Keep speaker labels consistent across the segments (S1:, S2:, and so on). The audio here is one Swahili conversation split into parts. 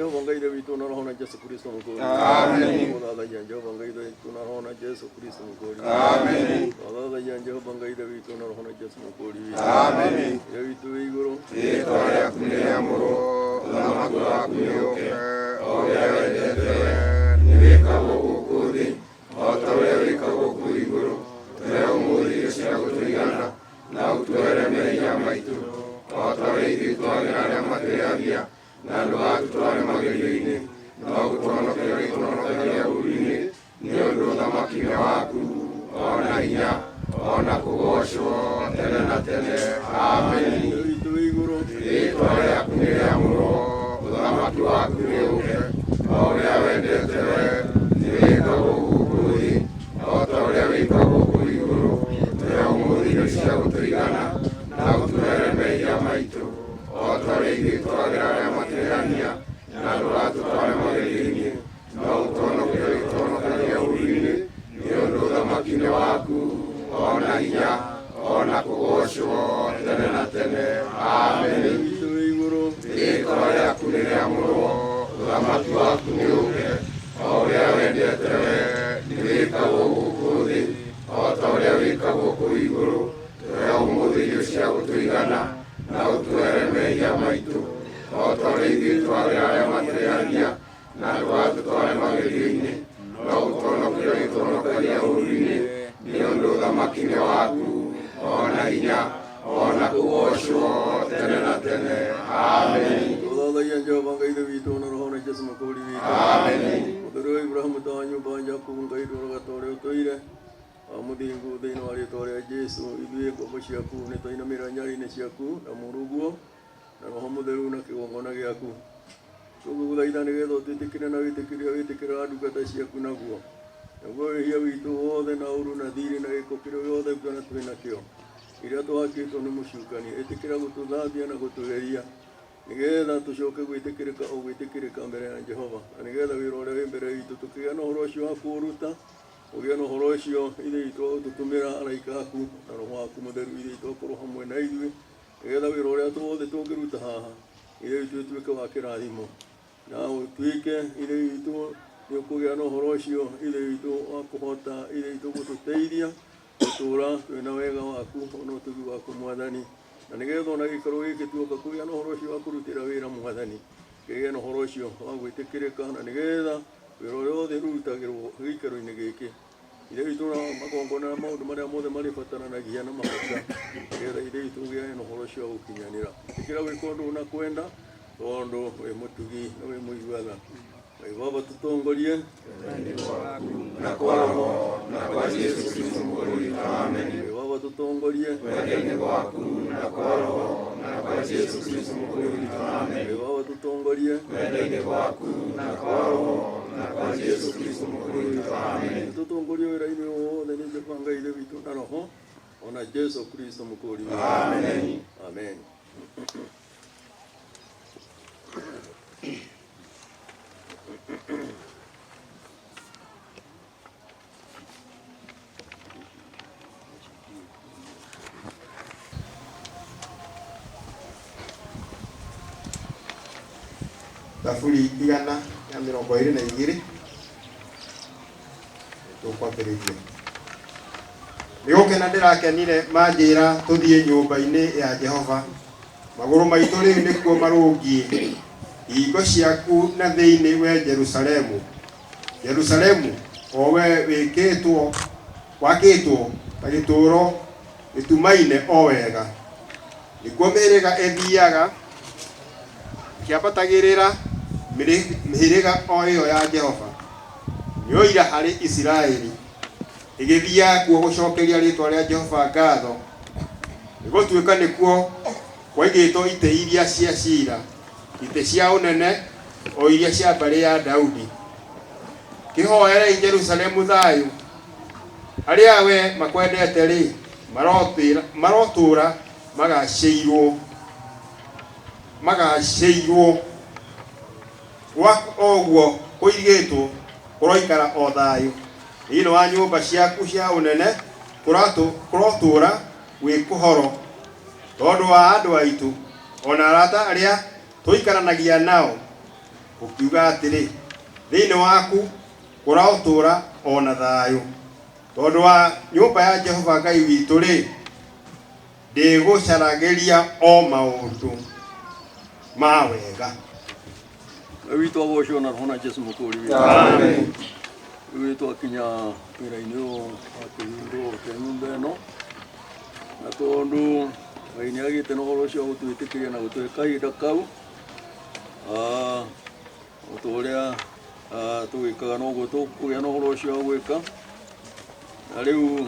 S1: Jehova Ngai wetu na roho na Yesu Kristo mkuu.
S2: Amen.
S1: Mwadhaja Jehova Ngai wetu na roho na Yesu Kristo mkuu.
S2: Amen.
S1: Mwadhaja Jehova Ngai wetu na roho na Yesu mkuu.
S2: Amen.
S1: Yetu iguru.
S2: Itwara kunia muro na makwa kuyoke. Oya wendete. Niweka wokudi. Otawe wika wokuri. Leo muri cia gutuigana. Na utwere meya maitu. Otawe itwara materia. Na ndugu tware mageni na gutonokia gitonokia urini ni undu thamaki waku ona hinya ona kugoshwo tene na tene. Amen. Ritwa rĩaku nĩ rĩamũrwo ũthamaki waku rĩũke o ũrĩa wendete nĩ wĩkagwo gũkũ thĩ o ta ũrĩa wĩkagwo gũkũ igũrũ. Tũhe ũmũthĩ irio cia gũtũigana na gũtũhere mehia maitũ o ta ũrĩa ithuĩ twagĩra arĩa matũherania na ndũgatũtware magerio-inĩ no ũtũhonokie gĩtonokagia ũũru-inĩ nĩ ũndũ ũthamaki nĩ waku ona hinya ona kũgocwo tene na tene. Amen. Rĩĩtwa rĩaku nĩ rĩamũrwo ũthamaki waku nĩũke o ũrĩa wendete nĩ wĩkagwo gũkũ thĩ o ta ũrĩa wĩkagwo kũu igũrũ. Tũhe ũmũthĩ irio cia gũtũigana na ũtũhere mehia maitũ o ta ũrĩa ithuĩ twagĩra arĩa matũherania na ndũgatũtware magerio-inĩ no ũtũhonokie gĩtonokagia ũũru-inĩ nĩ ũndũ ũthamaki nĩ waku ona hinya ona kũgocwo tene na tene. Amen.
S1: Tũthathaiya Jehova Ngai witũ na roho na Jesũ mũkũũri witũ.
S2: Amen.
S1: Mũthuri wa Ibrahimu ta wa nyũmba ya Jakubu Ngai ndũroga ta ũrĩa ũtũire wa mũthingu thĩinĩ wa rĩĩtwa rĩa Jesũ. Ithuĩ ngombo ciaku nĩ twainamĩrĩra nyarĩ-inĩ ciaku na mũrũguo na roho mũtheru na kĩgongona gĩaku. Tũgũgũthaitha nĩgetha ũtwĩtĩkĩre na wĩtĩkĩre wĩtĩkĩra ndungata ciaku naguo. Naguo wĩhia witũ wothe na ũũru na thirĩ na gĩko kĩrĩa gĩothe kuona twĩ nakĩo iria twakĩtwo nĩ mũcukani ĩtĩkĩra gũtũthambia na gũtũgeria nĩgetha tũcoke gwĩtĩkĩrĩka o gwĩtĩkĩrĩka mbere ya Jehova na nĩgetha wĩra ũrĩa wĩ mbere witũ tũkĩgĩa na ũhoro ũcio wa kũũruta ũgĩe na ũhoro ũcio ithuĩ witũ ũtũtũmĩra araika aku na roho waku mũtheru ithuĩ witũ ũkorwo hamwe na ithuĩ nĩgetha wĩra ũrĩa tuothe tũngĩruta haha ithuĩ witũ ũtuĩke wa kĩrathimo na ũtuĩke ithuĩ witũ nĩ ũkũgĩa na ũhoro ũcio ithuĩ witũ wa kũhota ithuĩ witũ gũtũteithia gũtũũra twĩna wega waku ona ũtugi waku Mwathani na nĩgetha ona gĩikaro gĩkĩ tuoka kũgĩa na ũhoro ũcio wa kũrutĩra wĩra Mwathani kĩgĩe na ũhoro ũcio wa gwĩtĩkĩrĩka na nĩgetha wĩra ũrĩa wothe ũrutagĩrwo gĩikaro-inĩ gĩkĩ ithuĩ witũ na magongona na maũndũ marĩa mothe marĩbataranagia na mahota nĩgetha ithuĩ witũ tũgĩe na ũhoro ũcio wa gũkinyanĩra. Ĩkĩra gwĩka ũndũ na kwenda tondũ wĩ mũtugi na wĩ mũigua-tha. Baba tutongorie
S2: na kwa roho na kwa Yesu Kristo mũkũũri. Amen.
S1: Baba tutongorie
S2: wendo-inĩ waku na kwa roho na kwa Yesu Kristo mũkũũri. Amen.
S1: Baba tutongorie
S2: wendo-inĩ waku na kwa roho na kwa Yesu Kristo mũkũũri. Amen.
S1: Tutongorie wĩra-inĩ wothe nĩ Jehova Ngai witũ na roho ona Yesu Kristo mũkũũri.
S2: Amen.
S1: Amen.
S3: Thaburi 122 tũkwambĩrĩria. Nĩgũkena ndĩrakenire manjĩra tũthiĩ nyũmba-inĩ ya Jehova, magũrũ maitũ rĩu nĩkuo marũngiĩ, hingo ciaku na thĩinĩ we Jerusalemu. Jerusalemu o we wakĩtwo ta gĩtũũro gĩtumaine o wega, nĩkuo mĩhĩrĩga ĩthiaga kĩambatagĩrĩra mĩhĩrĩga o ĩyo ya Jehova. Nĩoira harĩ Isiraeli ĩgĩthiaga kuo gũcokeria rĩĩtwa rĩa Jehova ngatho, nĩgũtuĩka nĩkuo kwaigĩtwo itĩ iria cia ciira, itĩ cia ũnene o iria cia mbarĩ ya Daudi. Kĩhoerei Jerusalemu thayũ, arĩa we makwendete rĩ marotũũra magacĩirwo gwa oguo kũigĩtwo kũroikara o thayũ. Thĩinĩ wa nyũmba ciaku cia ũnene kũrotũũra gwĩ kũhoro tondũ wa andũ aitũ ona arata arĩa tũikaranagia nao. ukiuga atiri thiini waku uraũtũra ona thayũ tondũ wa nyũmba ya Jehova Ngai witũ rĩ ndigũcaragĩria o maũndũ ma wega.
S1: Witũ agocwo na roho na Jesu mũkũri.
S3: Amen.
S1: Witũ akinya wĩra-inĩ ũyũ wa kũhingũrwo kwa nyũmba ĩno na tondũ Ngai nĩagĩte na ũhoro ũcio wa gũtwĩtĩkĩria na gũtũhe kahinda kau ũndũ ũrĩa tũgĩkaga noguo tũkũgĩa na ũhoro ũcio wa gwĩka. Na rĩu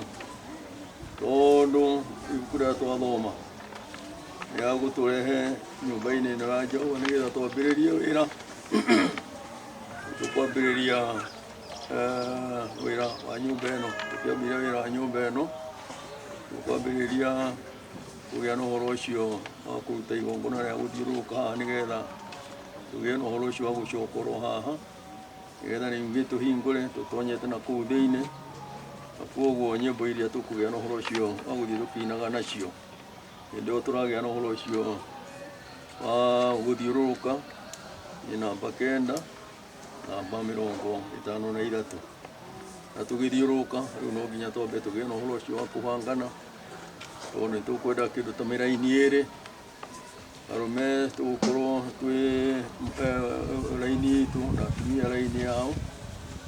S1: tondũ ibuku rĩrĩa twathoma rĩa gũtũrehe nyũmba-inĩ ĩno ya Jehova nĩgetha twambĩrĩrie wĩra tũkwambĩrĩria wĩra wa nyũmba ĩno tũkĩambĩrĩria wĩra wa nyũmba ĩno tũkwambĩrĩria kũgĩa na ũhoro ũcio wa kũruta igongona rĩa gũthiũrũrũka haha nĩgetha tũgĩe na ũhoro ũcio wa gũcokorwo haha nĩgetha ningĩ tũhingũre tũtonyete na kũu thĩinĩ. Na kwoguo nyĩmbo iria tũkũgĩa na ũhoro ũcio wa gũthiĩ tũkĩinaga nacio hĩndĩ ĩyo tũragĩa na ũhoro ũcio wa gũthiũrũrũka nĩ namba 9 namba 53 na tũgĩthiũrũrũka rĩu no nginya twambe tũgĩe na ũhoro ũcio wa kũbangana tondũ nĩ tũkwenda kĩndũ ta mĩraini ĩrĩ arũme tũgũkorwo twĩ raini itũ na atumia raini yao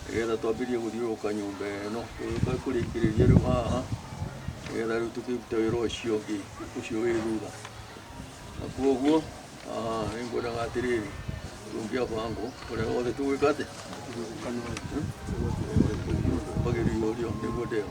S1: nĩgetha twambĩrĩrie gũthiũrũrũka nyũmba ĩno tũgĩũka kũrĩkĩrĩria rĩu haha nĩgetha rĩu tũkĩrute wĩra ũcio ũngĩ ũcio wĩ thutha. Na kwoguo nĩngwendaga atĩrĩrĩ tũngĩabangwo ũrĩa wothe tũgwĩka atĩ bagĩrĩrio ũrio nĩguo ndeo.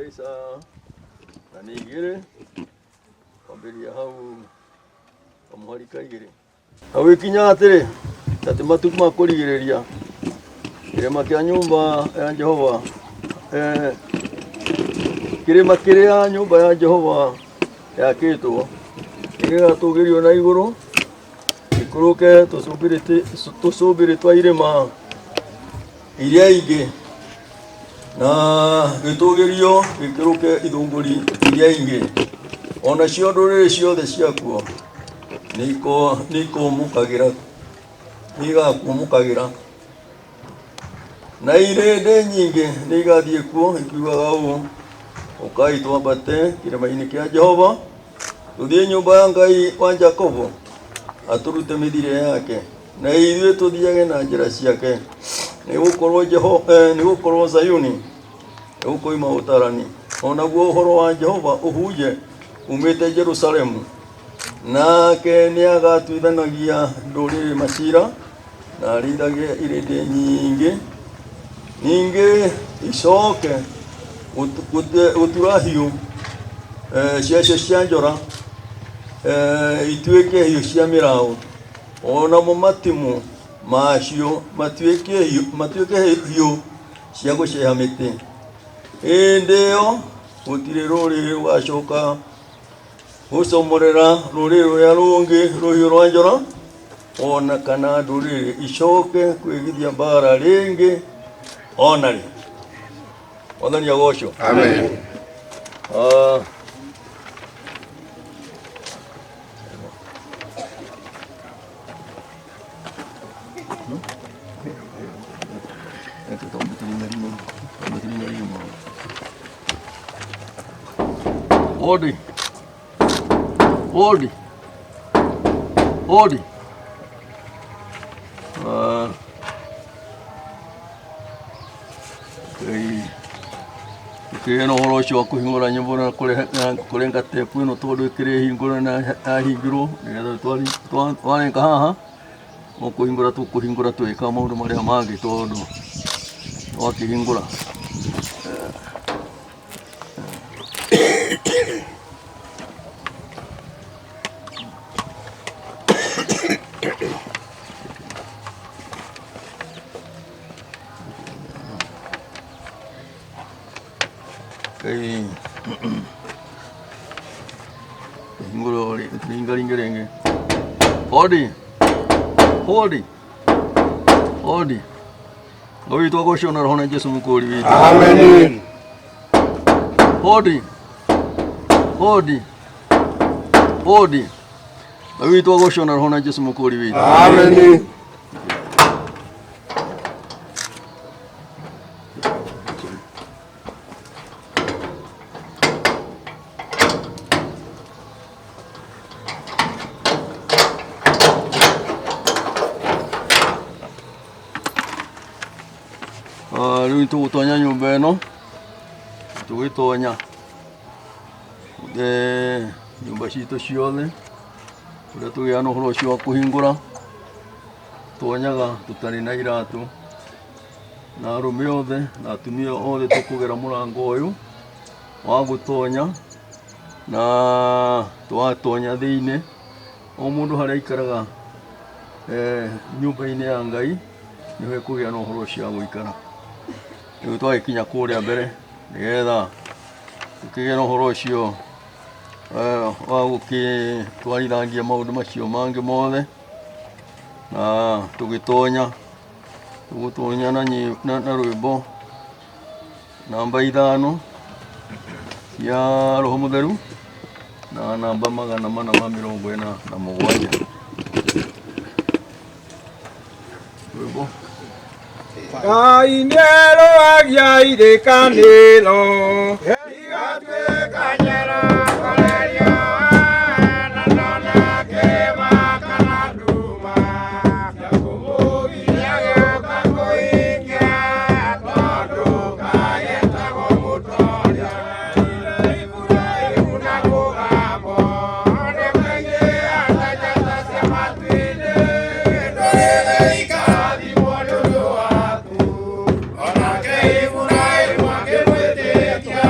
S1: kanisa na nĩ igĩrĩ kwambĩrĩria hau kamuharika igĩrĩ hau ikinya atĩrĩ atĩ matuku ma kũrigĩrĩria kĩrĩma kĩa nyũmba ya Jehova kĩrĩma kĩrĩa nyũmba ya Jehova yakĩtwo gĩgatũgĩrio na igũrũ ikũrũke tũcũmbĩrĩ twa irĩma iria ingĩ na gĩtũgĩrio gĩkĩrũke ithũngũri iria ingĩ ona cio ndũrĩrĩ ciothe ciakuo nĩikumũkagĩra nĩigakumũkagĩra na irĩndĩ nyingĩ nĩigathiĩ kuo ikiugaga ũũ ũkai twambate kĩrĩma-inĩ kĩa Jehova tũthiĩ nyũmba ya Ngai wa Jakobo atũrute mĩthire yake na ithuĩ tũthiage na njĩra ciake nĩgũkorwo Zayuni nĩgũkoima ũtarani onaguo ũhoro wa Jehova ũhunje umĩte Jerusalemu nake nĩagatuithanagia ndũrĩrĩ macira na arĩithagie irĩndĩ nyingĩ ningĩ icoke gũtura hiũ ciacio cia njora ituĩke hiũ cia mĩraũ onamo matimũ macio matuĩke hiũ cia gũceha mĩtĩ hĩndĩ ĩyo gũtirĩ rũrĩrĩ rũgacoka gũcomorera rũrĩrĩ rũrĩa rũngĩ rũhiũ rwa njora ona kana ndũrĩrĩ icoke kwĩgithia mbara rĩngĩ ona rĩ Wathani agocwo.
S2: Amen.
S1: Odi. Odi. Odi. Kĩno horo ũcio wa kũhingũra nyũmba na kũrenga tepu ĩno tondũ ĩkĩrĩ hingũre na yahingĩrwo nĩgetha twarenga haha tũkũhingũra twĩka maũndũ marĩa mangĩ tondũ twakĩhingũra Ringa. Odi. Govi to gosho na rohona Jesu mukuri witũ.
S2: Amen.
S1: Odi. Govi to gosho na rohona Jesu mukuri witũ.
S2: Amen.
S1: Rĩu tũgũtonya nyũmba ĩno tũgĩtonya nyũmba citũ ciothe kũrĩa tũgĩa na ũhoro ũcio wa kũhingũra tonyaga tũtarĩ na iratũ na arũme othe na atumia othe tũkũgera mũrango ũyũ wa gũtonya na twatonya thĩinĩ o mũndũ harĩa aikaraga nyũmba-inĩ ya Ngai nĩho ekũgĩa na ũhoro ũcio wa gũikara. Rĩu twagĩkinya kũrĩa mbere nĩgetha tũkĩgĩa na ũhoro ũcio wa gũgĩtwarithangia maũndũ macio mangĩ mothe na tũgũtonya na rwĩmbo namba 5 ya Roho Mũtheru na namba 447 rwĩmbo
S3: Ngai nĩerũagia irĩkanĩro igatuĩka njĩra kũrerio na ndona kĩma kana nduma ya kũmũgiria gĩũka kũhingia tondũ Ngai etagwo mũtoria Iburahĩmu na mũgambo ndũkaingĩ atajata cia matu-inĩ ndũrĩrĩ ikathimwo nĩ ũndũ waku onake Iburahĩmu akĩmwĩtĩkia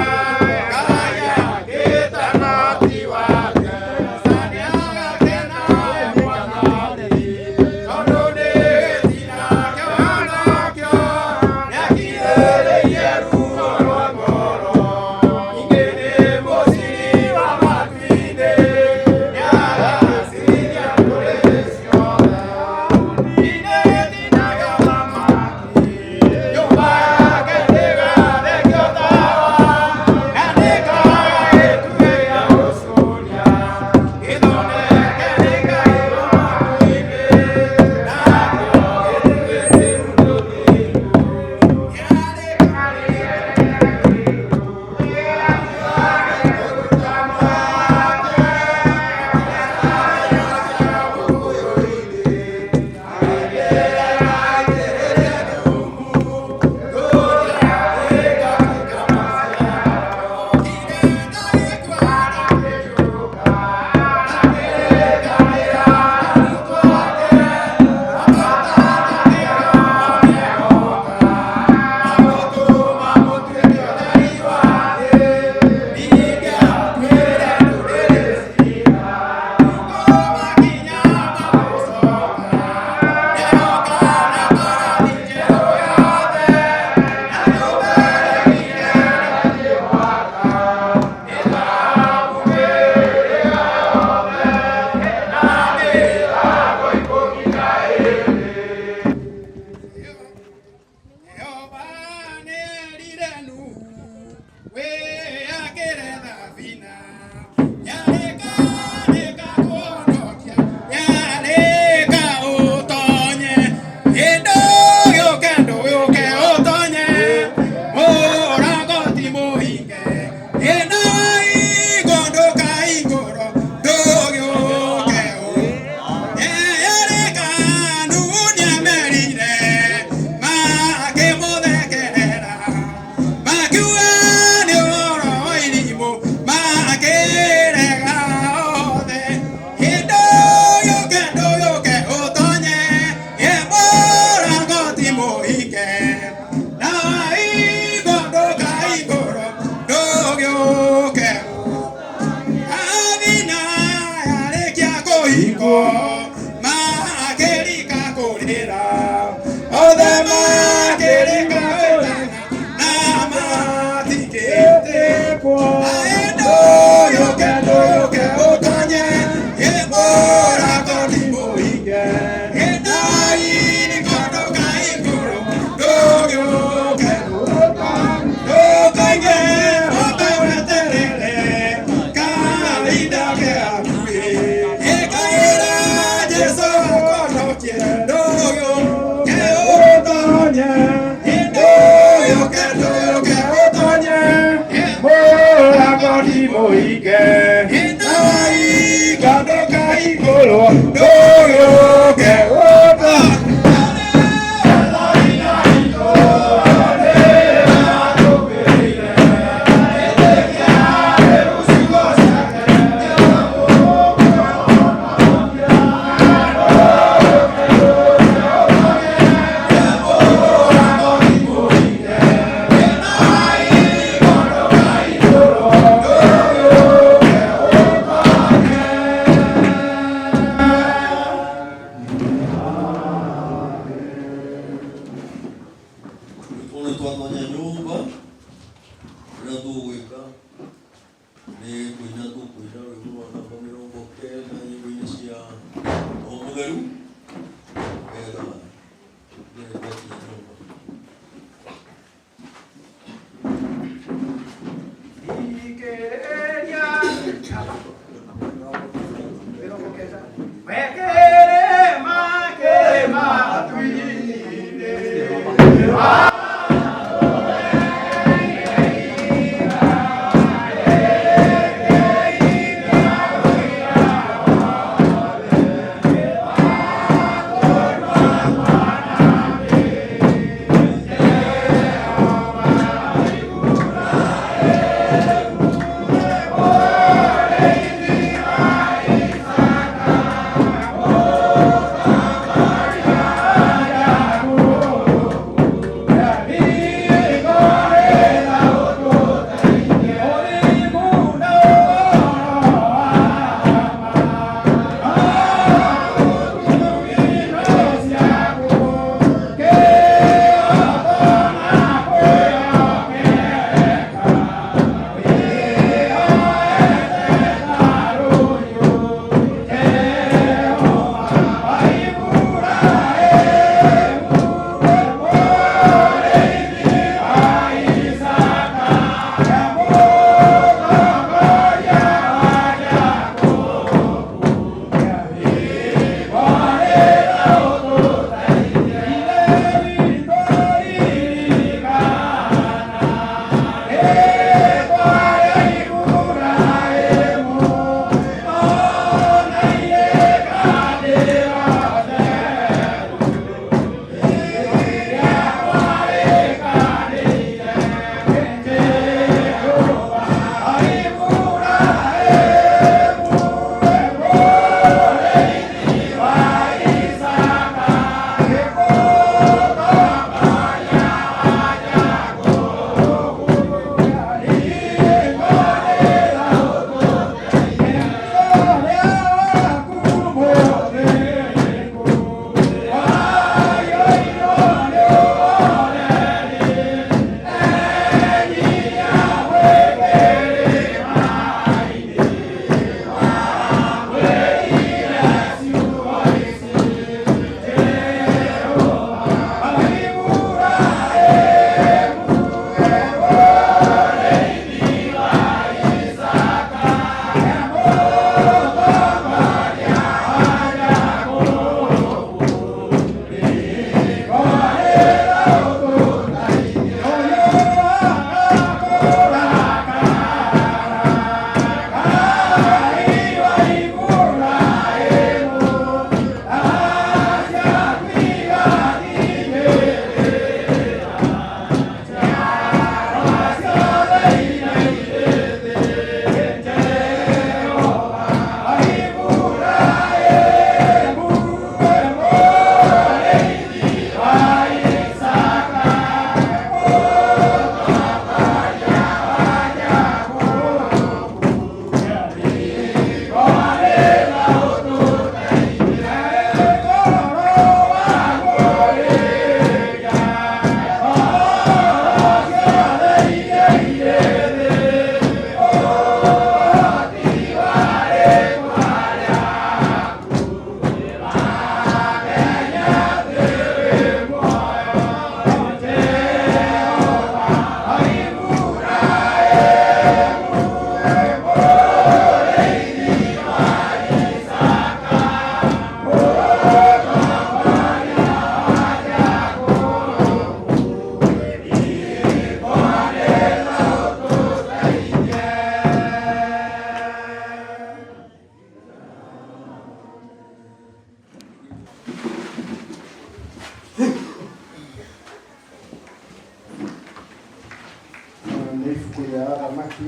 S3: ibuku rĩa athamaki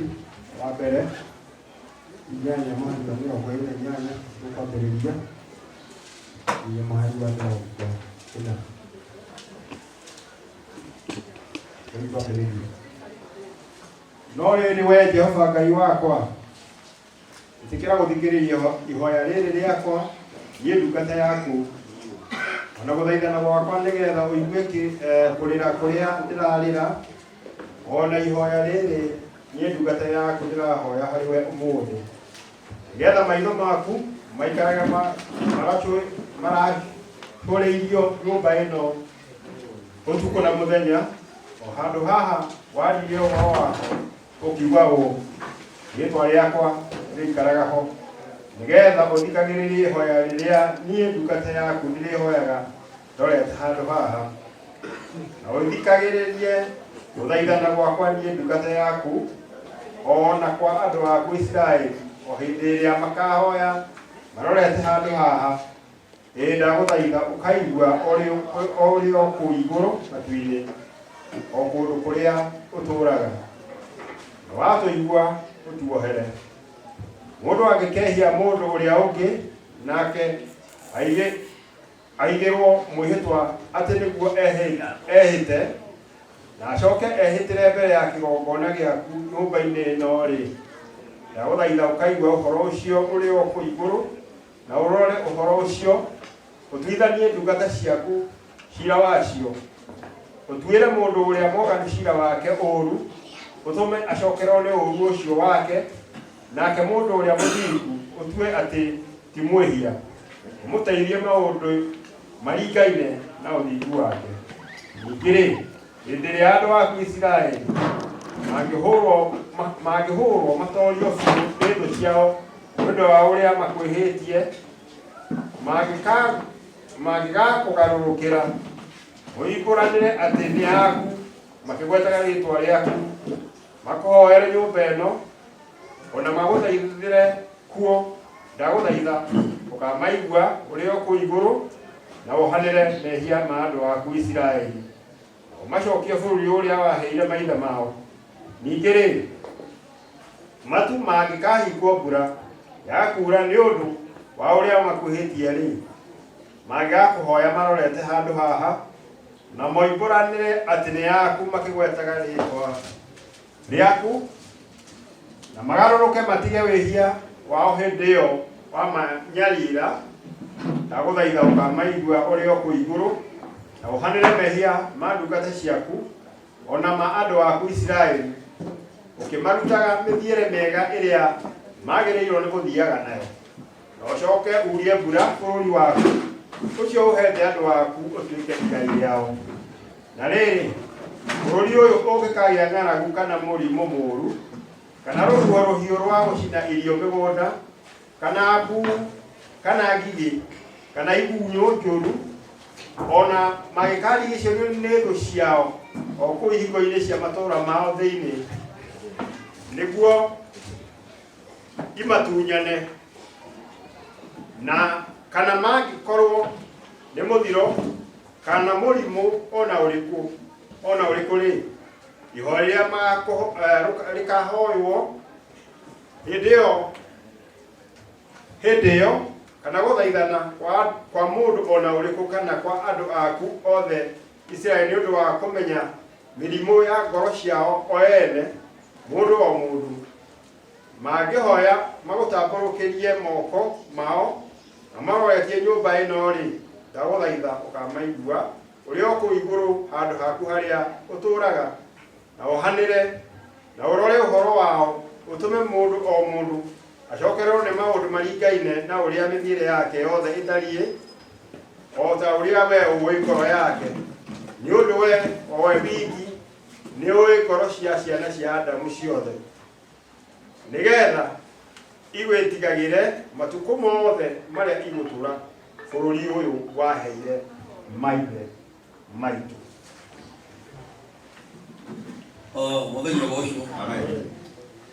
S3: wa mbere inyanya mweri wa 28 tũkwambĩrĩria nginya mweri wa 4 tũkwambĩrĩria. No rĩrĩ wee Jehova Ngai wakwa, ĩtĩkĩra gũthikĩrĩria ihoya rĩrĩ rĩakwa niĩ ndungata yaku, ona gũthaithana gwakwa nĩgetha ũigue kũrĩra kũrĩa ndĩrarĩra, ona ihoya rĩrĩ niĩ ndungata yaku ndĩrahoya harĩ we ũmũthĩ, nĩgetha maitho maku maikarage maracũrĩirio nyũmba ĩno ũtukũ na mũthenya, o handũ haha waririe ũhoro wako ũkiuga ũũ, rĩĩtwa rĩakwa rĩikaraga ho, nĩgetha ũthikagĩrĩrie ihoya rĩrĩa niĩ ndungata yaku ndĩrĩhoyaga ndorete handũ haha, na ũthikagĩrĩrie gũthaithana gwakwa niĩ ndungata yaku, ona kwa andũ aku Isiraeli, o hĩndĩ ĩrĩa makahoya marorete handũ haha, ndagũthaitha ũkaigua ũrĩ o kũu igũrũ matu-inĩ, o kũndũ kũrĩa ũtũũraga, na watũigua ũtuohere. Mũndũ angĩkehia mũndũ ũrĩa ũngĩ, nake aigĩrwo mwĩhĩtwa atĩ nĩguo ehĩte, na acoke ehĩtĩre mbere ya kĩgongona gĩaku nyũmba-inĩ ĩno-rĩ, ndagũthaitha ũkaigua ũhoro ũcio ũrĩ o kũu igũrũ, na ũrore ũhoro ũcio, ũtuithanie ndungata ciaku ciira wacio, ũtuĩre mũndũ ũrĩa mũũganu ciira wake ũũru, ũtũme acokerwo nĩ ũũru ũcio wake, nake mũndũ ũrĩa mũthingu ũtue atĩ ti mwĩhia, ũmũteithie maũndũ maringaine na ũthingu wake. Ningĩ-rĩ, hĩndĩ ĩrĩa andũ aku Isiraeli mangĩhũrwo matorio biũ nĩ thũ ciao nĩ ũndũ wa ũrĩa makwĩhĩtie, mangĩgakũgarũrũkĩra mũhingũranĩre atĩ nĩ aku, makĩgwetaga rĩĩtwa rĩaku, makũhoere nyũmba ĩno, ona magũthaithĩre kuo, ndagũthaitha ũkamaigua ũrĩ o kũu igũrũ, na ũhanĩre mehia ma andũ aku Isiraeli, ũmacokie bũrũri ũrĩa waheire maithe mao. Ningĩ-rĩ, matu mangĩkahingwo mbura ya kuura nĩ ũndũ wa ũrĩa makwĩhĩtie-rĩ, mangĩgakũhoya marorete handũ haha, na moimbũranĩre atĩ nĩ yaku makĩgwetaga rĩĩtwa rĩaku, na magarũrũke matige wĩhia wao hĩndĩ ĩyo wamanyariira, ndagũthaitha ũkamaigua ũrĩ o kũu igũrũ, na ũhanĩre mehia ma ndungata ciaku, ona ma andũ aku Isiraeli, ũkĩmarutaga mĩthiĩre mĩega ĩrĩa magĩrĩirwo nĩ gũthiaga nayo, na ũcoke urie mbura bũrũri waku ũcio ũhete andũ aku ũtuĩke igai rĩao. Na rĩrĩ, bũrũri ũyũ ũngĩkagĩa ng'aragu kana mũrimũ mũũru, kana rũhuho rũhiũ rwa gũcina irio mĩgũnda, kana mbuu, kana ngigĩ, kana igunyũ njũru, ona magĩkarigicĩrio nĩ thũ ciao o kũu ihingo-inĩ cia matũũra mao thĩinĩ, nĩguo imatunyane, na kana mangĩkorwo nĩ mũthiro kana mũrimũ ona ũrĩkũ-rĩ, ihoya rĩrĩa rĩkahoywo hĩndĩ ĩyo, kana gũthaithana kwa mũndũ ona ũrĩkũ kana kwa andũ aku othe Isiraeli, nĩ ũndũ wa kũmenya mĩrimũ ya ngoro ciao o ene, mũndũ o mũndũ, mangĩhoya magũtambũrũkĩrie moko mao na maroretie nyũmba ĩno-rĩ, ndagũthaitha ũkamaigua ũrĩ o kũu igũrũ handũ haku harĩa ũtũũraga, na ũhanĩre na ũrore ũhoro wao, ũtũme mũndũ o mũndũ acokerwo nĩ maũndũ maringaine na ũrĩa mĩthiĩre yake yothe ĩtariĩ, o ta ũrĩa we ũĩ ngoro yake, nĩ ũndũ we o we wiki nĩ ũĩ ngoro cia ciana cia Adamu ciothe, nĩgetha igwĩtigagĩre matukũ mothe marĩa igũtũũra bũrũri ũyũ waheire maithe maitũ.
S1: Mũthenya ũcio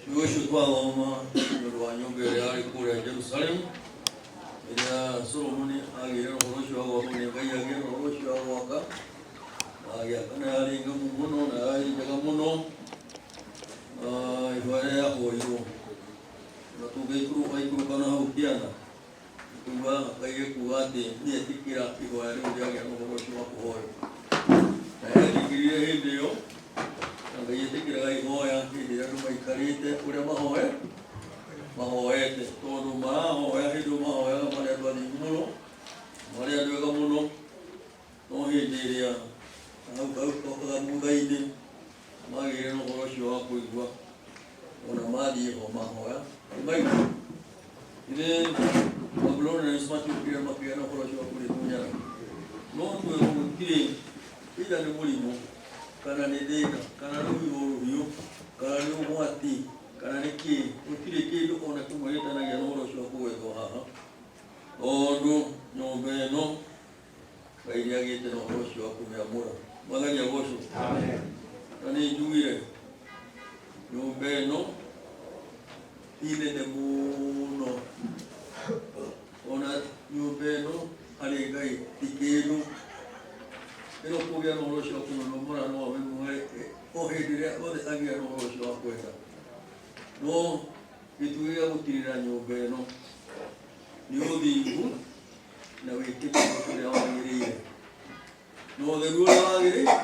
S1: ciugo icio twathoma nĩũndũ wa nyũmba ĩrĩa yarĩ kũrĩa Jerusalemu, ĩrĩa Solomoni agĩire ũhoro ũcio wa gwaka, Ngai agĩire ũhoro ũcio wa gwaka, agĩaka na yarĩ ngamu mũno na yarĩ njega mũno, nĩetikĩra ihoya rĩu rĩagĩa na ũhoro ũcio wa kũhoya. Na etikĩrire hĩndĩ ĩyo, na Ngai etĩkĩraga ihoya hĩndĩ ĩrĩa andũ maikarĩte ũrĩa mahoete, tondũ marahoya hĩndĩ ĩyo mahoyaga marĩ andũ athingu mũno, marĩ andũ ega mũno, no hĩndĩ ĩrĩa hau thutha-inĩ magĩire na ũhoro ũcio wa kũigua, ona mathiĩ ho mahoya maigua. Ithe Babuloni matuĩkire makĩgĩa na ũhoro ũcio wa kũrĩtunyana, no gũtirĩ either nĩ mũrimũ kana nĩ thĩna kana nĩ rũhiũ kana nĩ ũgwati kana nĩ kĩĩ, gũtirĩ kĩndũ ona kĩmwe gĩtanagia na ũhoro ũcio wa kũgwethwo haha, tondũ nyũmba ĩno Ngai nĩagĩte na ũhoro ũcio wa kũmĩamũra. Mwathani agocwo. Na nĩ njugire nyũmba ĩno ti nene mũno, ona nyũmba ĩno harĩ Ngai ti kĩndũ. Ĩno kũgĩa na ũhoro ũcio wa kũmĩamũra no amĩmũhe o hĩndĩ ĩrĩa othe agĩa na ũhoro ũcio wa kwenda. No gĩtugĩ gĩa gũtirĩra nyũmba ĩno nĩ ũthingu na wĩtĩkio ũrĩa wagĩrĩire na ũtheru ũrĩa wagĩrĩire.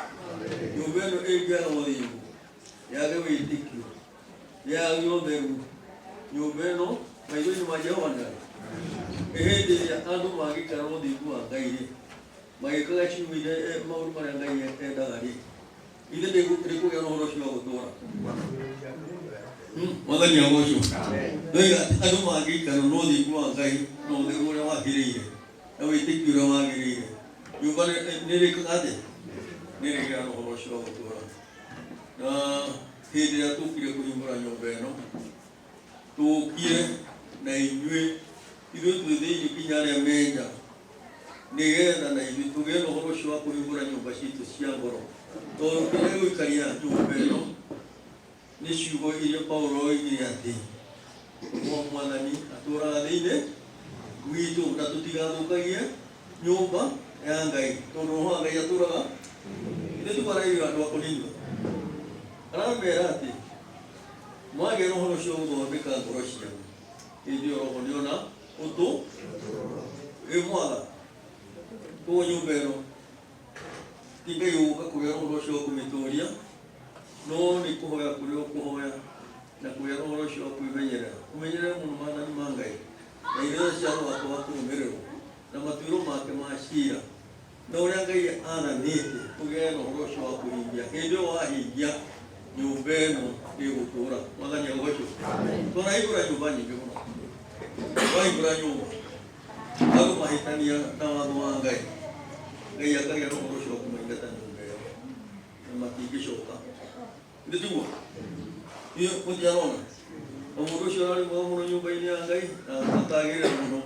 S1: Nyũmba ĩno ĩngĩaga ũthingu, yage wĩtĩkio, yage ũtheru, nyũmba ĩno maitho-inĩ ma Jehova Ngai, hĩndĩ ĩrĩa andũ magĩikara na ũthingu wa Ngai-rĩ, magĩkaga ciumĩire maũndũ marĩa Ngai endaga-rĩ, ithe ndĩkũgĩa na ũhoro ũcio wa gũtũũra. Mwathani agocwo. Ndoiga andũ mangĩikara na ũthingu wa Ngai na ũtheru ũrĩa wagĩrĩire na wĩtĩkio ũrĩa wagĩrĩire, nyũmba nĩrĩkaga atĩa? Nĩrĩgĩa na ũhoro ũcio wa gũtũũra. Na hĩndĩ ĩrĩa tũkire kũhingũra nyũmba ĩno, tũkire na ithuĩ twĩ thĩinĩ kinya arĩa menja, nĩgetha na ithuĩ tũgĩe na ũhoro ũcio wa kũhingũra nyũmba citũ cia ngoro, tondũ kĩrĩa gĩgũikaria nyũmba ĩno nĩ ciugo iria Paulo oigire atĩ Mwathani atũũraga thĩinĩ witũ na tũtigathũkagie nyũmba ya Ngai, tondũ roho wa Ngai atũũraga. Ithe tũbaraire andũ a Korintho, aramera atĩ mwagĩa na ũhoro ũcio wa gũthondeka ngoro cianyu, hĩndĩ ĩyo roho nĩona ũtũ ĩmwaga. Koguo nyũmba ĩno ti Ngai ũgũka kũgĩa na ũhoro ũcio wa kũmĩtũũria, no nĩ kũhoya kũrĩa ũkũhoya na kũgĩa na ũhoro ũcio wa kwĩmenyerera, kũmenyerera mũno maathani ma Ngai na irĩra cia Roho wake wa kũrũmĩrĩrwo na matuĩro make ma ciira, na ũrĩa Ngai athanĩte kũgĩa na ũhoro ũcio wa kũhingia. Hĩndĩ ĩyo wahingia, nyũmba ĩno ĩgũtũũra. Mwathani agocwo. Tũrahingũra nyũmba nyingĩ mũno, twahingũra nyũmba andũ mahĩtania na watho wa Ngai, Ngai akagĩa na ũhoro ũcio wa kũmaingata nyũmba ĩyo na matingĩcoka. Nĩ tiguo mũtiarona na mũndũ ũcio ararĩ mwega mũno nyũmba-inĩ ya Ngai na akagĩrĩra mũno.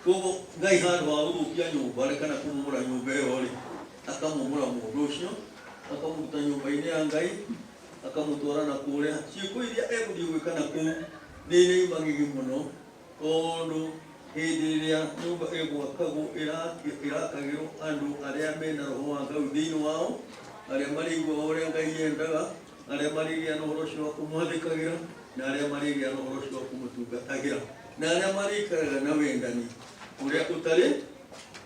S1: Koguo Ngai handũ ha gũthũkia nyũmba kana kũmomora nyũmba ĩyo-rĩ, akamomora mũndũ ũcio, akamũruta nyũmba-inĩ ya Ngai, akamũtwara na kũrĩa. Ciĩko iria egũthiĩ gwĩka na kũu nĩ irĩ magigi mũno, tondũ hĩndĩ ĩrĩa nyũmba ĩgwakagwo ĩrakagĩrwo andũ arĩa mena roho wa Ngai thĩinĩ wao, arĩa marĩiguaga ũrĩa Ngai endaga, arĩa marĩgĩa na ũhoro ũcio wa kũmwathĩkagĩra na arĩa marĩgĩa na ũhoro ũcio wa kũmũtungatagĩra na arĩa marĩikaraga na wendani ũrĩa ũtarĩ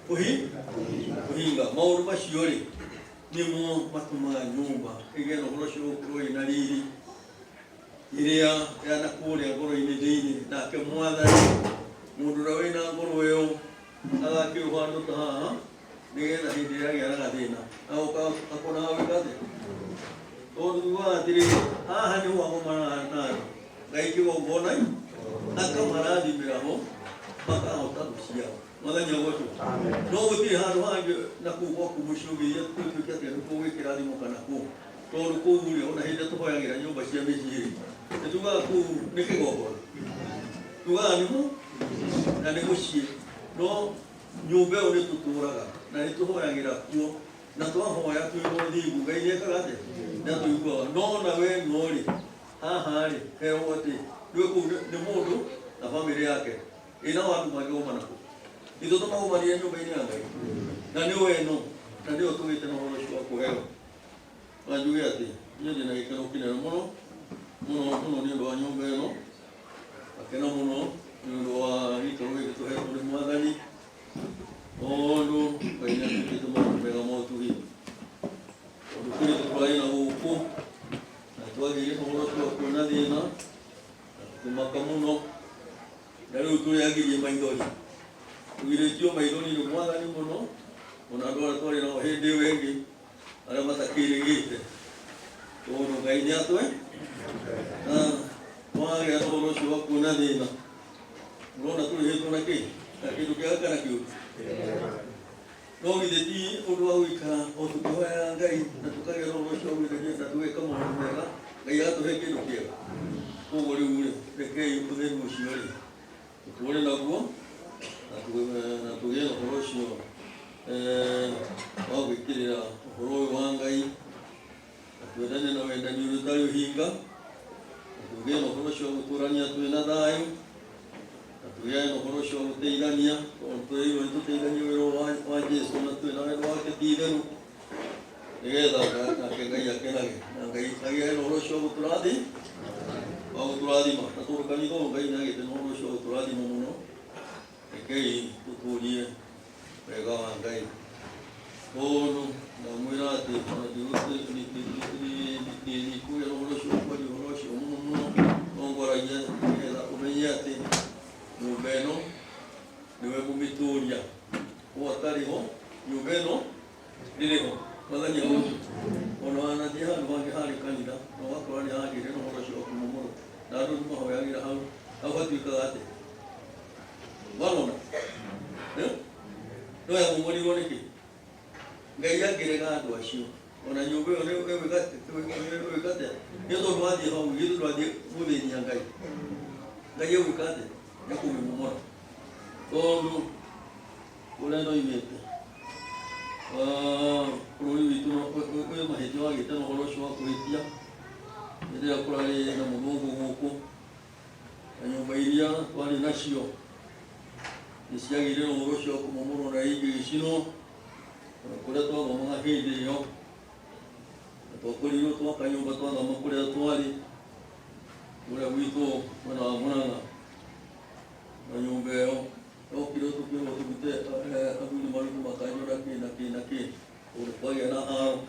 S1: kũhinga. Maũndũ macio-rĩ nĩmo matũmaga nyũmba ĩgĩe na ũhoro ũcio gũkorwo ĩna riri ĩrĩa yana kũrĩa ngoro-inĩ thĩinĩ. Nake Mwathani, mũndũ ũrĩa wĩna ngoro ĩyo agakĩrwo handũ ta haha, nĩgetha hĩndĩ ĩrĩa agĩa na gathĩna agoka akonaga gwĩka atĩa? Tondũ tugaga atĩrĩrĩ, haha nĩho agomanaga na andũ, Ngai kĩgongona-inĩ akamarathimĩra ho makahota gũciara. Mwathani agocwo. No gũtirĩ handũ hangĩ na kũu gwaku mũciũgĩria tũtuĩke atĩ nĩtũgwĩkĩra thimo kana kũu, tondũ kũu-rĩ ona hĩndĩ ĩrĩa tũhoyagĩra nyũmba cia mĩciĩ-rĩ, nĩtugaga kũu nĩ kĩgongona, tugaga nĩmo na nĩ mũciĩ, no nyũmba ĩyo nĩtũtũũraga na nĩtũhoyagĩra kuo, na twahoya twĩna ũthingu, Ngai nĩekaga atĩa? Nĩatũiguaga. No nawe no-rĩ, haha-rĩ herwo atĩ nĩ mũndũ na bamĩrĩ yake ĩna wandũ mangĩgomana kũ? Ithuĩ tũmagomanire nyũmba-inĩ ya Ngai, na nĩwe ĩno na nĩyo tũgĩte na ũhoro ũcio wa kũheo. Na njuge atĩ niĩ ndĩna gĩkeno kĩnene mũno mũno mũno nĩ ũndũ wa nyũmba ĩno, akena mũno nĩ ũndũ wa gĩikaro gĩkĩ tũhetwo nĩ Mwathani, Olo kaina kitu mo mega moto hii. Olo kile tukaina huko. Na tuagire horo kwa kuna dina. Tumakamuno. Dalu tu yagire maindoni. Tuire tio maindoni no mwana ni mono. Ona dora tore no hende wengi. Ara matakire ngite. Olo kaina to mwage olo shwa kuna dina. Rona tu heto na ke. Kitu kia kana kiu. No githeti undu wa wika o tukoya ngai na tukage ro cio wika na tuweka maundu mega ngai atuhe kindu kiega koguo riu rekei utheru ucio ri tukore naguo na tugie uhoro ucio wa gwikirira uhoro uyu wa ngai twendane na wendani uyu utari uhinga tugie uhoro ucio wa guturania twina thayu tuya no horo sho teidania on tuyo teidania wa Jesu na tuyo na wa ketideru egeda na kengai akenage na ngai ngai no horo sho turadi ma to kani do ngai na gete no horo sho turadi mo no ekei tuturie ega ngai ono na muirate na diute ni ku no horo sho ko di horo sho mo no ngora ya ega umeyate Nyubeno niwe mumituria uatari ho nyubeno niliho madani ho ono anadia wange hali kanida no wakora ni hali no horo sho kumumoro na ndo mo ya gira hau awati kagate walona no ya mumori woneki ngai yagire ga ndo ashio ona nyubeno ne wegate yeto rwadi ho yeto rwadi mudeni ngai ngai yewikate yakuwe mumora olu ulendo imete uli witu no kwe maheti wa gita no horosho wa kuhitia ide akurale na mungu huko anyumba iria twali nacio nisiagire no horosho wa kumumoro na igi shino kule twa mama hede yo twakuliro twa kanyumba twa na makule twali ule witu wana mwana na nyumba yao kilo tukio tubite abuli maluku makanyora kina kwa yana hao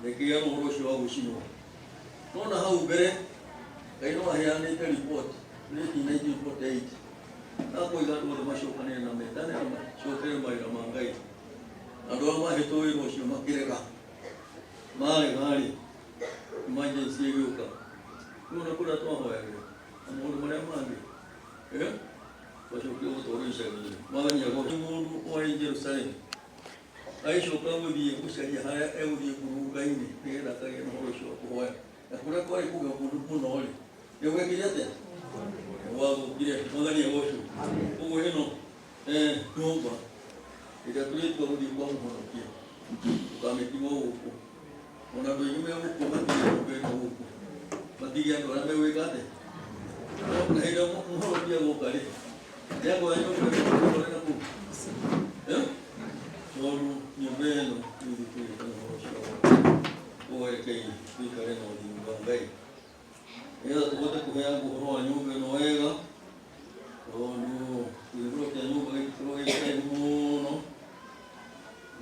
S1: nekia no horosho wa gushino nona hau bere kaino ayane te report leti 1948 na kwa igatu wa mashokane na metane na shokere mai na mangai ando ma heto iro shio makireka mali emergency yuka kuna kula to hoya amodo mare mangi washokiwa kutorisha ni mwana ya mundu wa Jerusalem aisho kama bi kushaji haya eudi kuruga ini pera kage no horosho kuhoya na kuna kwa ikuga mundu ole yewe kirete wao kile mwana ya wosho ugo hino nomba ida tulitu rudi kwa mkono pia ukametiwa huko ona ndo yume huko matiwa huko matiya ndo amewekate na hilo mmoja pia ngokale yako ayo kwa na ku solo nyubeno ili kwa kei bikare no dingai ela tukote kuyangu roho nyubeno wega ono kuiroke nyumba kitoro muno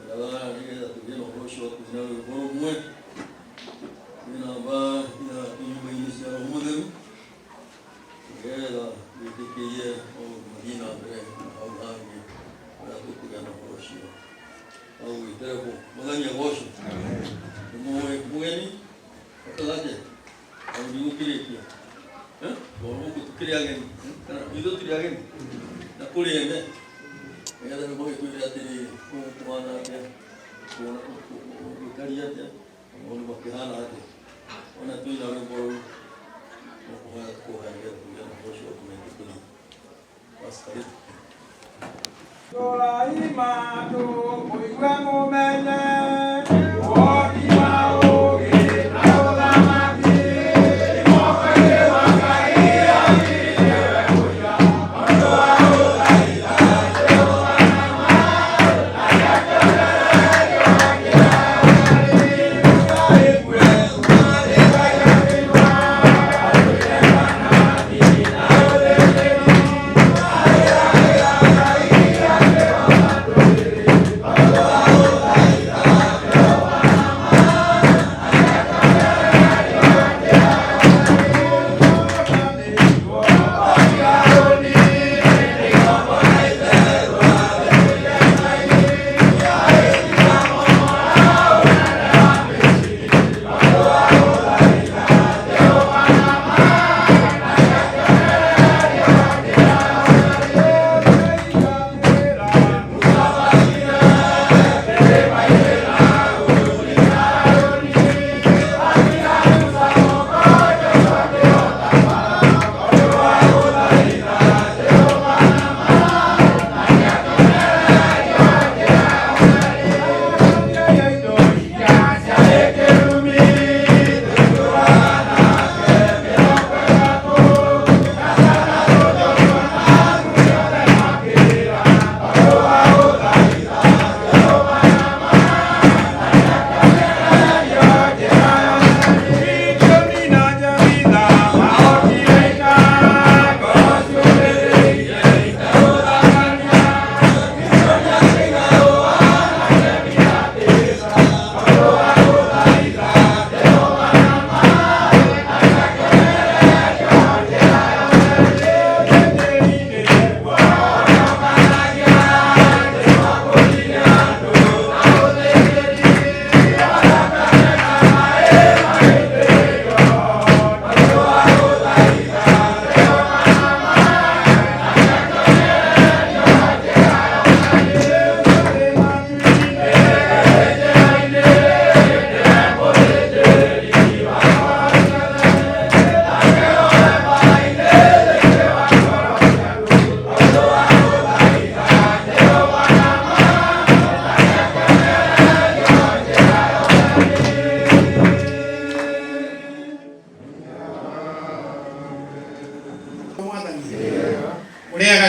S1: bala ile tujeno rosho kunalo boro mwe ina ba ina nyumba inisia mudo ela bikiye o madina bre au hangi na tukugana rosho au itereko maganya rosho mwe kalate au diukile pia boro kutukilia gani kana hizo tulia gani na kule ende ela ni moyo tulia tili kuana ya kuona kukalia ya ono makihana ate ona tuina boro kwa ya rosho kumekili basi
S2: Tola imatu kuigwe mumenye wodi mao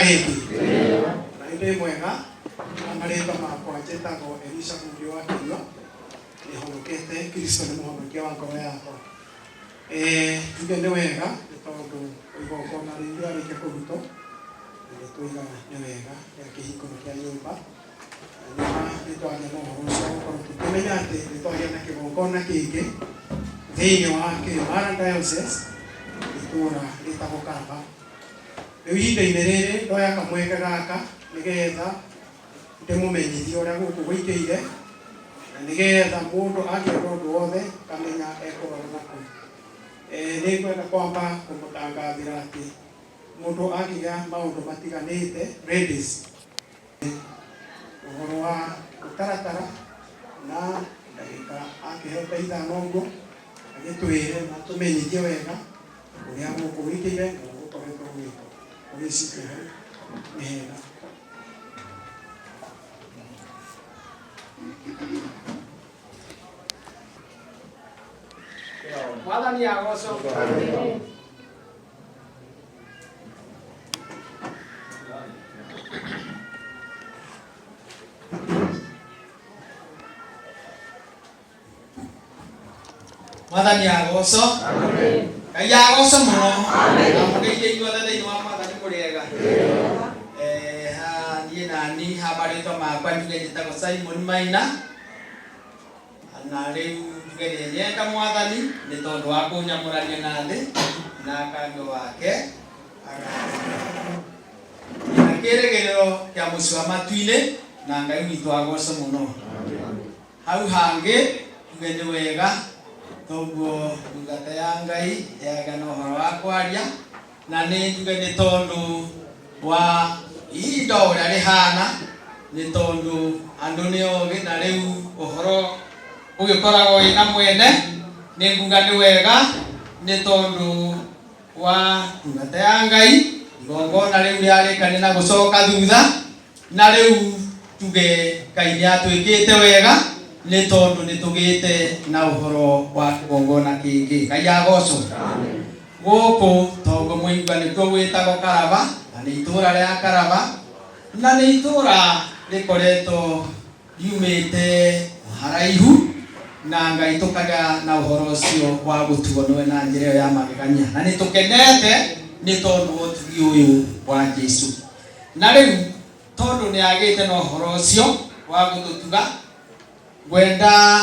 S4: rĩngĩ na ndĩ mwega na marĩtwa makwa njĩtagwo Elisha Mũriũ wa Kĩnyua nĩhonokete Kristo nĩ mũhonokia wa ngoro yakwa. Tuge nĩ wega nĩ tondũ igongona rĩrĩa rĩrĩkia kũrutwo nĩtũiga nĩ wega rĩa kĩhingũro kĩa nyũmba nĩ twagĩa na ũhoro ũcio gũkorwo tũkĩmenya atĩ nĩ twagĩa na kĩgongona kĩngĩ thĩinĩ wa Kĩmara Diocese itũũra rĩtagwo Karaba. Rĩu ihinda-inĩ rĩrĩ ndoya kamweke gaka nĩgetha ndĩmũmenyithie ũrĩa gũkũ gũikĩire na nĩgetha mũndũ angĩenda ũndũ wothe kamenya ekũrora nakũ. Nĩ ngwenda kwamba kũmũtangathĩra atĩ mũndũ angĩgĩa maũndũ matiganĩte ladies ũhoro wa gũtaratara na ndagĩka akĩhete ithano ũguo agĩtwĩre na tũmenyithie wega ũrĩa gũkũ gũikĩire na gũkoretwo gwĩtwo ũgĩcike hau nĩ hega.
S5: Mwathani agocwo. Mwathani agocwo. Ngai agocwo mũno. Na mũgeithie inyuothe thĩinĩ wa Mwathani mũrĩega. Niĩ nani habarĩtwo makwa njuge njĩtagwo Simon Maina na rĩu njuge nĩ nyenda Mwathani nĩ tondũ wa kũnyamũrania na thĩ na kando wake na kĩrĩgĩrĩro kĩa mũciĩ wa matu-inĩ na Ngai witũ agocwo mũno. Hau hangĩ njuge nĩ wega toguo ndungata ya Ngai yaga na ũhoro wa kwaria na nĩ njuge nĩ tondũ wa ihinda ũrĩa rĩhana nĩ tondũ andũ nĩ ogĩ na rĩu ũhoro ũgĩkoragwo wĩna mwene nĩ nguga nĩ wega nĩ tondũ wa ndungata ya Ngai igongona rĩu rĩarĩkanĩra na gũcoka thutha na rĩu tuge Ngai nĩatwĩkĩte wega nĩ tondũ nĩtũgĩte na ũhoro wa kĩgongona kĩngĩ. Ngai agocwo. Gũkũ tondũ mũigua nĩkuo gwĩtagwo Karaba na nĩ itũũra rĩa Karaba na nĩ itũũra rĩkoretwo riumĩte haraihu na Ngai tũkagĩa na ũhoro ũcio wa gũtuonwo na njĩra ĩyo ya magegania na nĩtũkenete nĩ tondũ wa ũtugi ũyũ wa Jesũ. Na rĩu tondũ nĩagĩte na ũhoro ũcio wa gũtũtuga ngwenda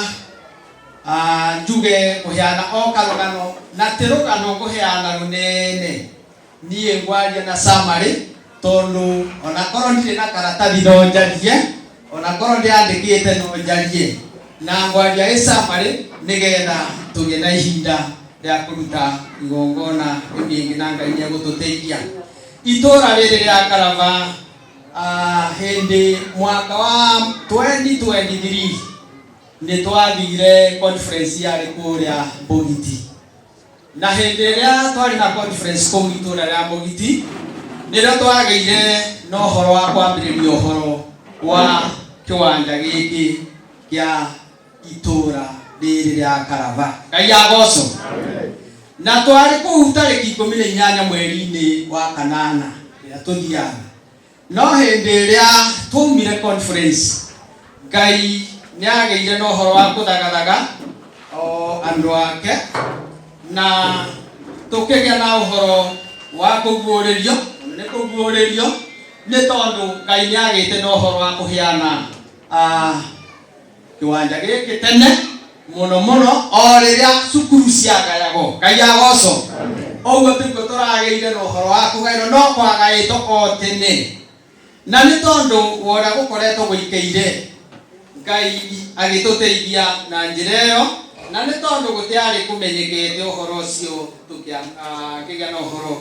S5: njuge kũheana o karũgano na ti rũgano ngũheana rũnene niĩ ngwaria na summary tondũ onakorwo ndirĩ na karatathi no njarie onakorwo ndĩandĩkĩte no njarie na ngwaria summary nĩgetha tũgĩe na ihinda rĩa kũruta igongona rĩngĩ na Ngai nĩegũtũteithia. Itũũra rĩrĩ rĩa Karaba hĩndĩ mwaka wa 2023 nĩ twathire conference yarĩ kũrĩa Mbũgiti na hĩndĩ ĩrĩa twarĩ na conference kũu itũũra rĩa Mbũgiti nĩrĩo twagĩire na ũhoro wa kwambĩrĩria ũhoro wa kĩwanja gĩkĩ kĩa itũũra rĩrĩ rĩa Karaba. Ngai agocwo. Na twarĩ kũu tarĩki 18 mweri-inĩ wa kanana rĩrĩa tũthiaga no hĩndĩ ĩrĩa twaumire conference Ngai nĩagĩire na ũhoro wa kũthagathaga andũ ake na tũkĩgĩa na ũhoro wa kũguũrĩrio nĩ kũguũrĩrio nĩ tondũ Ngai nĩagĩte na ũhoro wa kũheana kĩwanja gĩkĩ tene mũno mũno o rĩrĩa cukuru ciagayagwo. Ngai agocwo. Ũguo tiguo tũragĩire na ũhoro wa kũgaĩrwo no kwagaĩtwo o tene na nĩ tondũ wa ũrĩa gũkoretwo gũikĩire Ngai agĩtũteithia na njĩra ĩyo na nĩ tondũ gũtiarĩ kũmenyekete ũhoro ũcio tũkĩgĩa na ũhoro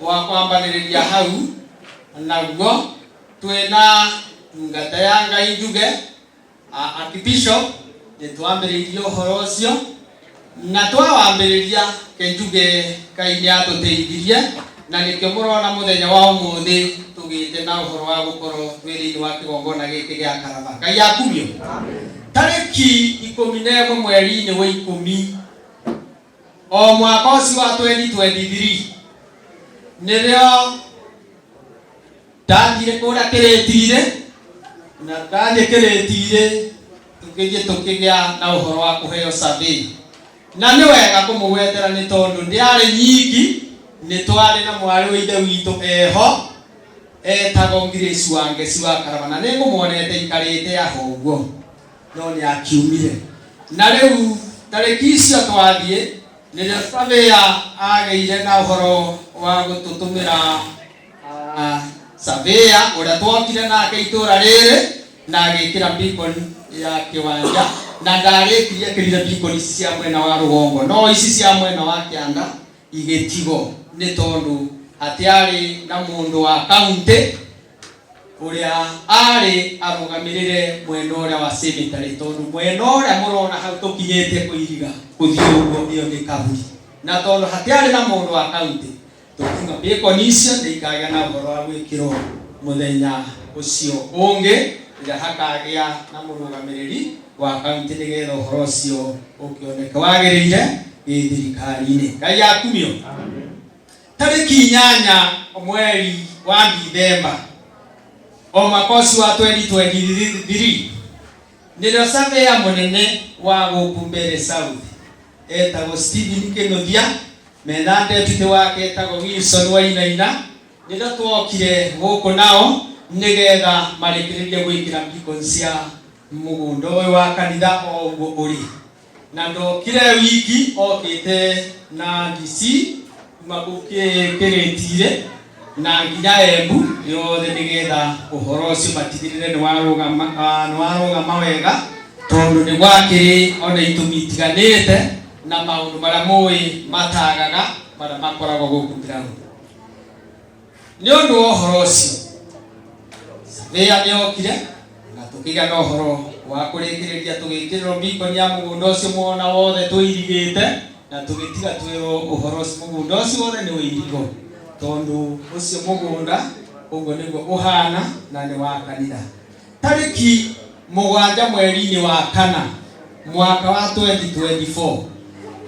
S5: wa kwambanĩrĩria hau naguo twĩna ndungata ya Ngai njuge Archbishop nĩ twambĩrĩirie ũhoro ũcio na twawambĩrĩria njuge Ngai nĩatũteithirie na nĩkĩo mũrona mũthenya wa ũmũthĩ tũgĩte na ũhoro wa gũkorwo twĩrĩ-inĩ wa kĩgongona gĩkĩ gĩa Karaba. Ngai akumio. Tarĩki 11 mweri-inĩ wa 10 o mwaka ũcio wa 2023 nĩrĩo ndathire kũrĩa kĩrĩti-inĩ na ndathiĩ kĩrĩti-inĩ tũkĩgĩa na ũhoro wa kũheo survey, na nĩ wega kũmũgwetera nĩ tondũ ndĩarĩ nyiki. Nĩ twarĩ na mwarĩ wa ithe witũ eho etagwo Grace Wangeci wa Karama, na nĩ ngũmuonete ikarĩte aho ũguo, no nĩ akiumire. Na rĩu tarĩki icio twathiĩ rĩrĩa surveyor agĩire na ũhoro wa gũtũtũmĩra surveyor ũrĩa twokire nake itũra rĩrĩ na agĩkĩra beacon ya kĩwanja, na ndarĩkirie kĩrire beacon cia mwena wa rũgongo, no ici cia mwena wa kĩanda igĩtigwo nĩ tondũ hatiarĩ na mũndũ wa kaunti ũrĩa arĩ arũgamĩrĩre mwena ũrĩa wa cemetery, tondũ mwena ũrĩa mũrona hau tũkinyĩte kũiriga gũthiĩ ũguo ĩyo nĩ kaburi, na tondũ hatiarĩ na mũndũ wa kaunti tũkiuga beacon icio nĩ ikagĩa na ũhoro wa gwĩkĩrwo mũthenya ũcio ũngĩ rĩrĩa hakagĩa na mũrũgamĩrĩri wa kaunti, nĩgetha ũhoro ũcio ũkĩoneka wagĩrĩire thirikari-inĩ. Ngai akumio. Tarĩki 8 mweri wa Dithemba o mwaka ũcio wa 2023 nĩrĩo surveyor mũnene wa gũkũ Mbeere South etagwo Stephen Kĩnuthia mena deputy wake etagwo Wilson Wainaina, nĩrĩo twokire gũkũ nao nĩgetha marĩkĩrĩrie gwĩkĩra beacon cia mũgũnda ũyũ wa kanitha o ũguo ũrĩ. Na ndokire wiki okĩte na DC kĩrĩti-inĩ na nginya Embu yothe nĩgetha ũhoro ũcio matigĩrĩre nĩ warũgama wega, tondũ nĩ gwakĩrĩ ona itũmi itiganĩte na maũndũ marĩa mũĩ matagaga marĩa makoragwo gũkũ ground. Nĩ ũndũ wa ũhoro ũcio surveyor nĩokire na tũkĩgĩa na ũhoro wa kũrĩkĩrĩria tũgĩkĩrĩrwo beacon ya mũgũnda ũcio mwona wothe tũirigĩte, na tũgĩtiga twĩrwo ũhoro ũcio mũgũnda ũcio wothe nĩ wĩirigo, tondũ ũcio mũgũnda ũguo nĩguo ũhana na nĩ wa kanitha. Tarĩki 7 mweri-inĩ wa kana mwaka wa 2024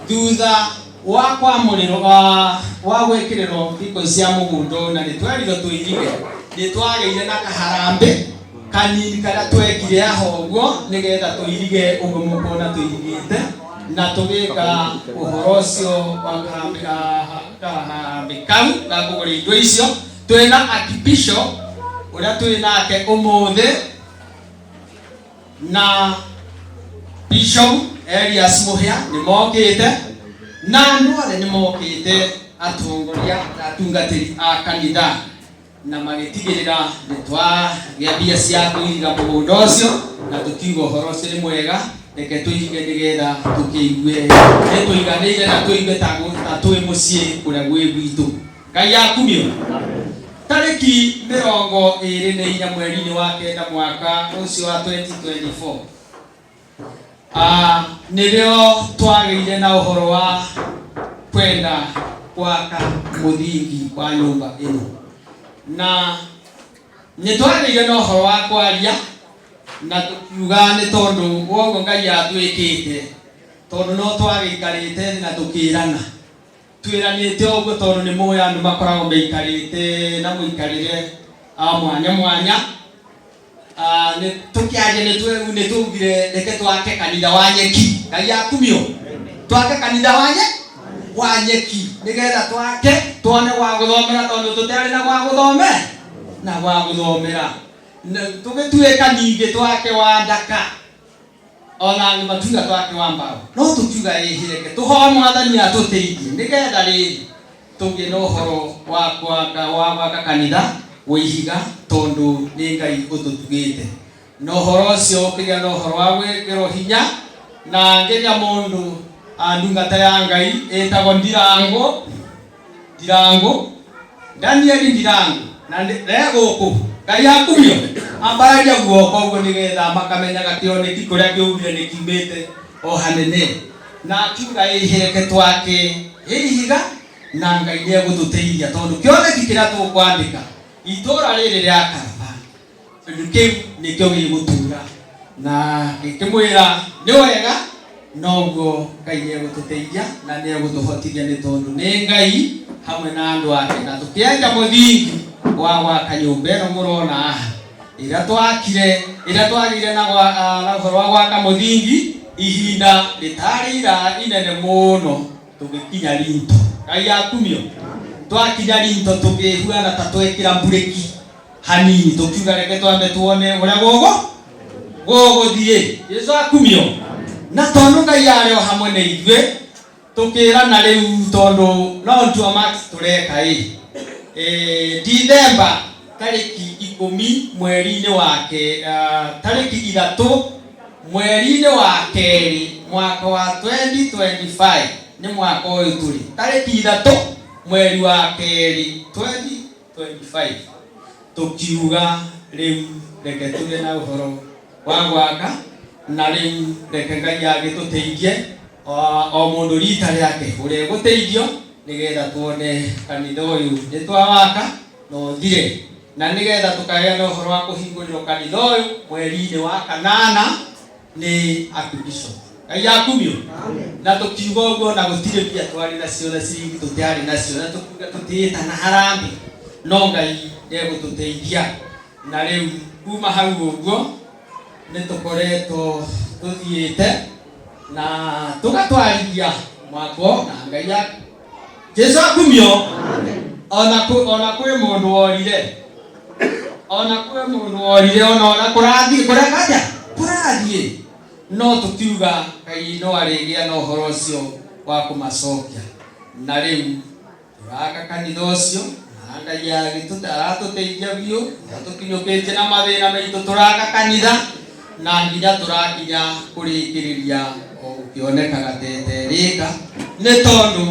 S5: thutha wa kwamũrĩrwo wa gwĩkĩrĩrwo beacon cia mũgũnda na nĩ twerirwo tũirige, nĩ twagĩire na kaharambĩ kanini karĩa twekire aho ũguo nĩgetha tũirige ũguo mũkona tũirigĩte, na tũgĩka ũhoro ũcio wa kaharambĩ kau ga kũgũra indo icio twĩna archbishop ũrĩa twĩ nake ũmũthĩ na Bishop Elias Mũhia nĩ mokĩte, na andũ othe nĩ mokĩte atongoria na atungatĩri a kanitha, na magĩtigĩrĩra nĩ twagĩa mbia cia kũiriga mũgũnda ũcio, na tũkiuga ũhoro ũcio nĩ mwega, reke tũirige nĩgetha tũkĩigue nĩ tũiganĩire na tũigue ta twĩ mũciĩ kũrĩa gwĩ gwitũ. Ngai akumio. Tarĩki 24 mweri-inĩ wa kenda mwaka ũcio wa 2024 nĩrĩo twagĩire na ũhoro wa kwenda gwaka mũthingi wa nyũmba ĩno, na nĩ twagĩire na ũhoro wa kwaria na tũkiuga nĩ tondũ woguo Ngai atwĩkĩte, tondũ no twagĩikarĩte na tũkĩrana twĩranĩte ũguo, tondũ nĩ mũĩ andũ makoragwo meikarĩte na mũikarĩre mwanya mwanya. Nĩ tũkĩaria nĩ tũugire reke twake kanitha wa nyeki. Ngai akumio. Twake kanitha wa nyeki nĩgetha twake tuone gwa gũthomera, tondũ tũtarĩ na gwa gũthomera na gwa gũthomera. Tũgĩtuĩka ningĩ twake wa ndaka ona matuga twake wa mbao, no tũkiuga reke tũhoe Mwathani atũteithie nĩgetha rĩrĩ tũgĩe na ũhoro wa gwaka kanitha wa ihiga, tondũ nĩ Ngai ũtũtugĩte. Na ũhoro ũcio ũkĩgĩa na ũhoro wa gwĩkĩrwo hinya, na ngĩnya mũndũ ndungata ya Ngai ĩtagwo Ndirango Daniel Ndirango, na gũkũ Ngai akumio ambaragia guoko ũguo nĩgetha makamenyaga kĩoneki kũrĩa kĩugire nĩ kiumĩte o hanene, na akiuga reke twake ihiga na Ngai nĩ egũtũteithia, tondũ kĩoneki kĩrĩa tũkwandĩka itũra rĩrĩ rĩa Karama kĩu nĩkĩo gĩgũtura, na gĩkĩmwĩra nĩ wega noguo Ngai nĩ egũtũteithia na nĩ egũtũhotithia, nĩ tondũ nĩ Ngai hamwe na andũ ake, na tũkĩenja mũthingi wa gwaka nyũmba ĩno mũrona haha ĩrĩa twagire na ũhoro wa gwaka mũthingi ihinda rĩtarĩ inene mũno tũgĩkinya Rinto. Ngai akumio twakinya Rinto tũkĩhuana ta twekĩra mbureki hanini tũkiuga reke twambe tuone ũrĩa gũgũthiĩ. Yesu akumio na tondũ Ngai arĩ o hamwe na ithuĩ tukĩrana rĩu tondũ no ntua max tũreka December tarĩki 10 mweri-inĩ wake tarĩki 3 mweri-inĩ wa kerĩ mwaka wa 2025 nĩ mwaka ũyũ tũrĩ tarĩki 3 mweri wa kerĩ 2025 tukiuga rĩu reke tũgĩe na ũhoro wa gwaka na rĩu reke Ngai agĩtũteithie o mũndũ rita rĩake ũrĩa gũteithio nĩgetha tuone kanitha ũyũ nĩ twawaka na ũthire na nĩgetha tũkagĩa na ũhoro wa kũhingũrĩrwo kanitha ũyũ mweri-inĩ wa kanana nĩ Archbishop. Ngai akumio na tukiuga ũguo na gũtirĩ mbia twarĩ nacio na ciringi tũtiarĩ nacio na tukiuga tũtĩĩta na harambĩ no Ngai nĩegũtũteithia na rĩu kuma hau ũguo nĩ tũkoretwo tũthiĩte na tũgatwarithia mwako na Ngai ya Jesu akumio ona kwĩ mũndũ worire ona kũrathiĩ kũrĩa kaja kũrathiĩ no tũkiuga Ngai no arĩgĩa na ũhoro ũcio wa kũmacokia na rĩu tũraka kanitha ũcio na Ngai aratũteithia biũ tũkinyũkĩtie na mathĩna maitũ tũraka kanitha na nginya tũrakinya kũrĩkĩrĩria ũkĩonekaga teterĩka nĩ tondũ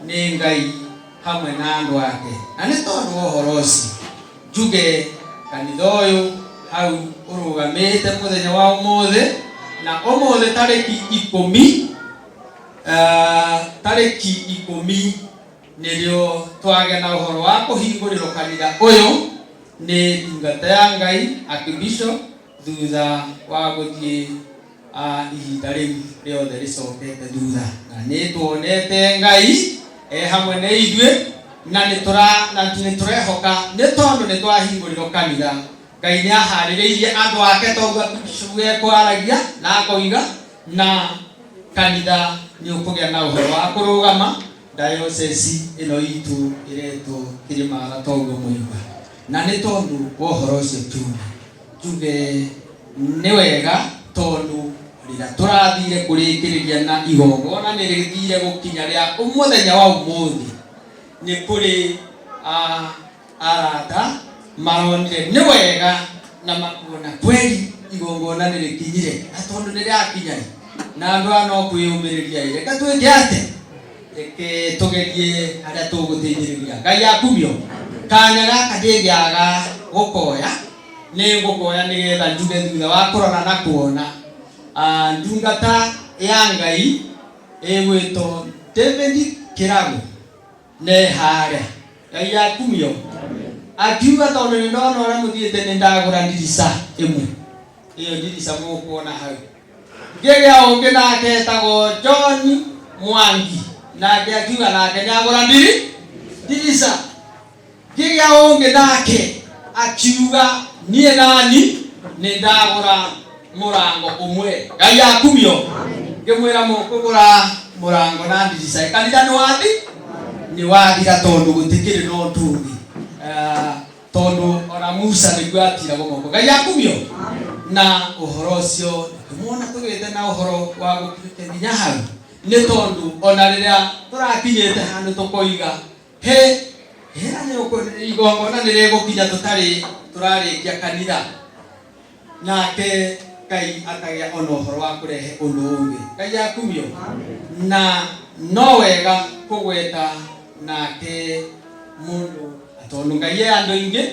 S5: nĩ Ngai hamwe na andũ ake na nĩ tondũ ũhoro ũcio njuge kanitha ũyũ hau ũrũgamĩte mũthenya wa ũmũthĩ na ũmũthĩ tarĩki 10 nĩrĩo twagĩa na ũhoro wa kũhingũrĩrwo kanitha ũyũ nĩ ndungata ya Ngai Archbishop thutha wa gũthiĩ ihinda rĩu rĩothe rĩcokete thutha na nĩ tuonete Ngai hamwe na ithuĩ na nĩ tũrehoka nĩ tondũ nĩ twahingũrĩrwo kanitha Ngai nĩ aharĩrĩirie andũ ake tondũ Archbishop ekwaragia na akoiga na kanitha nĩ ũkũgĩa na ũhoro wa kũrũgama diocese ĩno itũ ĩretwo Kĩrĩmaga toguo mũigua na nĩ tondũ ũhoro ũcio njuge nĩ wega tondũ rĩrĩa tũrathire kũrĩkĩrĩria na igongona nĩ rĩthire gũkinya rĩa mũthenya wa ũmũthĩ nĩ kũrĩ arata maronire nĩ wega na makuona kweli igongona nĩ rĩkinyire na tondũ nĩ rĩakinya na andũ aya no kwĩyũmĩrĩria reka twĩke atĩ reke tũgerie harĩa tũgũteithĩrĩria Ngai akumio kanya gaka ndĩngĩaga gũkoya nĩ ngũkoya nĩgetha njuge thutha wa kũrora na kuona ndungata ya Ngai ĩgwĩtwo David Kĩrago nĩ harĩa Ngai akumio akiuga tondũ nĩ ndona ũrĩa mũthiĩte nĩ ndagũra ndirica ĩmwe ĩyo ndirica mũkuona hau ngĩgĩa ũngĩ nake etagwo John Mwangi nake akiuga nake nĩagũra ndirica ngĩgĩa ũngĩ nake akiuga niĩ nani nĩ ndagũra mũrango ũmwe Ngai akumio ngĩmwĩra mũkũgũra mũrango na ndirica kanitha nĩ wathira tondũ gũtikĩrĩ no tũngĩ tondũ ona Musa nĩguo atiragwo moko Ngai akumio na ũhoro ũcio mũona tũgĩte na ũhoro wa gũkinyũkia nginya hau nĩ tondũ ona rĩrĩa tũrakinyĩte handũ tũkoiga igongona nĩ rĩgũkinya tũrarĩkia kanitha nake Ngai akagĩa ona ũhoro wa kũrehe ũndũ ũngĩ Ngai akumio na no wega kũgweta nake mũndũ tondũ Ngai andũ aingĩ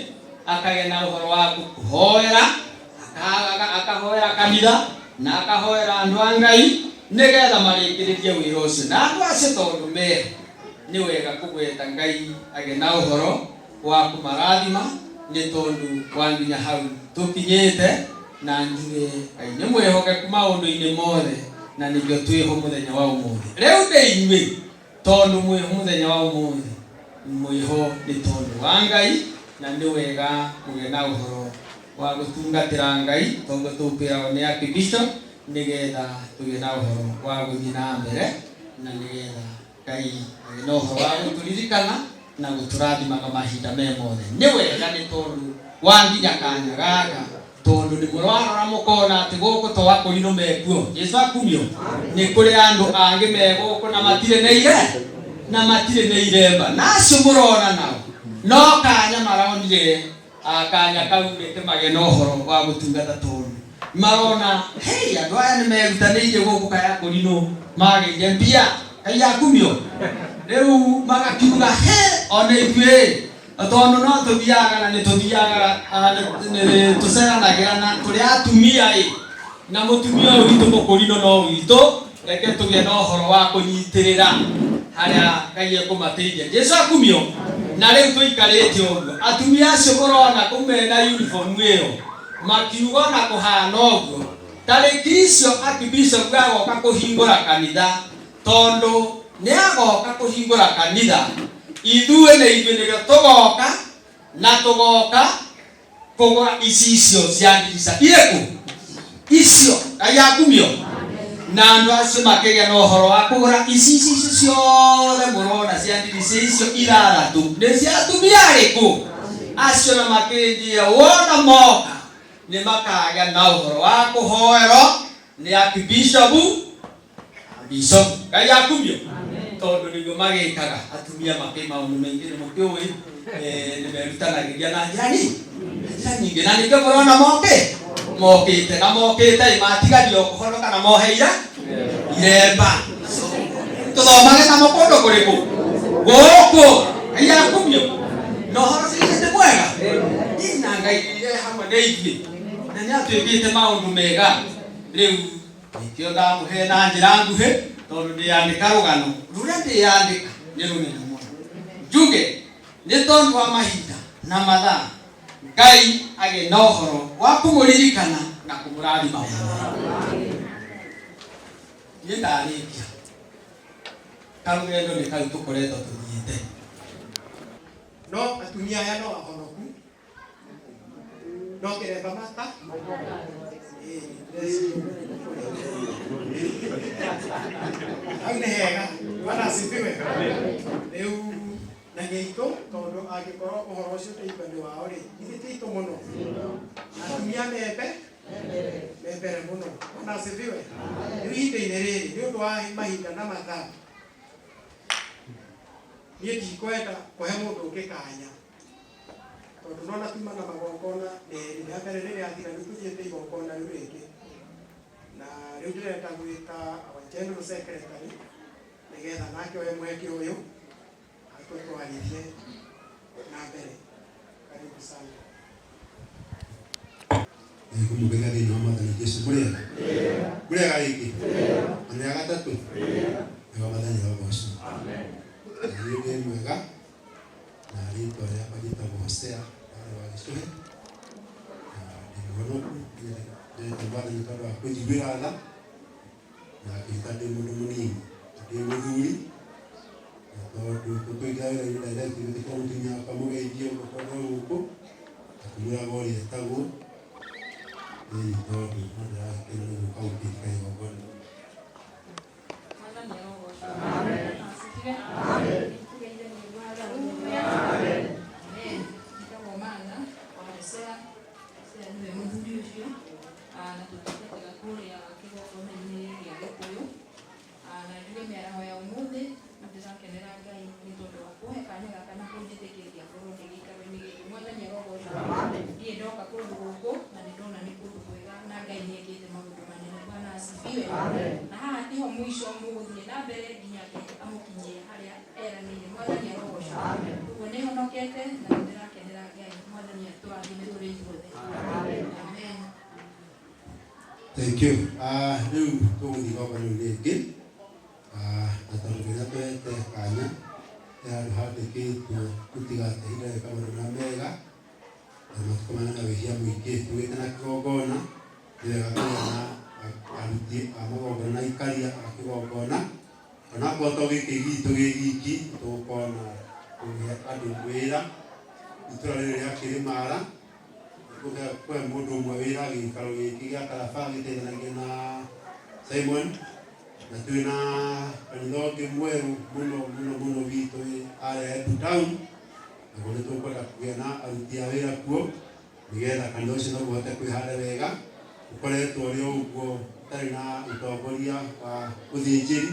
S5: akagĩa na ũhoro wa kũhoera akahoera kanitha na akahoera andũ a Ngai nĩgetha marĩkĩrĩrie wĩra ũcio na andũ acio tondũ meho nĩ wega kũgweta Ngai agĩa na ũhoro wa kũmarathima nĩ tondũ wa nginya hau tũkinyĩte na njuge Ngai nĩ mwĩhokeku maũndũ-inĩ mothe na nĩkĩo twĩho mũthenya wa ũmũthĩ rĩu nĩ inyuĩ tondũ mwĩho mũthenya wa ũmũthĩ mwĩho nĩ tondũ wa Ngai na nĩ wega kũgĩa na ũhoro wa gũtungatĩra Ngai tondũ tũpĩragwo nĩ Archbishop nĩgetha tũgĩe na ũhoro wa gũthiĩ na mbere na nĩgetha Ngai agĩe na ũhoro wa gũtũririkana na gũtũrathimaga mahinda me mothe. Nĩ wega nĩ tondũ wanginya kanya gaka tondũ nĩ mũrarora mũkona atĩ gũkũ to akũrinũ mekuo. Jesu akumio nĩ kũrĩ andũ angĩ me gũkũ na matirĩ nĩ iremba na acio mũrona nao no kanya maronire kanya kau gĩkĩmagĩa na ũhoro wa gũtungata tondũ marona andũ aya nĩ merutanĩirie gũkũ kaya kũrinũ magĩire mbia Ngai akumio rĩu magakiuga ona ithuĩ tondũ no tũthiaga na nĩ tũthiaga tũceranagĩra na tũrĩ atumia na mũtumia ũyũ witũ mũkũrinũ no witũ reke tũgĩe na ũhoro wa kũnyitĩrĩra harĩa Ngai ekũmateithia. Jesu akumio na rĩu tũikarĩte ũguo atumia acio mũrona kũu mena uniform ĩyo makiuga na kũhana ũguo tarĩki icio Archbishop agoka kũhingũra kanitha tondũ nĩ agoka kũhingũra kanitha ithuĩ nĩrĩo tũgoka na tũgoka kũgũra icio cia ndirica irĩkũ icio Ngai akumio na andũ acio makĩgĩa na ũhoro wa kũgũra icio ciothe mũrona cia ndirica icio 6 nĩ cia atumia arĩkũ acio na makĩnjia wona moka nĩ makagĩa na ũhoro wa kũhoerwo nĩ Archbishop Bishop Ngai akumio tondũ nĩguo magĩkaga atumia makĩ maũndũ maingĩ nĩ mũkĩũĩ nĩ merutanagĩria na njĩra nyingĩ na nĩkĩo mũrona mokĩte na mokĩte matigario kũhonoka na moheire iremba tũthomage na mũkũndũ kũrĩkũ gũkũ Ngai akumio no ũhoro ciĩte mwega na Ngai hamwe na ithuĩ na nĩ atuĩkĩte maũndũ mega rĩu nĩkĩo ndamũhe na njĩra nguhĩ tondũ ndĩandĩka rũgano rũrĩa ndĩandĩka nĩ rũnene mũno njuge nĩ tondũ wa mahinda na mathaa Ngai agĩe na ũhoro wa kũmũririkana na kũmũrathima niĩ ndarĩkia karũgendo nĩ kau tũkoretwo tũthiĩte
S4: no atumia aya no ahonoku no kĩremba mata au nĩ hega Bwana asifiwe. Rĩu na gĩitũ tondũ angĩkorwo ũhoro ũcio ũteithio wao rĩ gĩtĩitũ mũno atumia membere mũno Bwana asifiwe. Rĩu ihinda-inĩ rĩrĩ nĩ ũndũ wa mahinda na mathaa niĩ ndikwenda kũhe mũndũ ũngĩ kanya tondũ no natuma na magongona merĩ rĩa mbere rĩrĩa athira nĩ tũthiĩte igongona rĩu rĩngĩ na rĩu ndĩrenda gwĩta General Secretary nĩgetha nake oe mweke ũyũ atũtwarithie na mbere. Karibu sana.
S6: Kumugega thĩinĩ wa Mwathani Jesũ mũrĩega rĩngĩ na ya gatatũ nĩgo Mwathani arogocwo. Niĩ ndĩ mwega na rĩĩtwa rĩakwa rĩĩtagwo Hosea wa Gĩcũhĩ ndĩ mũhonoku ndĩrenda Mwathani tondũ wa kũnjiguĩra tha na akĩnjĩta ndĩ mũndũ mũnini ndĩ mũthuri na tondũ tũkũingĩra wĩra-inĩ direct gũtiga mũtumia wakwa mũgeithie mũkorwo gũkũ akumũraga ũrĩa etagwo nĩ tondũ ndĩrakena nĩ gũka gũkĩrika igongona.
S7: Na haha ndiho mwisho mũgũthiĩ na mbere nginya amũkinyie harĩa eranĩire. Mwathani arogocwo. Ũguo nĩ honokete na ndĩrakenera Ngai. Mwathani atũrathime tũrĩ ithuothe. Amen.
S6: Thank you. Rĩu tũgũthiĩ igongona rĩu rĩngĩ na tondũ rĩrĩa twete kanya nĩ handũ handĩkĩtwo tũtigate ndagĩka maũndũ mega na matukamana na wĩhia mũingĩ tũgĩte na kĩgongona nĩ wega kũgĩa na aruti a magongona na ikaria a kĩgongona onakorwo to gĩkĩ gitũ gĩ giki tũgũkorwo na kũhe andũ wĩra itorere ya Kirimara kwa mundu umwe wira gikaro giki gya Karaba giteithanagia na Simon na twina kanithoke mweru muno witũ arĩa town na kũrĩa tũkwenda kũgĩa na aruti a wĩra kuo nĩgetha kanitha ũcio no ũhote kwĩhanda wega ũkoretwo ũrĩ ũguo ũtarĩ na ũtongoria wa ũthĩnjĩri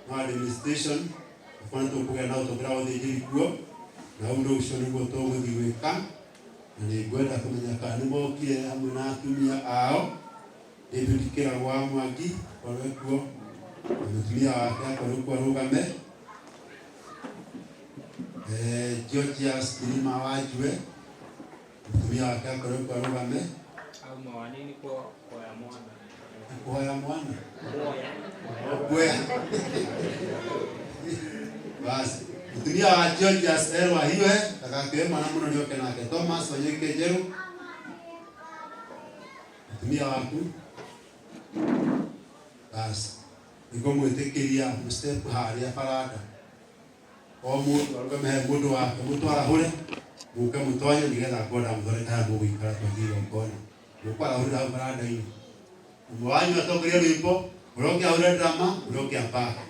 S6: no administration ũkoretwo kũgĩa na ũtongoria wa ũthĩnjĩri kuo na ũndũ ũcio nĩguo tũgũthiĩ gwĩka na nĩngwenda kũmenya kana nĩmokire hamwe na atumia ao David Kĩrago wa Mwangi korwo kuo mutumia wake akorwo arũgame Georgias Kilima wa Njue mutumia wake akorwo arũgame
S8: au mawanini
S6: kuhoya mwana kuhoya basi mutumia wa Georgias Elwa hiwe akakwe mwana muno nioke nake Thomas Wanyeke Jeru mutumia waku basi niko mwĩtĩkĩria step harĩa baranda o mũndũ arũgame mũndũ wake mũtwara hũre mũke mũtonye nĩgetha ngoda mũthore ta mũgũikara twathiĩ ngona mũkwara hũre hau baranda-inĩ ũmwe wanyu atongoria rwĩmbo ũroke ahũre drama ũroke apaka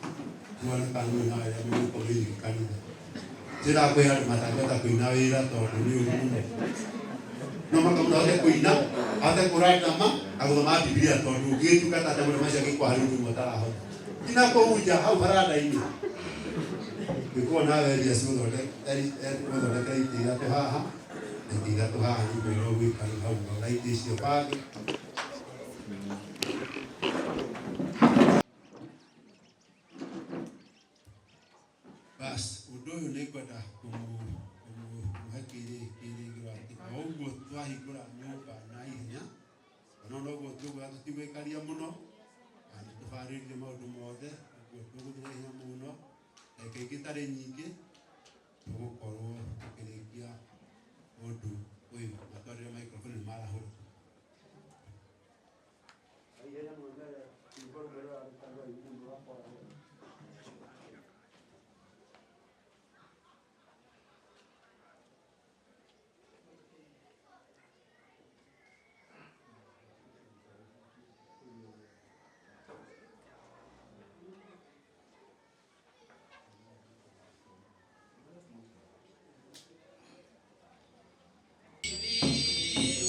S6: tuone kana mwĩna arĩa mũgũkorwo kanitha njĩra kwĩ andũ matangĩhota kũina wĩra tondũ nĩ ũru mũno no makamũna ahote kũina ahote kũra drama na gũthoma Biblia tondũ ũngĩgĩtungata atĩ mũndũ macio angĩkwarĩria ũmwe ũtarahota tina kũhunja hau baranda-inĩ ngĩkorwo nawe Elias ũthondeke itĩ ithatũ haha na itĩ ithatũ haha nĩkwĩrwo gwĩkara hau na itĩ icio bange basi ũndũ ũyũ nĩngwenda kũmũhe kĩrĩgĩro atĩ o ũguo twahingũra nyũmba na ihenya ona noguo tũtigwĩkaria mũno na nĩtũbarĩrĩire maũndũ mothe ũguo tũgũthiĩ na ihenya mũno reke ingĩtarĩ nyingĩ tũgũkorwo tũkĩrĩkia ũndũ ũyũ matwarĩre microphone marahũra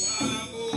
S2: Wabo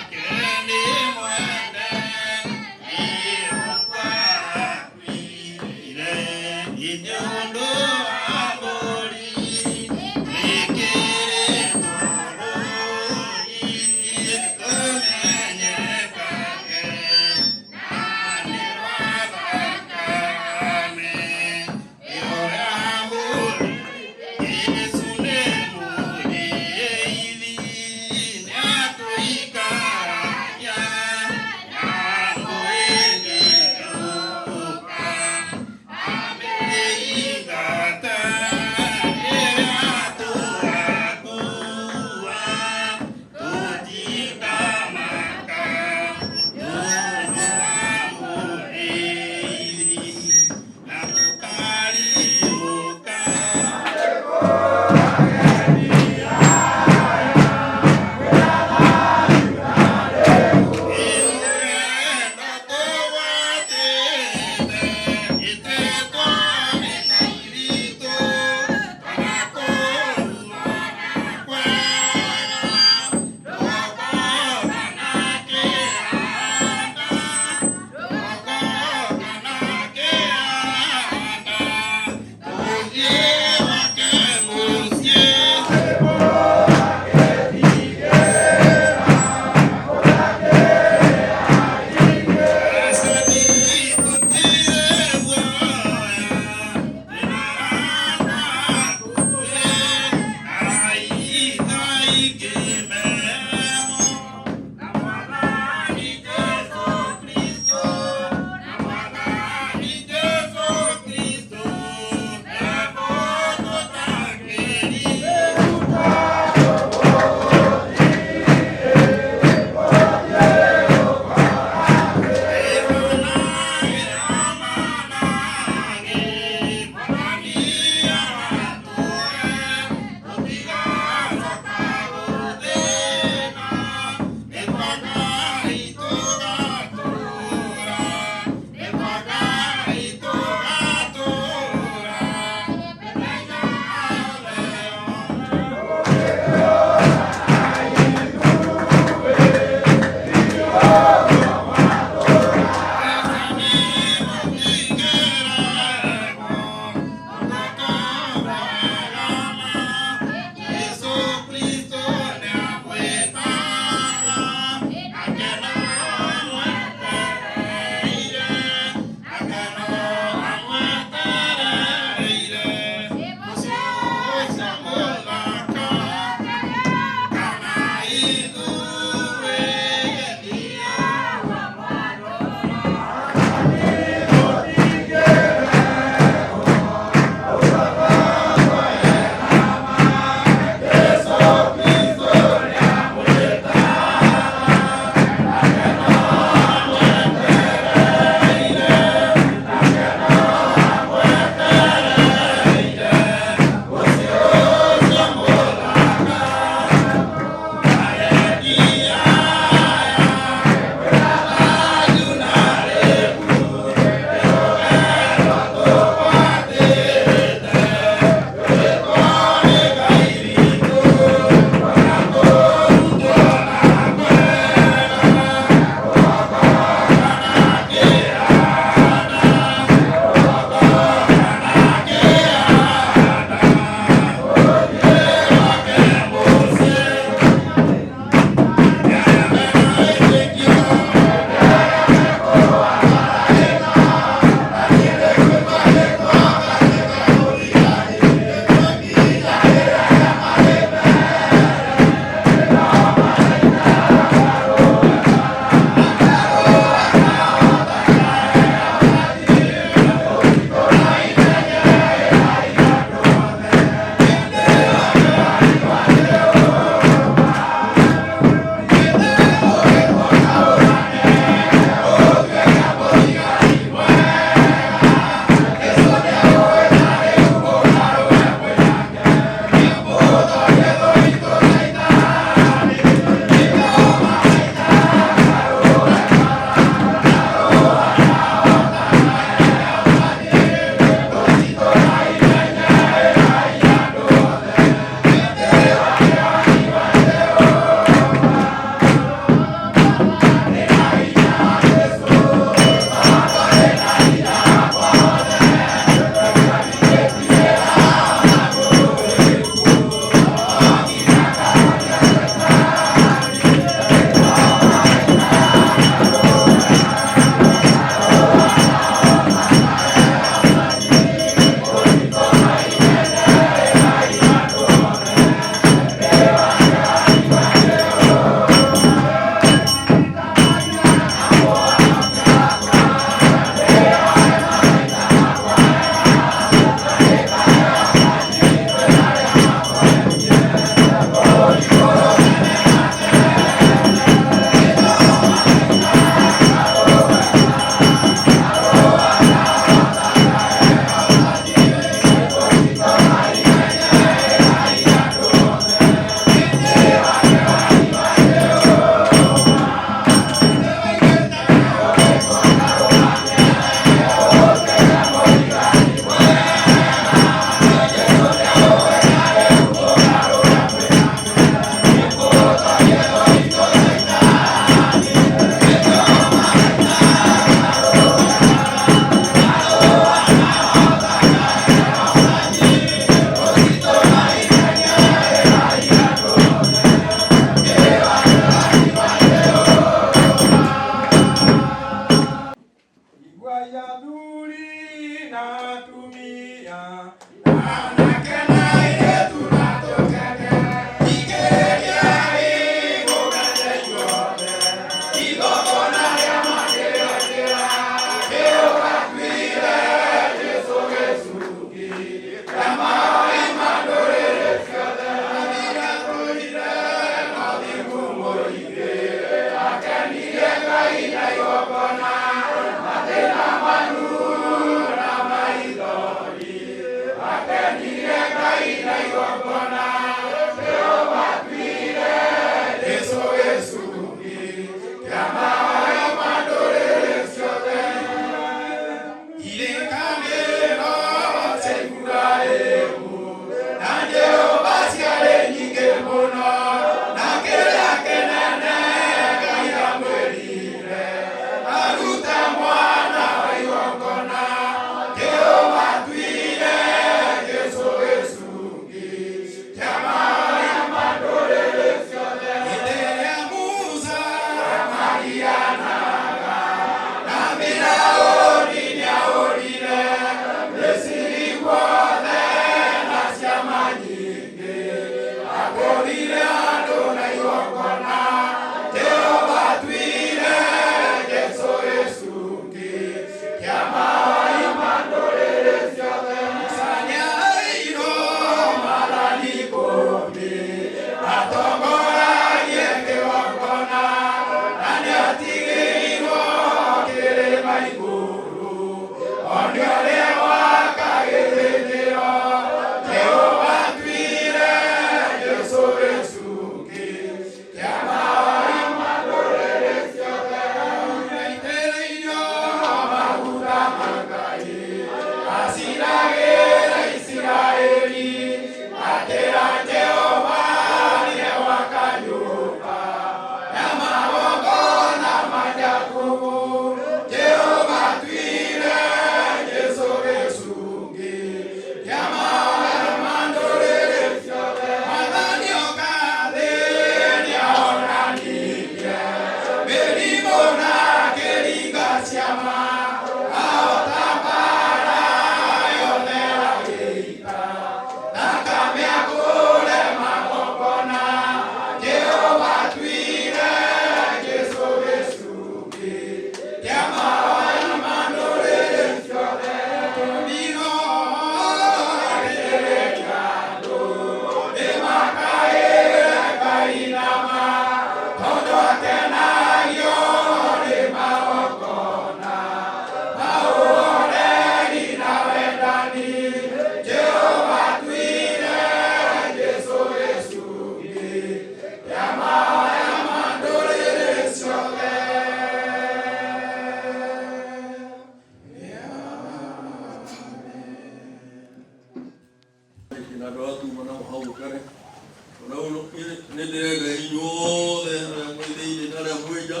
S1: nĩndĩrenda inyuothe arĩa mwĩ thĩinĩ na arĩa mwĩ nja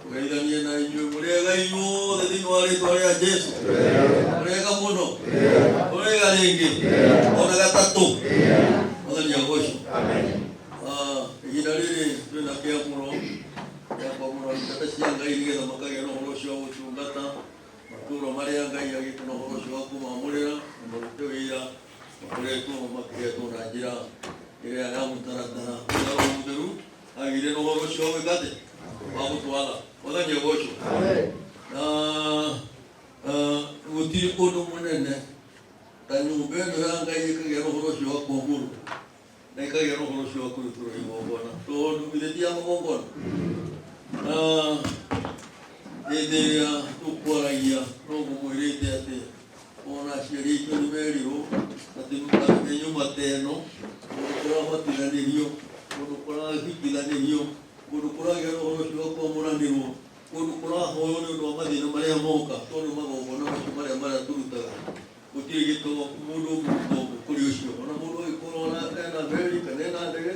S1: tũgeithanie na inyuĩ mũrĩega inyuothe thĩinĩ wa rĩĩtwa rĩa Jesũ. Mũrĩega mũno, mũrĩega rĩngĩ ona gatatũ. Mwathani agocwo. Ihinda rĩrĩ twĩna kĩamũro gĩa kwamũra ndungata cia Ngai nĩgetha makagĩa na ũhoro ũcio wa gũtungata matũũra marĩa Ngai agĩte na ũhoro ũcio wa kũmaamũrĩra na marute wĩra makoretwo makĩhetwo na njĩra ĩrĩa ya mũtaratara ũrĩa wa mũtheru agĩire na ũhoro ũcio wa gwĩka atĩ wa gũtwara. Mwathani agocwo. Na gũtirĩ ũndũ mũnene ta nyũmba ĩno ya Ngai ĩkagĩa na ũhoro ũcio wa kwamũrwo na ĩkagĩa na ũhoro ũcio wa kũrutũrwo igongona, tondũ githĩ ti ya magongona. Hĩndĩ ĩrĩa tũkwaragia no mũmwĩrĩte atĩ ona aciari aitũ nĩ merirwo atĩ mũtangĩke nyũmba ta ĩno, kũndũ kũrabatithanĩrio, kũndũ kũrathikithanĩrio, kũndũ kũragĩa na ũhoro ũcio wa kwamũranĩrwo, kũndũ kũrahoywo nĩ ũndũ wa mathĩna marĩa moka, tondũ magongona macio marĩa tũrutaga gũtirĩ gĩtoo mũndũ ũngĩgũtonga kũrĩ ũcio. Ona mũndũ agĩkorwo ena meri kana ena ndege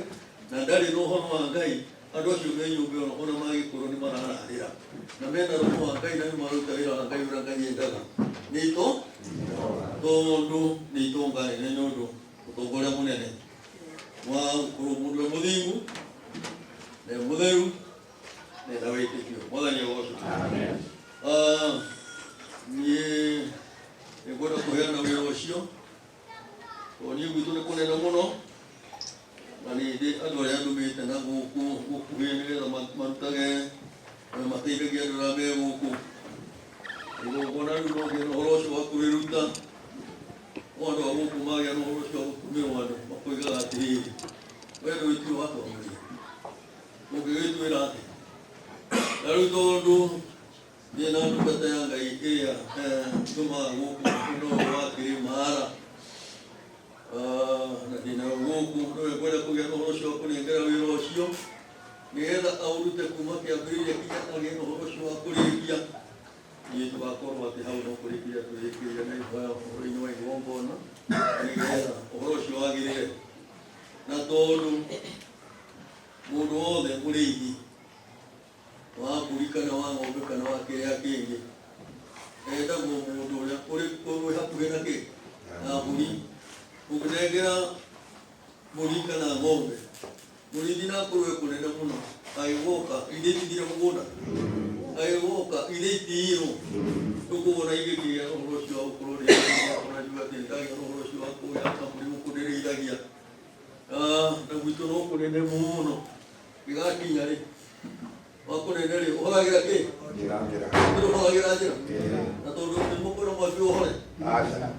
S1: na ndarĩ na ũhoro wa Ngai, andũ acio me nyũmba ĩno ona magĩkorwo nĩ marararĩra na mena roho wa Ngai na nĩ maruta wĩra wa Ngai ũrĩa Ngai endaga. Tondũ nĩ itongaine nĩ ũndũ ũtonga ũrĩa mũnene wa gũkorwo mũndũ e mũthingu na mũtheru na ena wĩtĩkio. Mwathani agocwo. Niĩ nĩngwenda kũheana wĩra ũcio tondũ niĩ gwitũ nĩ kũnene mũno na ningĩ andũ arĩa ndũmĩte na gũkũ gũkuhĩ nĩgetha marutage mateithagia andũ arĩa me gũkũ. Igongona rĩu no ngĩe na ũhoro ũcio wa kũrĩruta no andũ a gũkũ magĩa na ũhoro ũcio wa gũtũmĩrwo andũ makoigaga atĩrĩrĩ, wee ndũgĩtuĩrwo watwamuria ũngĩgĩtwĩra atĩ. Na rĩu tondũ niĩ na ndungata ya Ngai ĩrĩa tũmaga gũkũ no wa Kĩrĩmara na ndĩna gũkũ nĩwe ngwenda kũgĩa na ũhoro ũcio wa kũnengera wĩra ũcio nĩgetha aũrute kuma kĩambĩrĩria nginya agĩe na ũhoro ũcio wa kũrĩkia. Niĩ tũgakorwo atĩ hau no kũrĩkĩria twĩrĩkĩire na ihoya ũhoro-inĩ wa igongona nĩgetha ũhoro ũcio wagĩrĩre. Na tondũ mũndũ wothe mũrĩithi wa mbũri kana wa ng'ombe kana wa kĩrĩa kĩngĩ endagwo mũndũ ũrĩa ũrĩ hakuhĩ na kĩ na mbũri. Ũngĩnengera mbũri kana ng'ombe mũrĩithi na akorwo kũnene mũno agĩgoka ithe itithire mũgũnda agĩgoka ithe itiirwo tũkũona igĩkĩgĩa na ũhoro ũcio wa gũkorwo rĩonajua atĩ ndagĩa na ũhoro ũcio wa kũyaka mbũri gũkũndĩrĩithagia. Na gwitũ no kũnene mũno gĩgakinya rĩ wa kũnene rĩ ũhoragĩra kĩ ũhoragĩra njĩra na tondũ nĩmũkwĩra mwaki ũhore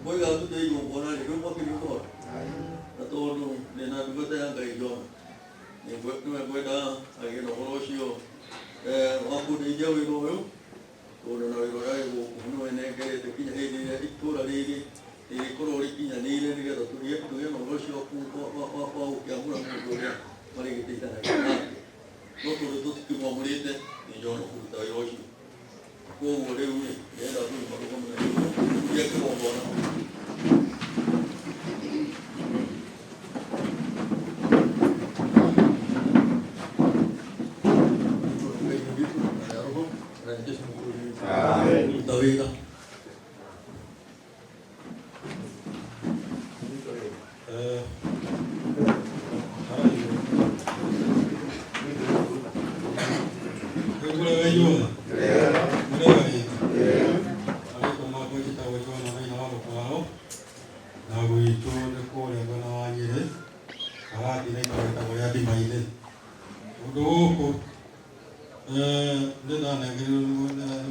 S1: moiga tũte igongona rĩ rĩu mwaki nĩ ũkũhora. Na tondũ ndĩna ndungata ya Ngai Jona nĩwe ngwenda agĩe na ũhoro ũcio wa kũndeithia wĩra ũyũ tondũ na wĩra ũrĩa wĩ gũkũ nĩwe nengerete kinya hĩndĩ ĩrĩa itũũra rĩrĩ rĩgĩkorwo rĩkinyanĩire nĩgetha tũgĩe na ũhoro ũcio wa gũkĩamũra mũndũ ũrĩa marĩgĩteithanagia nake. No tondũ tũtikĩmwamũrĩte nĩ Jona kũruta wĩra ũcio, koguo rĩu rĩ ndĩrenda tũrĩ marũgamo na igũrũ kĩgongona. Wĩra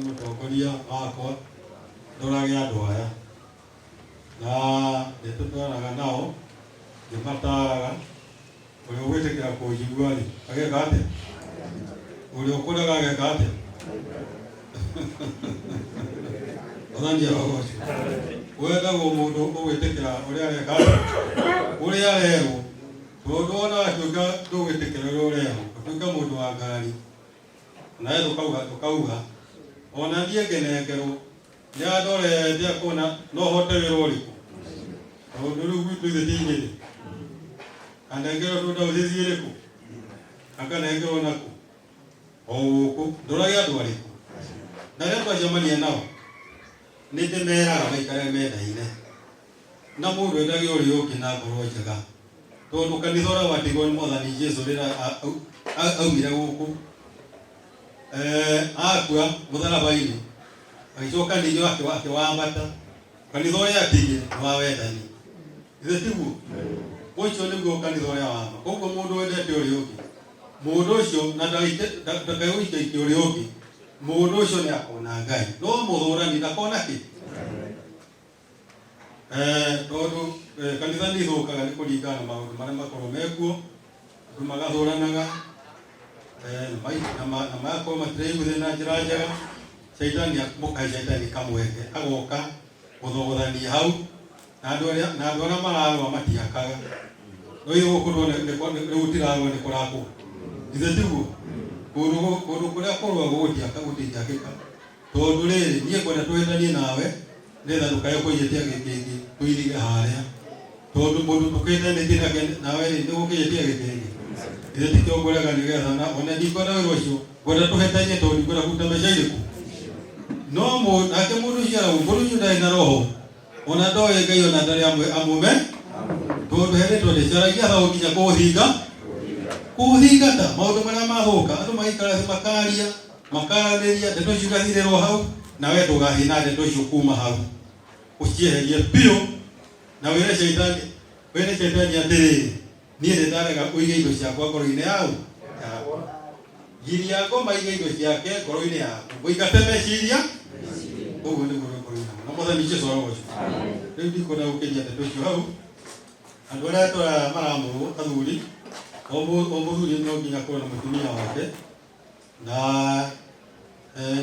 S1: mũtongoria wakwa ndorage andũ aya na nĩtũtwaraga nao ngĩmataraga ũrĩa ũgwĩtĩkĩra kũnjigua rĩ ageka atĩa, ũrĩa ũkũrega ageka atĩa. Mwathani agocwo. Wendagwo mũndũ ũgwĩtĩkĩra ũrĩa areka atĩa ũrĩa arerwo, tondũ ona atuĩka ndũgwĩtĩkĩra ũrĩa ũrerwo ũtuĩke mũndũ wa ngari nawe tũkauga ona thiĩ ngenengerwo nĩ andorete akona no hote wĩra ũrĩkũ, tondũ rĩu gwitũ ithe ti Nyĩrĩ
S8: Andengero ndo uzizire ku. Akanengero nako. Oku ndorage andu ariku. Na rĩu twacemania nao nĩ ndĩmeraga maikare menda-inĩ na mũndũ endagia ũrĩa ũngĩ na ngoro njega, tondũ kanitha ũrĩa watigwo nĩ Mwathani Jesũ rĩrĩa aumire gũkũ akua mũtharaba-inĩ agĩcoka ningĩ akĩwambata. Kanitha ũrĩa atigire nĩ wa wendani, githĩ tiguo? Ũcio nĩguo kanitha ũrĩa wama. Koguo mũndũ wendete ũrĩa ũngĩ, mũndũ ũcio na ndakaigũikia ũrĩa ũngĩ, mũndũ ũcio nĩ akona Ngai. No mũthũrani ndakona kĩ? Tondũ kanitha nĩ ithũkaga nĩ kũringana na maũndũ marĩa makorwo mekuo, andũ magathũranaga na magakorwo matiraiguithania na njĩra njega. Shaitani mũkahe shaitani kamweke agoka gũthogothania hau, na andũ arĩa mararũa matiakaga. No igũkorwo nĩ gũtirarũa nĩ kũrakwo, githĩ tiguo? Kũndũ kũrĩa kũrũagwo gũtiakĩka. Tondũ rĩrĩ niĩ kwenda twendanie nawe nĩgetha ndũkae kũiyĩtia gĩkĩngĩ tũirige harĩa, tondũ mũndũ tũkĩndanĩtie nawe nĩ gũkĩiyĩtia gĩkĩngĩ, githĩ ti kĩongorega nĩgetha ona ndikwenda wĩra ũcio kwenda tũhetanie, tondũ ndikwenda kũruta mbeca irĩkũ. No nake mũndũ ũcio arauga mũndũ ũcio ndarĩ na roho, ona ndoĩ Ngai ona ndarĩ amũme, tondũ herĩtwo ndĩcaragia hau nginya kũthingata maũndũ marĩa mathũka. Andũ magaikara thĩ makaria makaranĩria, ndeto icio igathirĩrwo hau, na we ndũgahĩna ndeto icio kuma hau, ũcieherie biũ na wĩre shaitani atĩrĩrĩ, niĩ nĩ ndarega ũige indo ciakwa ngoro-inĩ yakwa. Giria ngoma iga indo ciake ngoro-inĩ yaku, mũingate meciria. Ũguo nĩguo ngoro-inĩ na Mwathani Jesũ arogocwo. Rĩu ndikwenda gũkĩria ndeto icio hau. Andũ arĩa tũraya maramũrwo athuri, o mũthuri no nginya akorwo na mũtumia wake, na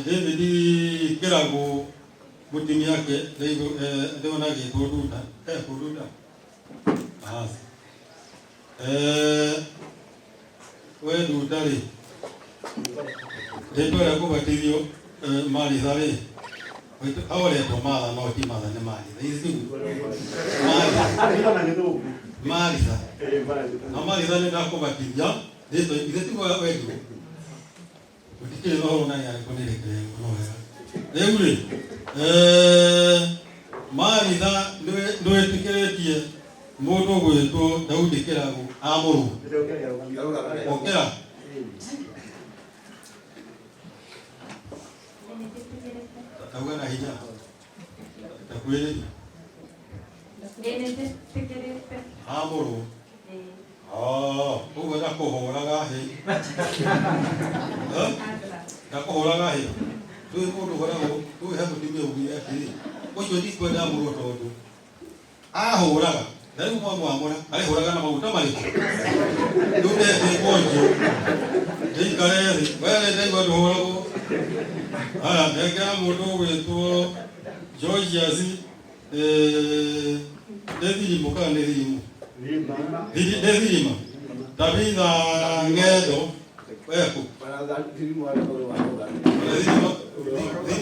S8: David Kĩrago mũtumia wake ndĩrona agĩtwo Nduta, Nduta. We Nduta rĩ, rĩtwa rĩa kũbatithio Maritha rĩ, aũretwo Martha no ti Martha nĩ Maritha. Maritha. Na Maritha nĩ ndakũbatithia rĩtwa ithe tiguo wendu. Gũtikĩrĩ na ũhoro na yarĩkũ nĩrekere no wega. Rĩu rĩ, Maritha ndwĩtĩkĩrĩtie mũndũ ũgwĩtwo Daudi Kĩrago amũrwo. Okĩra. Tauga na hinya. Takwĩrĩria. Amũrwo. Ũguo ndakũhũraga hĩ. Ndakũhũraga hĩ. Ndũĩ mũndũ ũkoragwo, ndũĩ he mũtumia ũgire atĩrĩ, ũcio ndikwenda amũrwo tondũ ahũraga. Na rĩu mwamwamũra, arĩhũraga na maguta marĩkũ? Ndũnete ngonjo. Ndĩikare thĩ. Wee ndaigua ndũhũragwo. Haya, ndengera mũndũ ũgwĩtwo Georgius Ndethirimo kana nĩ Thirimo? Ndethirima. Tabitha Ng'endo. Weko. Thirimo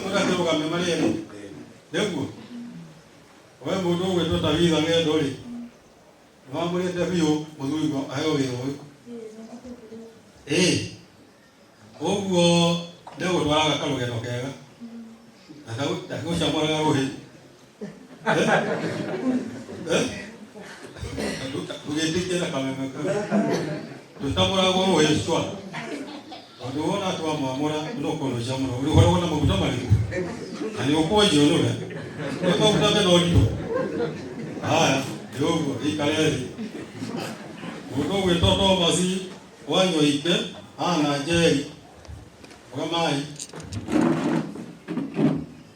S8: ndakĩrũgame marĩa nĩ. Nĩguo. We mũndũ ũgwĩtwo Tabitha Ng'endo rĩ, nĩwamũrĩte biũ mũthuri aheo wĩra ũyũ. Ũguo ndĩgũtwaraga karũgendo kega na ndagũcamũraga rũhĩ. Ndũgĩtĩkie na kameme kau, tũtamũragwo rũhĩ cwa, tondũ wona twamwamũra nĩũkũona ũcamũra ũrĩhoragwo na maguta marĩkũ, na nĩũkwenjio nĩwe nĩ maguta mena ũritũ. Haya, nĩ ũguo ĩikare thĩ. Mũndũ ũgwĩtwo Thomas Wanyoike hana Njeri. Oga mai.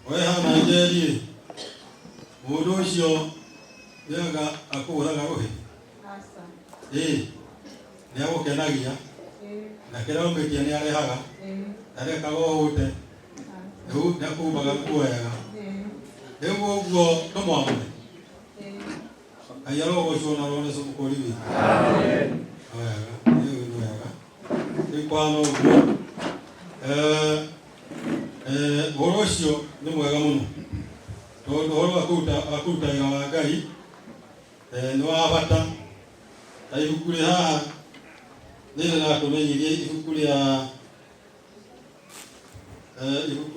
S8: We hana Njeri. Mũndũ ũcio nĩaga akũhũraga rũhĩ. Nĩ agũkenagia. Na kĩrĩa ũmĩtia nĩ arehaga. Ndarekaga ũhũte. Rĩu nĩakũmbaga nguo wega. Rĩu ũguo tũmwamũre. Ngai arogocwo na Roho mũkũri witũ. Wega, rĩu nĩ wega. Rĩu kwana ũguo. Ũhoro ũcio nĩ mwega mũno. Tondũ ũhoro wa kũruta wĩra wa Ngai nĩ wa bata. Ta ibuku ibuku rĩ haha nĩ rĩratũmenyithia ibuku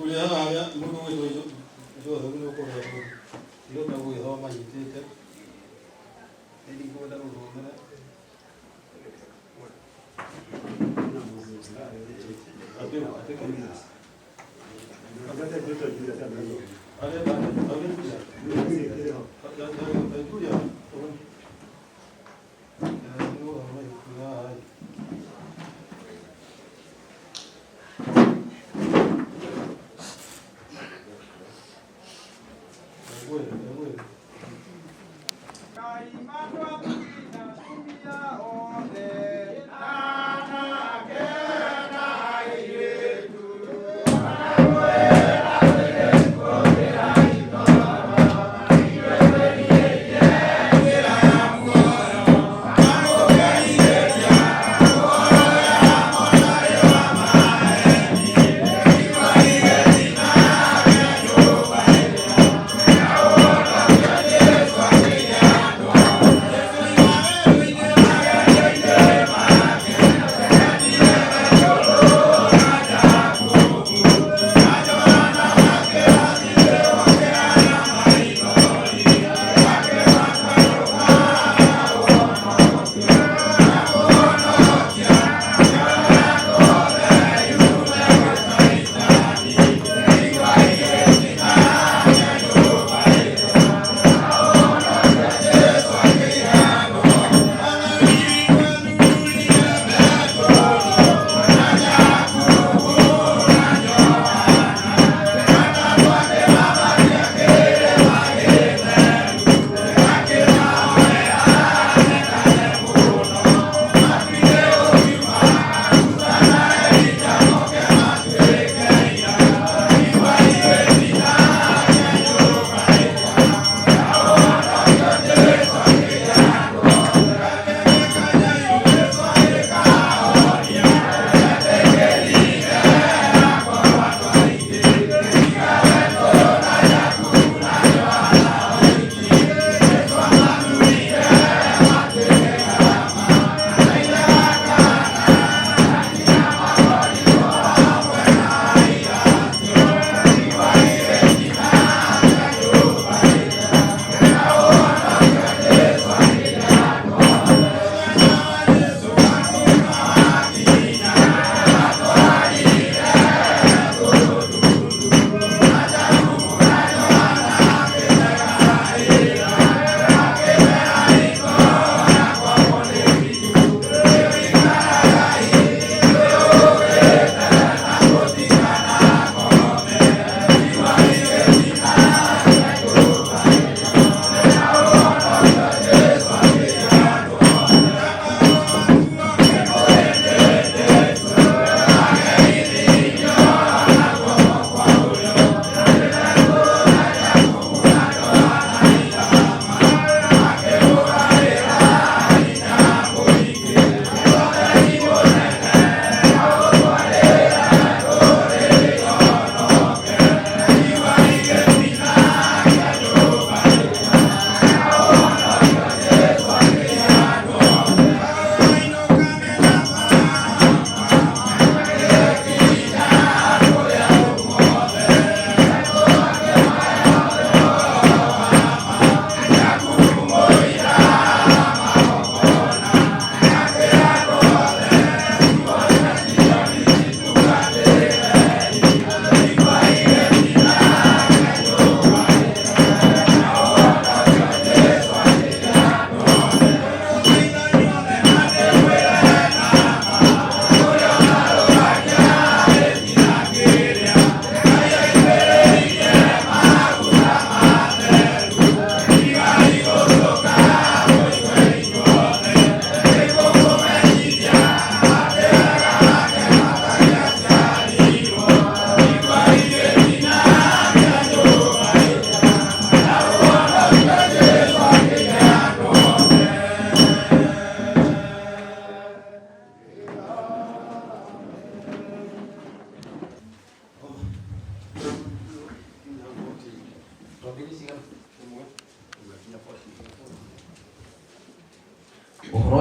S8: rĩa haha mũndũ wĩtwo Jothe gũkorwo iroka gwĩthoma nyitĩte nĩ ngwenda gũthomera
S2: Yeah.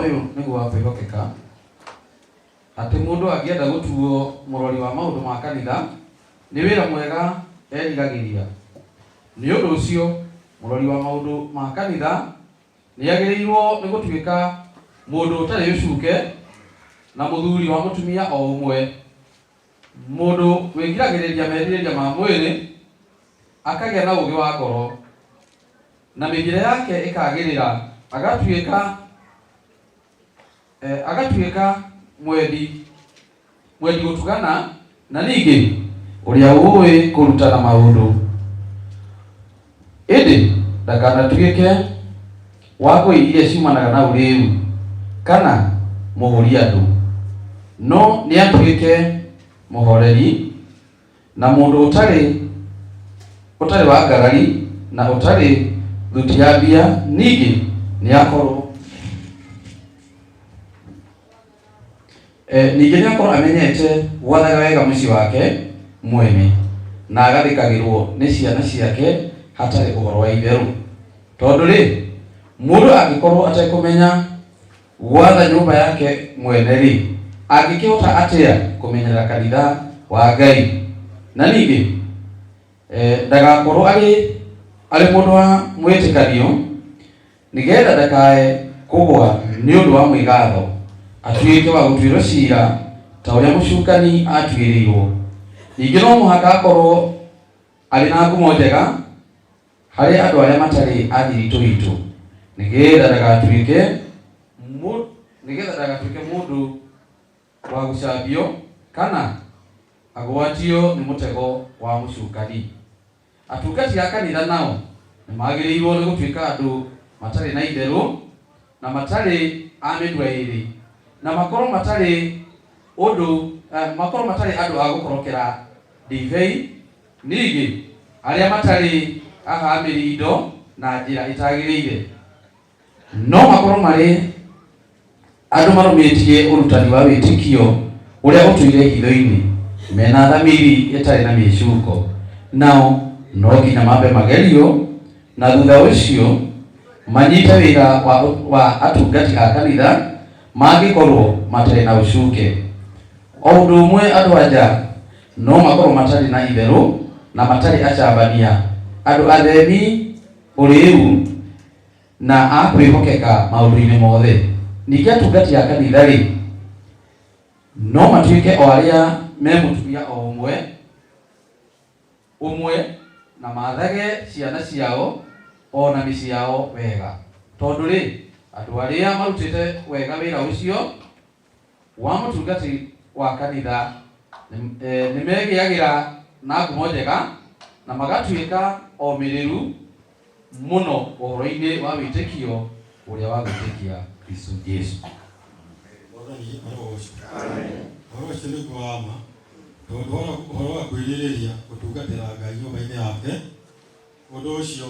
S9: ũyũ nĩguo wa kwĩhokeka atĩ mũndũ angĩenda gũtuo mũrori wa maũndũ ma kanitha nĩ wĩra mwega erigagĩria. Nĩ ũndũ ũcio mũrori wa maũndũ ma kanitha nĩ agĩrĩirwo nĩ gũtuĩka mũndũ ũtarĩ ũcuke na mũthuri wa mũtumia o ũmwe, mũndũ wĩgiragĩrĩria merirĩria ma mwĩrĩ, akagĩa na ũgĩ wa ngoro, na mĩthiĩre yake ĩkagĩrĩra, agatuĩka mwendi gũtugana, na ningĩ ũrĩa ũĩ kũrutana maũndũ. Ĩndĩ ndakanatuĩke wa ngũĩ iria ciumanaga na ũrĩu kana mũhũri andũ, no nĩ atuĩke mũhoreri na mũndũ ũtarĩ wa ngarari na ũtarĩ thuti ya mbia. Ningĩ nĩ akorwo amenyete gwathaga wega mũciĩ wake mwene na agathĩkagĩrwo nĩ ciana ciake hatarĩ ũhoro wa itherũ. Tondũ mũndũ angĩkorwo atekũmenya gwatha nyũmba yake mwene angĩkĩhota atĩa kũmenyerera kanitha wa Ngai? Na ningĩ ndagakorwo arĩ mũndũ wa mwĩtĩkanio, nĩgetha ndakae kũgwa nĩ ũndũ wa mwĩgatho, atuĩke wa gũtuĩrwo ciira ta ũrĩa mũcukani atuĩrĩirwo. Ningĩ no mũhaka akorwo arĩ na ngumo njega harĩ andũ arĩa matarĩ athiritũ, nĩgetha ndagatuĩke mũndũ wa gũcambio kana agwatio nĩ mũtego wa mũcukani. Atungati a kanitha nao nĩ magĩrĩirwo nĩ gũtuĩka andũ matarĩ na itherũ na matarĩ a mĩndua ĩrĩ, na makorwo matarĩ andũ a gũkorokera ndibei. Ningĩ arĩa matarĩ ahamĩri indo na njĩra ĩtagĩrĩire, no makorwo marĩ andũ marũmĩtie ũrutani wa wĩtĩkio ũrĩa ũtũire hitho-inĩ, mena thamiri ĩtarĩ na mĩcuko. Nao no nginya mambe magerio, na thutha ũcio manyite wĩra wa atungati a kanitha mangĩkorwo matarĩ na ũcuke. O ũndũ ũmwe andũ anja no makorwo matarĩ na itherũ na matarĩ acambania, andũ athemi, ũrĩu na a kwĩhokeka maũndũ-inĩ mothe. Ningĩ atungati a kanitha no matuĩke o arĩa me mũtumia o ũmwe na mathage ciana ciao o na mĩciĩ yao wega. Tondũ andũ arĩa marutĩte wega wĩra ũcio wa mũtungati wa kanitha nĩ megĩagĩra na ngumo njega na magatuĩka omĩrĩru mũno ũhoro-inĩ wa wĩtĩkio ũrĩa wa gwĩtĩkia Kristo Jesu.
S8: Ũhoro ũcio nĩguo wa ma, tondũ ũhoro wa kwĩrirĩria gũtungatĩra Ngai nyũmba-inĩ yake, ũndũ ũcio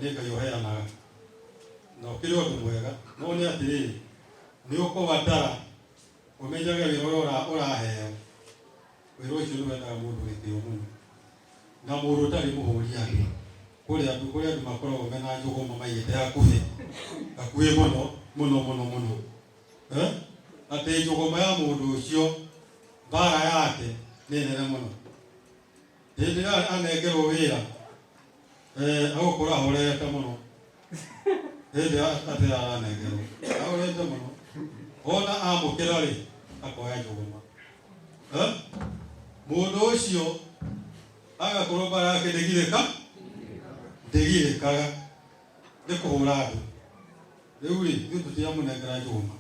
S8: nĩ Ngai ũheanaga na ũkĩrĩ ũndũ mwega. No nĩ atĩrĩrĩ, nĩ ũkũbatara ũmenyage wĩra ũrĩa ũraheo. Wĩra ũcio nĩ wendaga mũndũ gĩtĩo mũno na mũndũ ũtarĩ mũhũri andũ. Kũrĩa andũ makoragwo mena njũgũma maigĩte hakuhĩ mũno atĩ njũgũma ya mũndũ ũcio mbara yake nĩ nene mũno. Hĩndĩ ĩrĩa anengerwo wĩra agũkũra ahorete mũno, hĩndĩ atĩ aranengerwo ahorete mũno, ona amũkĩra akoya njũgũma. Mũndũ ũcio agakorwo mbara yake ndĩgirĩkaga nĩ kũhũra andũ. Rĩu ithuĩ tũtiramũnengera njũgũma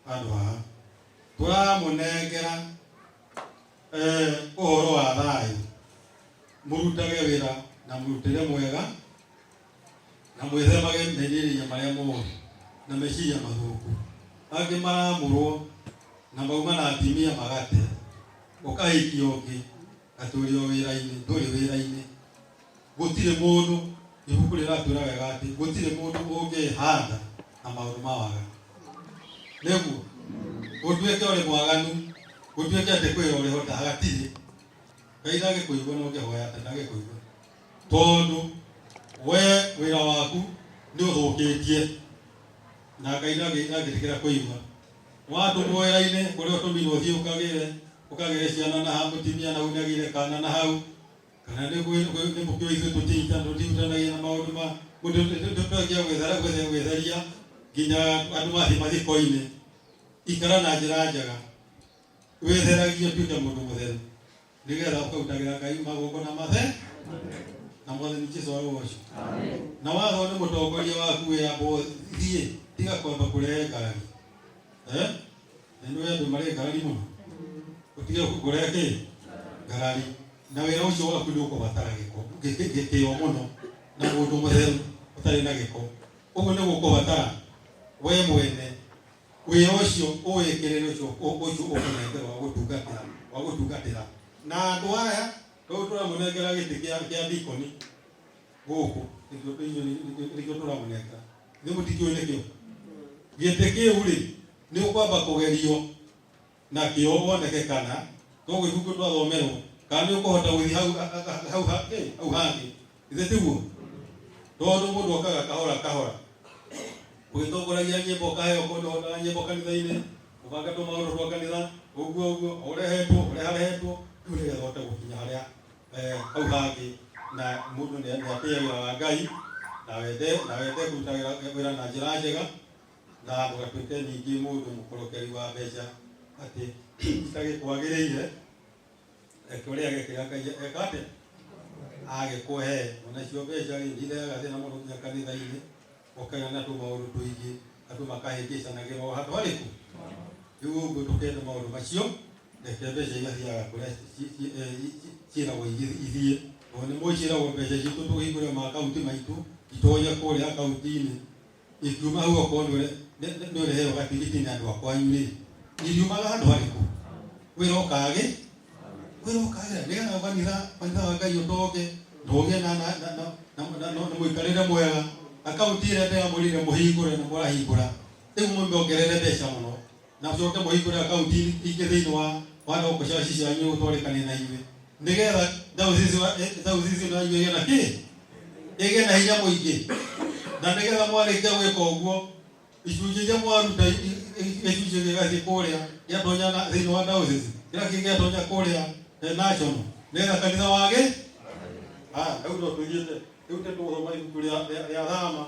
S8: handũ haha, tũramũnengera ũhoro wa thayũ. Mũrutage wĩra na mũrutĩre mwega na mwĩthemage merirĩria marĩa moru na meciria mathũku. Angĩ maramũrwo na mauma na atimia magate, ũkahikio ũngĩ atũrĩ o wĩra-inĩ, ndũrĩ wĩra-inĩ. Gũtirĩ mũndũ, ibuku rĩratwĩra wega atĩ gũtirĩ mũndũ ũngĩhanda na maũndũ ma waganu. Nĩguo ũtuĩke ũrĩ mwaganu, ũtuĩke atĩ kwĩra ũrĩ hota, hatirĩ. Ngai ndagĩkũigua no ũngĩhoya atĩ ndagĩkũigua, tondũ we wĩra waku nĩ ũthũkĩtie na Ngai nagĩtĩkĩra kũigua watu mwera-inĩ kũrĩa ũtũmirwo thiĩ ũkagĩre ciana na hau mũtimia na unagire kana na hau kana nĩ mũkĩo ithuĩ tũtihutanagia na maũndũ ma mũndũ tũtũkia gwĩtheria nginya andũ mathiko-inĩ. Ikara na njĩra njega wĩtheragie tuĩke mũndũ mũtheru nĩgetha ũkarutagĩra Ngai magongona matheru na Mwathani Jesũ arogocwo. Na watho nĩ mũtongoria waku wĩyambwo thiĩ tiga kwamba kũrehe ngarari. Nĩ andũ marĩ ngarari mũno ũtige kũrehe ngarari na wĩra ũcio waku nĩ ũkũbatara gĩkĩo mũno na mũndũ mũtheru ũtarĩ na gĩko. Ũguo nĩ gũkũbatara we mwene wĩra ũcio ũwĩkĩrĩre ũcio ũkũnengerwo wa gũtungatĩra na andũ aya rĩu tũramũnengera gĩtĩ kĩa ndikoni gũkũ nĩkĩo tũramũnengera nĩ mũtikĩũĩ nĩkĩo gĩtĩ kĩu rĩ nĩ ũkwamba kũgerio na kĩo woneke kana tũgũ ibuku twathomerwo kana nĩ ũkũhota gũthiĩ hau hangĩ ithe tiguo tondũ mũndũ okaga kahora ũgĩtongoragia nyĩmbo kaheo kũndũ hotaga nyĩmbo kanitha-inĩ ũbanga tũmaũndũ twa kanitha ũguo ũreharehetwo rĩu nĩgetha ũhote gũkinya harĩa hau hangĩ na mũndũ nĩ atĩaga wĩra wa Ngai na wende kũruta wĩra na njĩra njega na ndũgatuĩke ningĩ mũndũ mũkorokeri wa mbeca atĩ itagĩkwagĩrĩire ũrĩa agĩkĩra Ngai eka atĩa agĩkũhe onacio mbeca itheaga thĩna mũno nginya kanitha-inĩ ũkaga na tũmaũndũ tũingĩ andũ makahĩngĩcanagĩra o handũ harĩkũ. Rĩu ũguo tũkenda maũndũ macio reke mbeca igathiaga kũrĩa ciĩragwo ithiĩ tondũ nĩ mwĩciĩragwo mbeca citũ tũhingũre maakaunti maitũ itonya kũrĩa akaunti-inĩ ikiuma hau okorwo nĩ ũreheo gatigiti nĩ andũ akwanyu rĩ iriumaga handũ harĩkũ wĩra ũkage nĩgetha kanitha wa Ngai ũtonge ndũgĩe na mũikarĩre mwega akaunti ĩrĩa ndĩramwĩrire mũhingũre na mũrahingũra rĩu mũmĩongerere mbeca mũno na mũcoke mũhingũre akaunti ingĩ thĩinĩ wa thoko cianyu gũtwarĩkania na inyuĩ nĩgetha dayosisi na inyuĩ na kĩ ĩgĩe na hinya mũingĩ na nĩgetha mwarĩkia gwĩka ũguo icunjĩ iria mwaruta gĩcunjĩ gĩgathiĩ kũrĩa gĩatonya thĩinĩ wa dayosisi kĩrĩa kĩngĩ gĩatonya kũrĩa national nĩgetha kanitha wage rĩu no tũthiĩte rĩu tũthoma ibuku rĩa Thama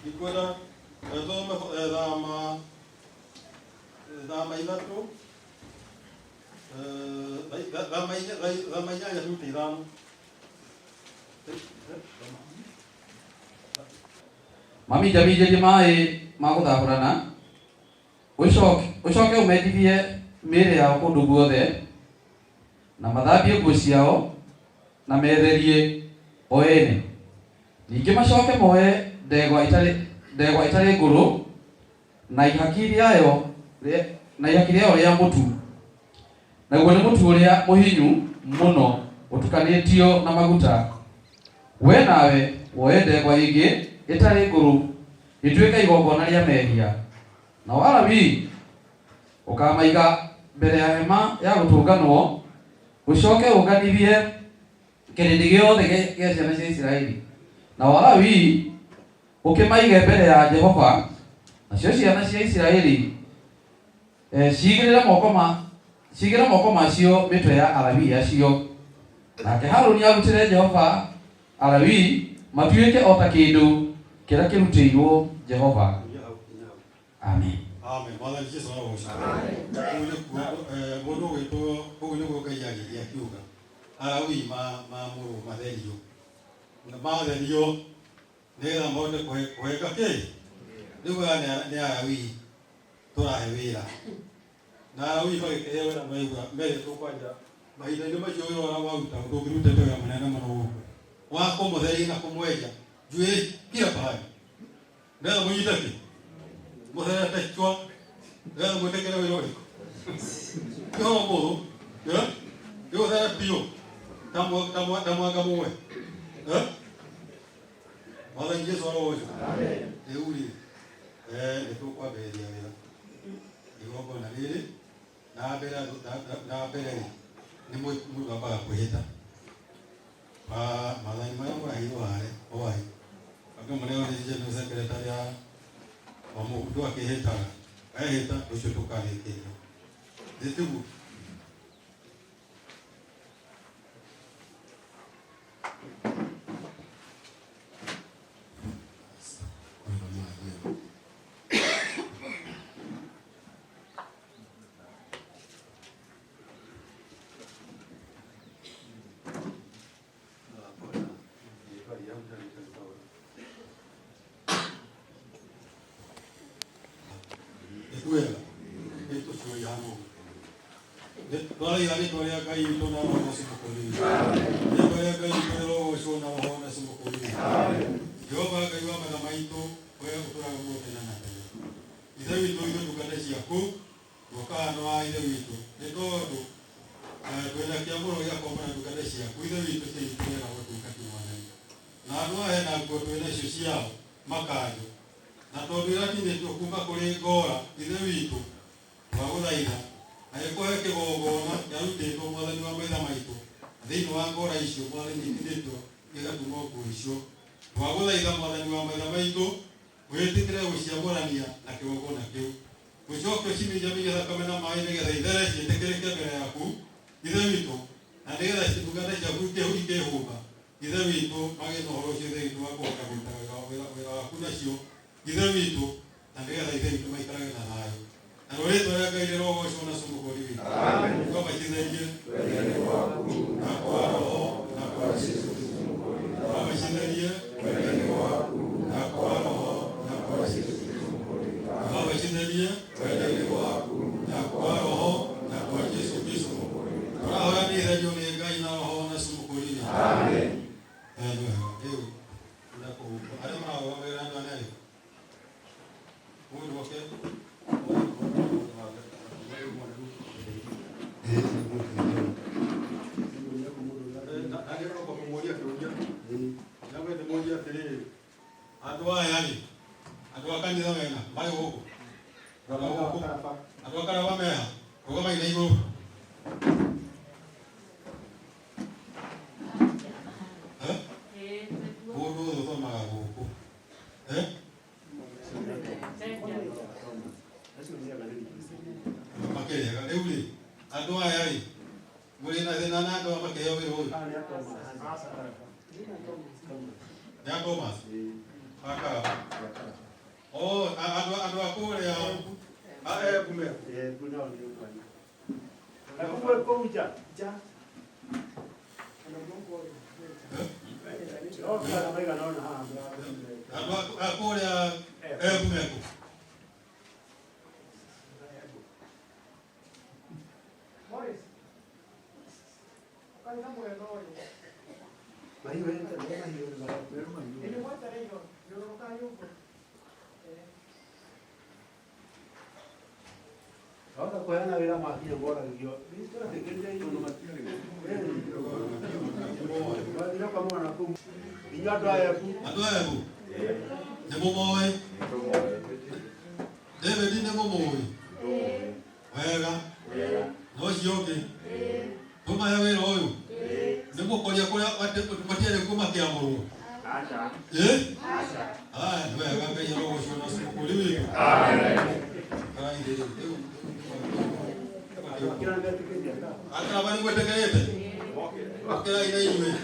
S8: ikwenda thome Thama ithatũ Thama inyanya turuta ithano
S9: maminjaminjĩrie maĩ ma gũthahũrana ũcoke ũmendithie mĩĩrĩ yao kũndũ guothe na mathambie nguo ciao na metherie o ene. Ningĩ macoke moe ndegwa itarĩ ngũrũ na ihaki rĩayo rĩa mũtu, naguo nĩ mũtu ũrĩa mũhinyu mũno ũtukanĩtio na maguta. We nawe woe ndegwa ĩngĩ ĩtarĩ ngũrũ ĩtuĩke igongona rĩa mehia, nao Alawii ũkamaiga mbere ya hema ya gũtũnganwo, ũcoke ũnganithie kĩrĩndĩ gĩothe gĩa ciana cia Isiraeli. Nao Alawii ũkĩmaige mbere ya Jehova, nacio ciana cia Isiraeli cigĩrĩre moko macio mĩtwe ya Alawii acio. Nake Harũni arutĩre Jehova Alawii matuĩke o ta kĩndũ kĩrĩa kĩrutĩirwo Jehova. Amen.
S8: Amen. Mwathani Jesũ arogocwo. Mũndũ gwĩtwo ũguo nĩguo Ngai akiuga Alawii maamũrwo matherio na matherio nĩgetha mahote kũheka kĩ rĩu aya nĩ Alawii tũrahe wĩra na Alawii magĩkĩheo wĩra maigua mbere tũkwanja mahinda-inĩ macio wĩra ũrĩa waruta ndũngĩrutĩte wĩra mũnene mũno gũkũ wa kũmũtheria na kũmwenja njuĩrĩ kila pahali nĩgetha mũnyite kĩ mũtherete kichwa nĩgetha mwĩtĩkĩre wĩra ũrĩkũ kĩhoro mũthũ gĩgũthere biũ ta mwanga mũmwe. Mwathani Jesũ arogocwo. Rĩu rĩ nĩtũkwambĩrĩria wĩra igongona rĩrĩ na mbere rĩ nĩ mũndũ ambaga kwĩhĩta mathani marĩa mũrahirwo harĩ hwaĩ angĩ mũneo nĩ general secretary wa mũndũ akĩhĩtaga ahĩta ũcio tũkarĩkĩria thĩtiguo wega esto se llama todavía ni todavía caí no nada no se me ocurrió todavía caí pero eso no no se me ocurrió yo para que yo me la maito voy a buscar algo que nada y de mi todo yo que decía ku boca no hay de mi de todo pues la que amo ya comprar tu que decía ku de mi se tiene la otra que no hay nada no es nada que tú eres social macayo na tondu irakinyĩtio kuma kũrĩ ngora ithe witũ wa gũthaitha agĩkũhe kĩgongona kĩarutĩtwo mwathani wa maithe maitũ thĩinĩ wa ngora icio mwathani itinĩtio gĩgatuma nguo icio wa gũthaitha mwathani wa maithe maitũ wĩtĩkĩre gũciamũrania na kĩgongona kĩu gũcokio ciminjaminje thakame na maĩ nĩgetha ithere ciĩtĩkĩrĩke mbere yaku ithe witũ na nĩgetha citungata ciaku ikĩhũmba ithe witũ magĩe na ũhoro ũcio thĩinĩ wa kũhota kũruta wĩra waku nacio ithe witũ na nĩgetha ithe witũ maikarage na thayũ na rũrĩtwa rĩa Ngai rĩrogocwo na cũmũkũri witũ twamacithĩrie na kwa roho na kwa Jesũ twamacithĩrie na kwa roho na kwa Jesũ twamacithĩrie na kwa roho na kwa Jesũ Kristo tũrahoyanĩithanio nĩ Ngai na roho na cũmũkũri witũ amen rĩu ndakũhumba arĩa marahũthagĩra andũ anene Muy okay. Ando ayari, muli na zinana ando makeo wewe. Ya Thomas. Aka. Oh, ando akule ya. Kume. Kuna ndio kwani. Na kumbe kuja. Ja. Ana Mungu. Oh, kana mega naona ando akule ya kume.
S6: Ahora pueden haber a más tiempo ahora que yo. ¿Viste la pequeña y no más tiempo? Yo como una pum. Y yo atoya pum.
S8: Atoya pum. De momoy. Debe di de momoy. Wega. No joke. Toma ya ver hoy. Nemo konya watia le kuma kia moro. Acha. Acha. Wega kaya roho shona sikuliwi. Amen. Ai de. Aka bani kwa tekelete. Okela ina iwe.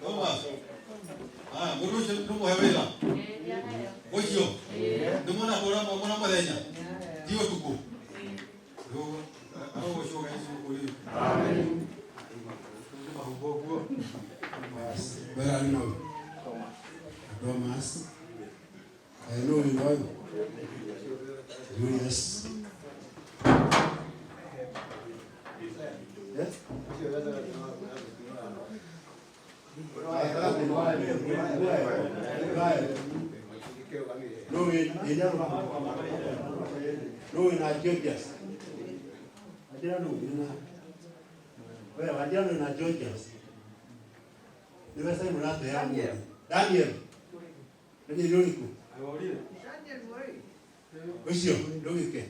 S8: Thomas. Murushe tumo hewela. Ojo. Ndumona kora mwana madenya. Dio tuko. Roho shoga hizo kuli. Amen.
S6: Where are you now? Thomas. I know you know. Yes. Yes? No, in Georgias. I didn't know. Well, I didn't know in Georgias. You were saying not there. Daniel. Daniel. Monsieur, do we get?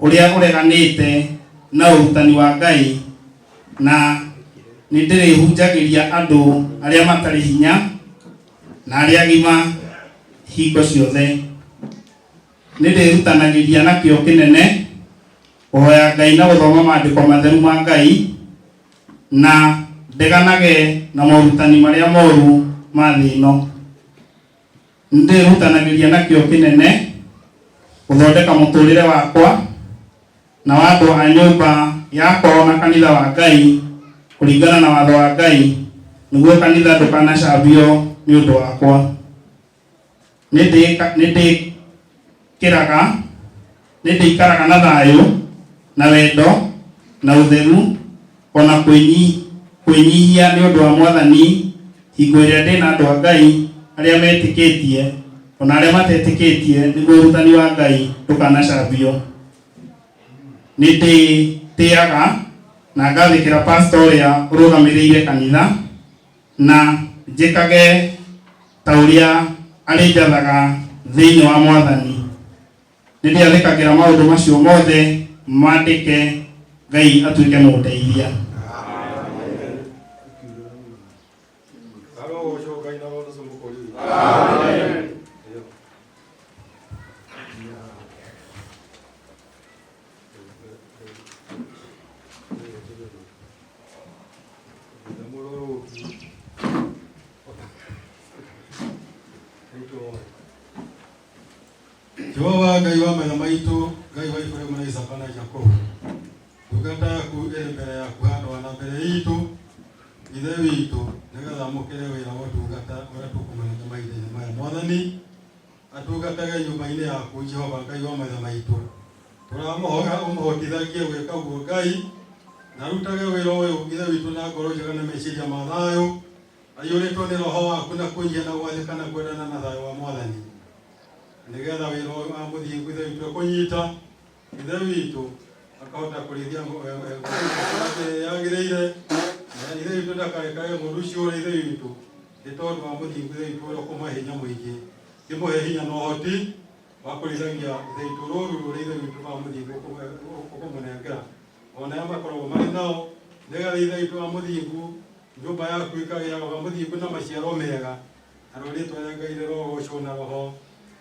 S10: uria ureganite na urutani wa Ngai, na nindirihunjagiria andu aria matari hinya na aria agima hingo ciothe. Nindirutanagiria na kĩo kĩnene kuhoya Ngai na guthoma maandiko matheru ma Ngai, na ndeganage na morutani maria moru ma thĩ ĩno. Nindirutanagiria na kĩo kĩnene guthondeka mũtũrĩre wakwa na wa andũ a nyũmba yakwa na kanitha wa Ngai kũringana na watho wa Ngai, nĩguo kanitha ndũkanacambio nĩ ũndũ wakwa. Nĩndĩikaraga na thayũ na wendo na ũtheru, ona kwĩnyihia nĩ ũndũ wa Mwathani hingo ĩrĩa ndĩ na andũ a Ngai arĩa metĩkĩtie ona arĩa matetĩkĩtie, nĩguo ũrutani wa Ngai ndũkanacambio. Nĩndĩtĩaga na ngathĩkĩra pastor ũrĩa ũrũgamĩrĩire kanitha, na njĩkage ta ũrĩa arĩnjathaga thĩinĩ wa Mwathani. Nĩndĩathĩkagĩra maũndũ macio mothe mandĩke, Ngai atuĩke mũndeithia.
S8: Jehova Ngai wa maithe maitũ, Ngai wa Iburahĩmu na Isaka na Jakubu, ndungata yaku ĩrĩ mbere yaku handũ na mbere itũ, ithe witũ, nĩgetha amũkĩre wĩra wa ũtungata ũrĩa tũkũmũnenga mahinda-inĩ maya. Mwathani, atungatage nyũmba-inĩ yaku Jehova Ngai wa maithe maitũ, tũramũhoya ũmũhotithagie gwĩka ũguo Ngai, na arutage wĩra ũyũ ithe witũ na ngoro njega na meciria ma thayũ, aiyũrĩtwo nĩ roho waku na kũnyia na gwathĩka na kwendana na thayũ wa Mwathani, nĩgetha wĩra ũyũ wa mũthingu ithe witũ kũnyita, ithe witũ akahota kũrĩithia yagĩrĩire, na ithe witũ ndakarekaga mũndũ ũcio ũrĩa ithe witũ, nĩ tondũ wa mũthingu ithe witũ ũrĩa ũkũmũhe hinya mũingĩ, kĩmũhe hinya na ũhoti wa kũrĩithagia ithe witũ rũru rũrĩa ithe witũ wa mũthingu ũkũmũnengera, ona arĩa makoragwo marĩ nao, nĩgetha ithe witũ wa mũthingu nyũmba yaku ĩkagĩa wa mũthingu na maciaro mega, na rĩtwa rĩa Ngai rĩrogocwo na roho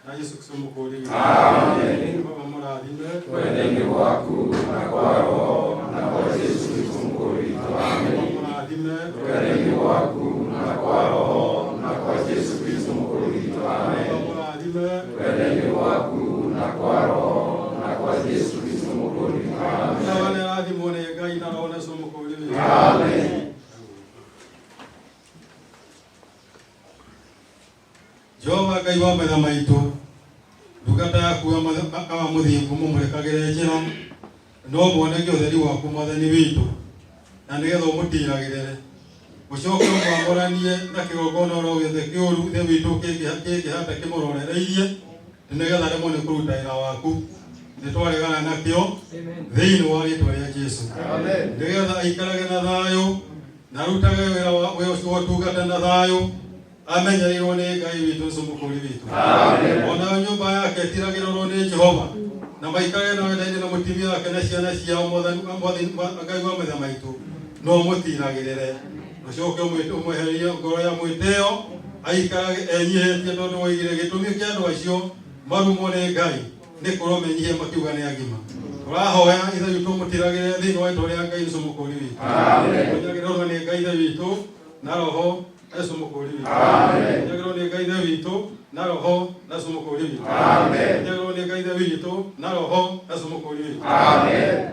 S8: na Yesu Kristo mũkũũri witũ. Amen. Baba mũrathime wendo-inĩ waku na kwa roho na kwa Yesu Kristo mũkũũri witũ. Amen. Baba mũrathime wendo-inĩ waku na kwa roho na kwa Yesu Kristo mũkũũri witũ. Amen. Baba mũrathime wendo-inĩ waku na kwa roho na kwa Yesu Kristo mũkũũri witũ. Amen. Baba nĩarathimwo nĩ Ngai na roho na Yesu mũkũũri witũ. Amen. Jehova Ngai wa maithe maitũ, ndungata yaku wa mũthingu mũmũrekagĩre njĩra, no muonege ũtheri waku Mwathani witũ, na nĩgetha ũmũtiragĩrĩre, ũcoke ũmwamũranie na kĩgongona oro gĩothe kĩũru ithe witũ kĩngĩhata kĩmũrorereirie, nĩgetha aremwo nĩ kũruta wĩra waku, nĩtwaregana nakĩo thĩinĩ wa rĩĩtwa rĩa Jesũ, nĩgetha aikarage na thayũ na arutage wĩra ũcio wa ũtungata na thayũ, amenyereirwo nĩ Ngai witũ Jesũ mũkũũri witũ. Ona nyũmba yake ĩtiragĩrĩrwo nĩ Jehova, na maikarage na wenda-inĩ na mũtumia wake na ciana ciao, Mwathani Ngai wa maithe maitũ no mũtiragĩrĩre, ũcoke ũmwehererie ngoro ya mwĩtĩo, aikarage enyihĩtie, tondũ woigire gĩtũmi kĩa andũ acio marumwo nĩ Ngai nĩ kũrwo menyihie makiuga nĩ agima. Tũrahoya ithe witũ mũtiragĩrĩre thĩinĩ wa rĩĩtwa rĩa Ngai Jesũ mũkũũri witũ. Mũnyagĩrĩrwo nĩ Ngai ithe witũ na roho Yesu mũkũũri witũ. Amen. Nyagĩrwo nĩ Ngai ithe witũ na roho Yesu mũkũũri witũ. Amen. Nyagĩrwo nĩ Ngai ithe witũ na roho Yesu mũkũũri witũ. Amen.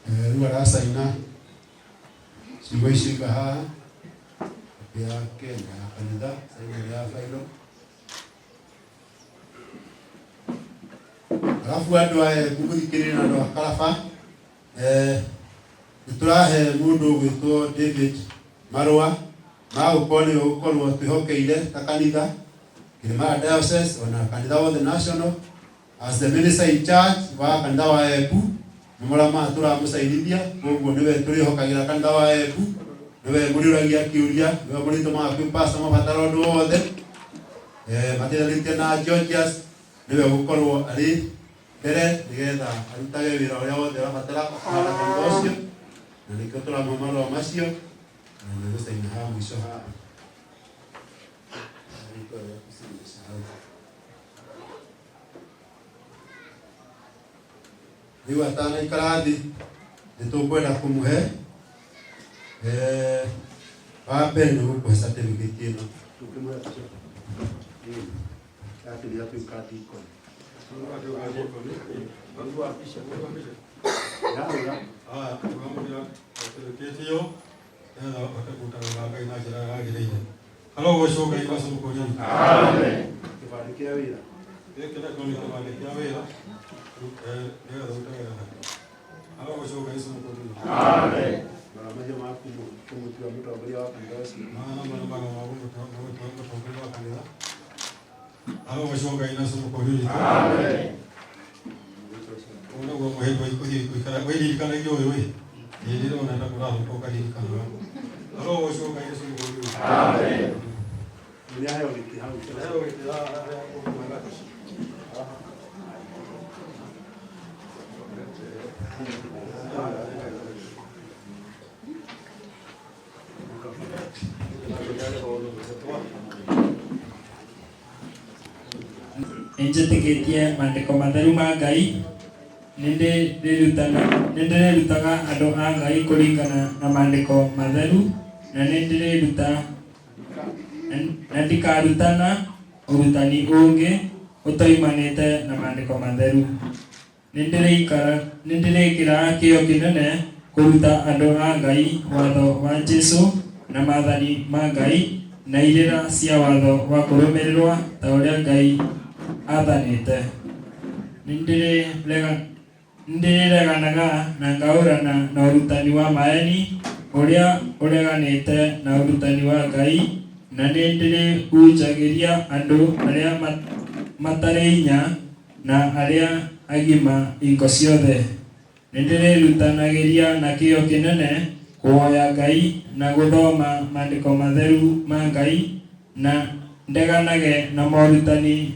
S6: Rĩu aracaina ciugo icio haha ya Kenya ya kanitha saina ya failo. Alafu andũ aya mũthikĩrĩria andũ a Karaba nĩtũrahe mũndũ gwĩtwo David marũa ma gũkorwo twĩhokeire ta kanitha Kilimara Diocese ona kanitha wothe national as the minister in charge wa kanitha wa Embu numurama turamucairithia koguo niwe turihokagira kanitha wa Embu niwe muriragia kiuria niwe murituma ku pastor mabataro ndu wothe matitharitie na Georgias niwe gukorwo ari mbere nigetha arutage wira uria wothe wabatara kũhanda kanitha ũcio na nikio tũramũmarũa macio na nĩgũcaina ha mwico haha. Rĩu atanaikara thĩ nĩtũkwenda kũmũhe wa mbere nĩ gũkũhe certificate ĩno tũkĩmũhe yakĩrĩa twĩka dikon
S11: Njĩtĩkĩtie maandĩko matheru ma Ngai nĩndĩrĩrutaga andũ a Ngai kũringana na maandĩko matheru na ndikarutana ũrutani ũngĩ ũtoimanĩte na maandĩko matheru. Nĩndĩrĩkĩra kĩyo kĩnene kũruta andũ a Ngai watho wa Jesũ na maathani ma Ngai na irĩra cia watho wa kũrũmĩrĩrwa ta ũrĩa Ngai athanĩte. Nĩndĩreganaga na ngaũrana na ũrutani wa maeni ũrĩa ũreganĩte na ũrutani wa Ngai na nĩndĩrĩhunjagĩria andũ arĩa matarĩ hinya na arĩa agima hingo ciothe. Nĩndĩrĩrutanagĩria na kĩyo kĩnene kũhoya Ngai na gũthoma maandĩko matheru ma Ngai na ndeganage na morutani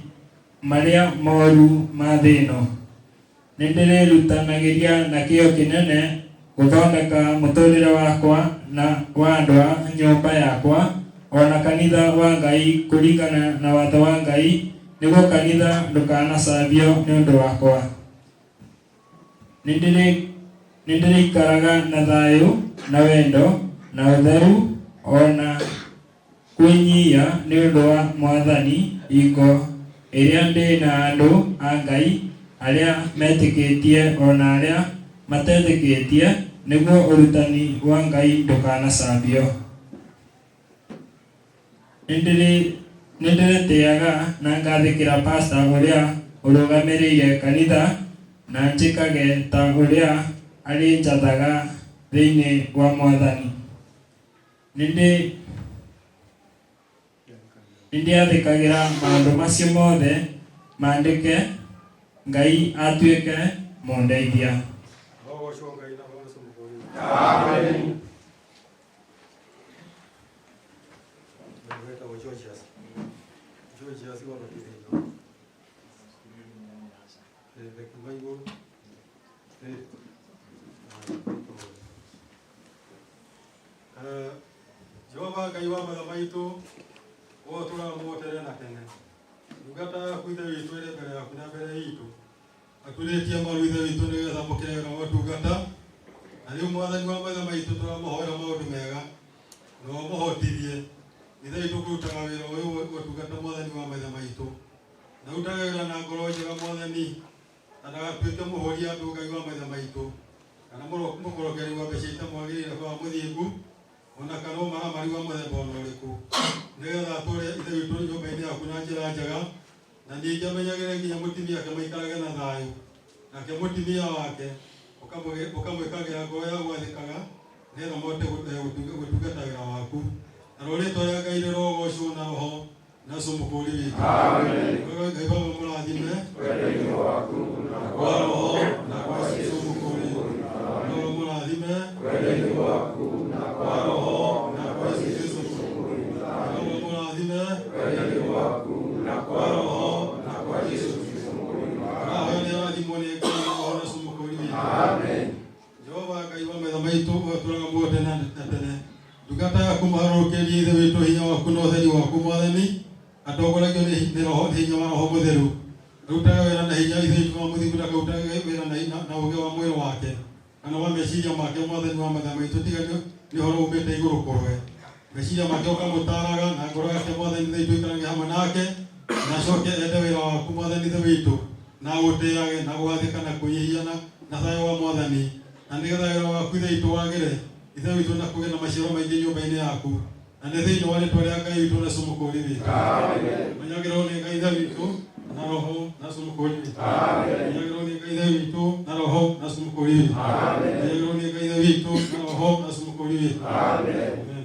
S11: marĩa moru ma thĩ ĩno. Nĩndĩrĩrutanagĩria na kĩyo kĩnene gũthondeka mũtũrĩre wakwa na wa andũ a nyũmba yakwa ona kanitha wa Ngai kũringana na watho wa Ngai nĩguo kanitha ndũkanacambio nĩ ũndũ wakwa. Nĩndĩrĩikaraga na thayũ na wendo na ũtheru ona kwĩnyia nĩ ũndũ wa Mwathani hingo ĩrĩa ndĩ na andũ a Ngai arĩa metĩkĩtie ona arĩa matetĩkĩtie nĩguo ũrutani wa Ngai ndũkanacambio. Nĩndĩrĩtĩaga na ngathĩkĩra pastor ũrĩa ũrũgamĩrĩire kanitha na njĩkage ta ũrĩa arĩnjathaga thĩinĩ wa Mwathani. Nĩndĩathĩkagĩra maũndũ macio mothe maandĩke Ngai atuĩke mũndeithia.
S8: Amen. Jehova Ngai wa matha maitũ o tũramũotere na tene ndungata yaku ithe witũ ĩrĩ mbere yaku na mbere itũ atũrĩtie maru ithe witũ nĩgetha mũkĩrega na motungata na rĩu Mwathani wa matha maitũ tũramũhoera maũndũ mega na ũmũhotithie ithe witũ kũrutaga wĩra ũyũ gũtungata Mwathani wa matha maitũ na ũrutage wĩra na ngoro njega Mwathani na ndagatuĩke mũhoria andũ Ngai wa matha maitũ kana mũkorokeri wa mbeca itamwagĩrĩire kwa mũthingu ona kana ũmaramari wa mũthemba ona ũrĩkũ nĩgetha atũre ithe witũ nyũmba-inĩ yaku na njĩra njega na ningĩ amenyagĩre nginya mũtumia ake maikarage na thayũ nake mũtumia wake ũkamwĩkagĩra ngoro ya gwathĩkaga nĩgetha mote gũtungata wĩra waku na rĩtwa rĩa Ngai rĩrogocwo na roho na sumukuri witu.
S2: Amen.
S8: Ngai Baba mũrathime
S2: Wendo-inĩ waku na
S8: kwa roho na kwa sumukuri. Ngai mũrathime
S2: wendo-inĩ waku na
S8: kwa roho na kwa sumukuri. Ngai mũrathime
S2: wendo-inĩ waku na kwa roho na kwa Yesu Kristo Mwokozi wako.
S8: Amen. Ngai na sumukuri witu.
S2: Amen.
S8: Jehova Ngai wa maithe maitũ ũtũraga muothe na tene. Ndungata yaku maharũrũkĩrie ithe witũ hinya waku na ũtheri waku Mwathani, atongoragio nĩ roho hinya wa roho mũtheru. Rutaga wĩra na hinya ithe witũ wa mũthingu, ndakarutaga wĩra na ũũgĩ wa mwĩrĩ wake kana wa meciria make Mwathani wa maithe maitũ, tiga nĩ ũhoro umĩte igũrũ kũrwe. Meciria make ũkamũtaraga na ngoro yake Mwathani ithe witũ ĩikarange hamwe nake, na acoke ende wĩra waku Mwathani ithe witũ, na ũtĩage na gwathĩka na kwĩyihia na thayũ wa Mwathani, na nĩgetha wĩra waku ithe witũ wagĩre ithe witũ na kũgĩa na maciaro maingĩ nyũmba-inĩ yaku, na nĩ thĩinĩ wa rĩĩtwa rĩa Ngai witũ na Mũkũũri witũ. Menyagĩrĩrwo nĩ Ngai ithe witũ na roho na Mũkũũri witũ. Menyagĩrĩrwo nĩ Ngai ithe witũ na roho na Mũkũũri witũ. Menyagĩrĩrwo nĩ Ngai ithe witũ na roho na Mũkũũri witũ. Amen.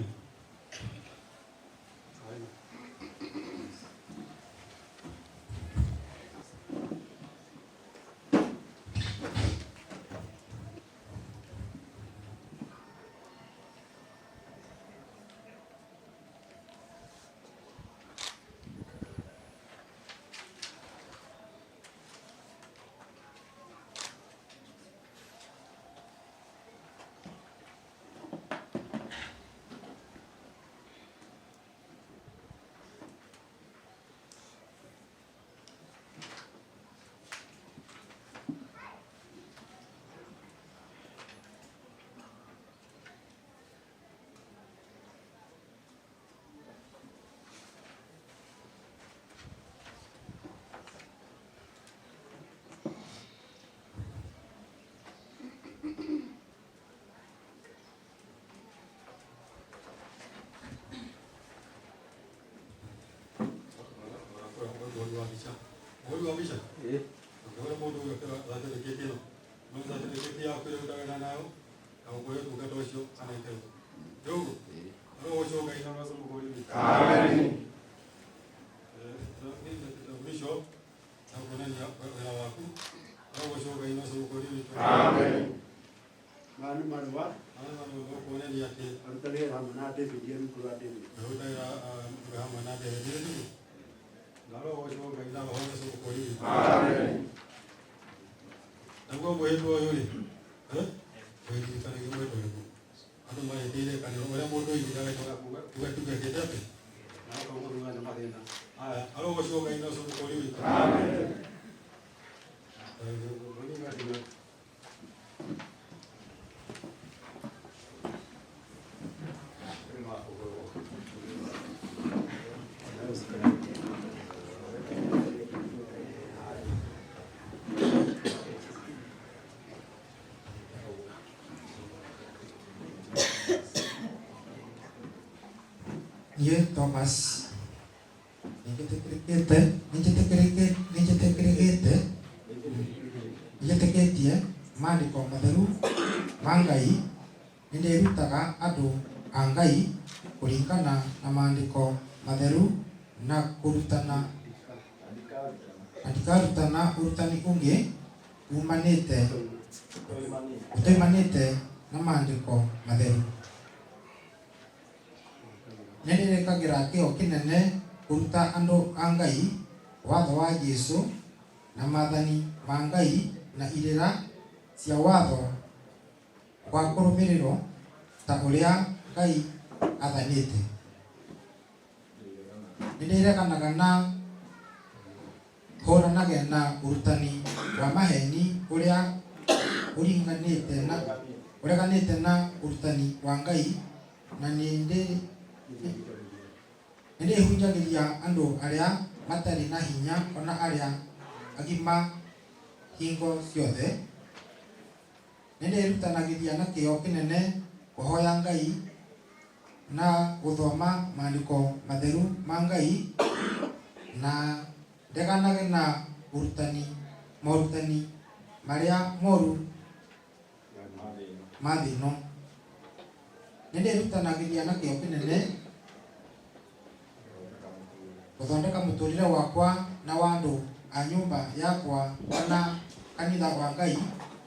S12: Ye Thomas nĩnjĩtĩkĩtie maandĩko matheru ma Ngai, nĩndĩrutaga andũ a Ngai kũringana na maandĩko matheru na kũrutana, na ndikarutana ũrutani ũngĩ ũtoimanĩte na maandĩko matheru. Nĩndĩrĩkagĩra kĩyo kĩnene kũruta andũ a Ngai watho wa Jesũ na maathani ma Ngai na irĩra cia watho wa kũrũmĩrĩrwo ta ũrĩa Ngai athanĩte. Nĩndĩreganaga na hũranage na ũrutani wa maheni ũrĩa ũreganĩte na ũrutani wa Ngai, na nĩndĩhunjagĩria andũ arĩa matarĩ na hinya ona arĩa agima hingo ciothe. Nĩndĩrutanagĩria na kĩyo kĩnene kũhoya Ngai na gũthoma maandĩko matheru ma Ngai, na ndeganage na morutani marĩa moru ma thĩ ĩno. Nĩndĩrutanagĩria na kĩyo kĩnene guthondeka muturire wakwa na wandu a nyumba yakwa na kanitha wa Ngai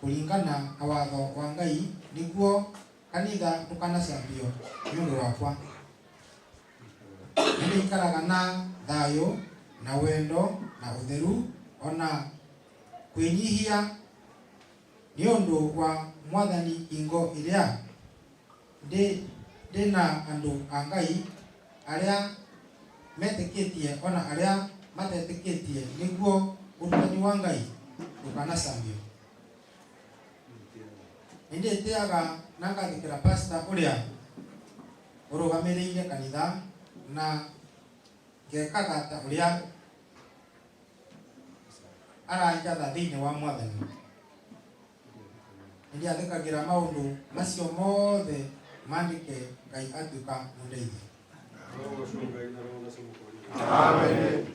S12: kuringana na watho wa Ngai niguo kanitha tukanacambio ni undu wakwa. Nĩikaraga na thayo na wendo na utheru ona kwinyihia ni undu wa Mwathani ingo iria ndina andu a Ngai aria metikitie ona aria matetikitie niguo urutani wa Ngai tukanacambio. Ninditiaga na ngathikira pastor uria urugamiriire kanitha na ngekaga ta uria aranjatha thiini wa Mwathani. Nindiathikagira maundu macio mothe mandike Ngai atuika mundeithia.
S2: Amen.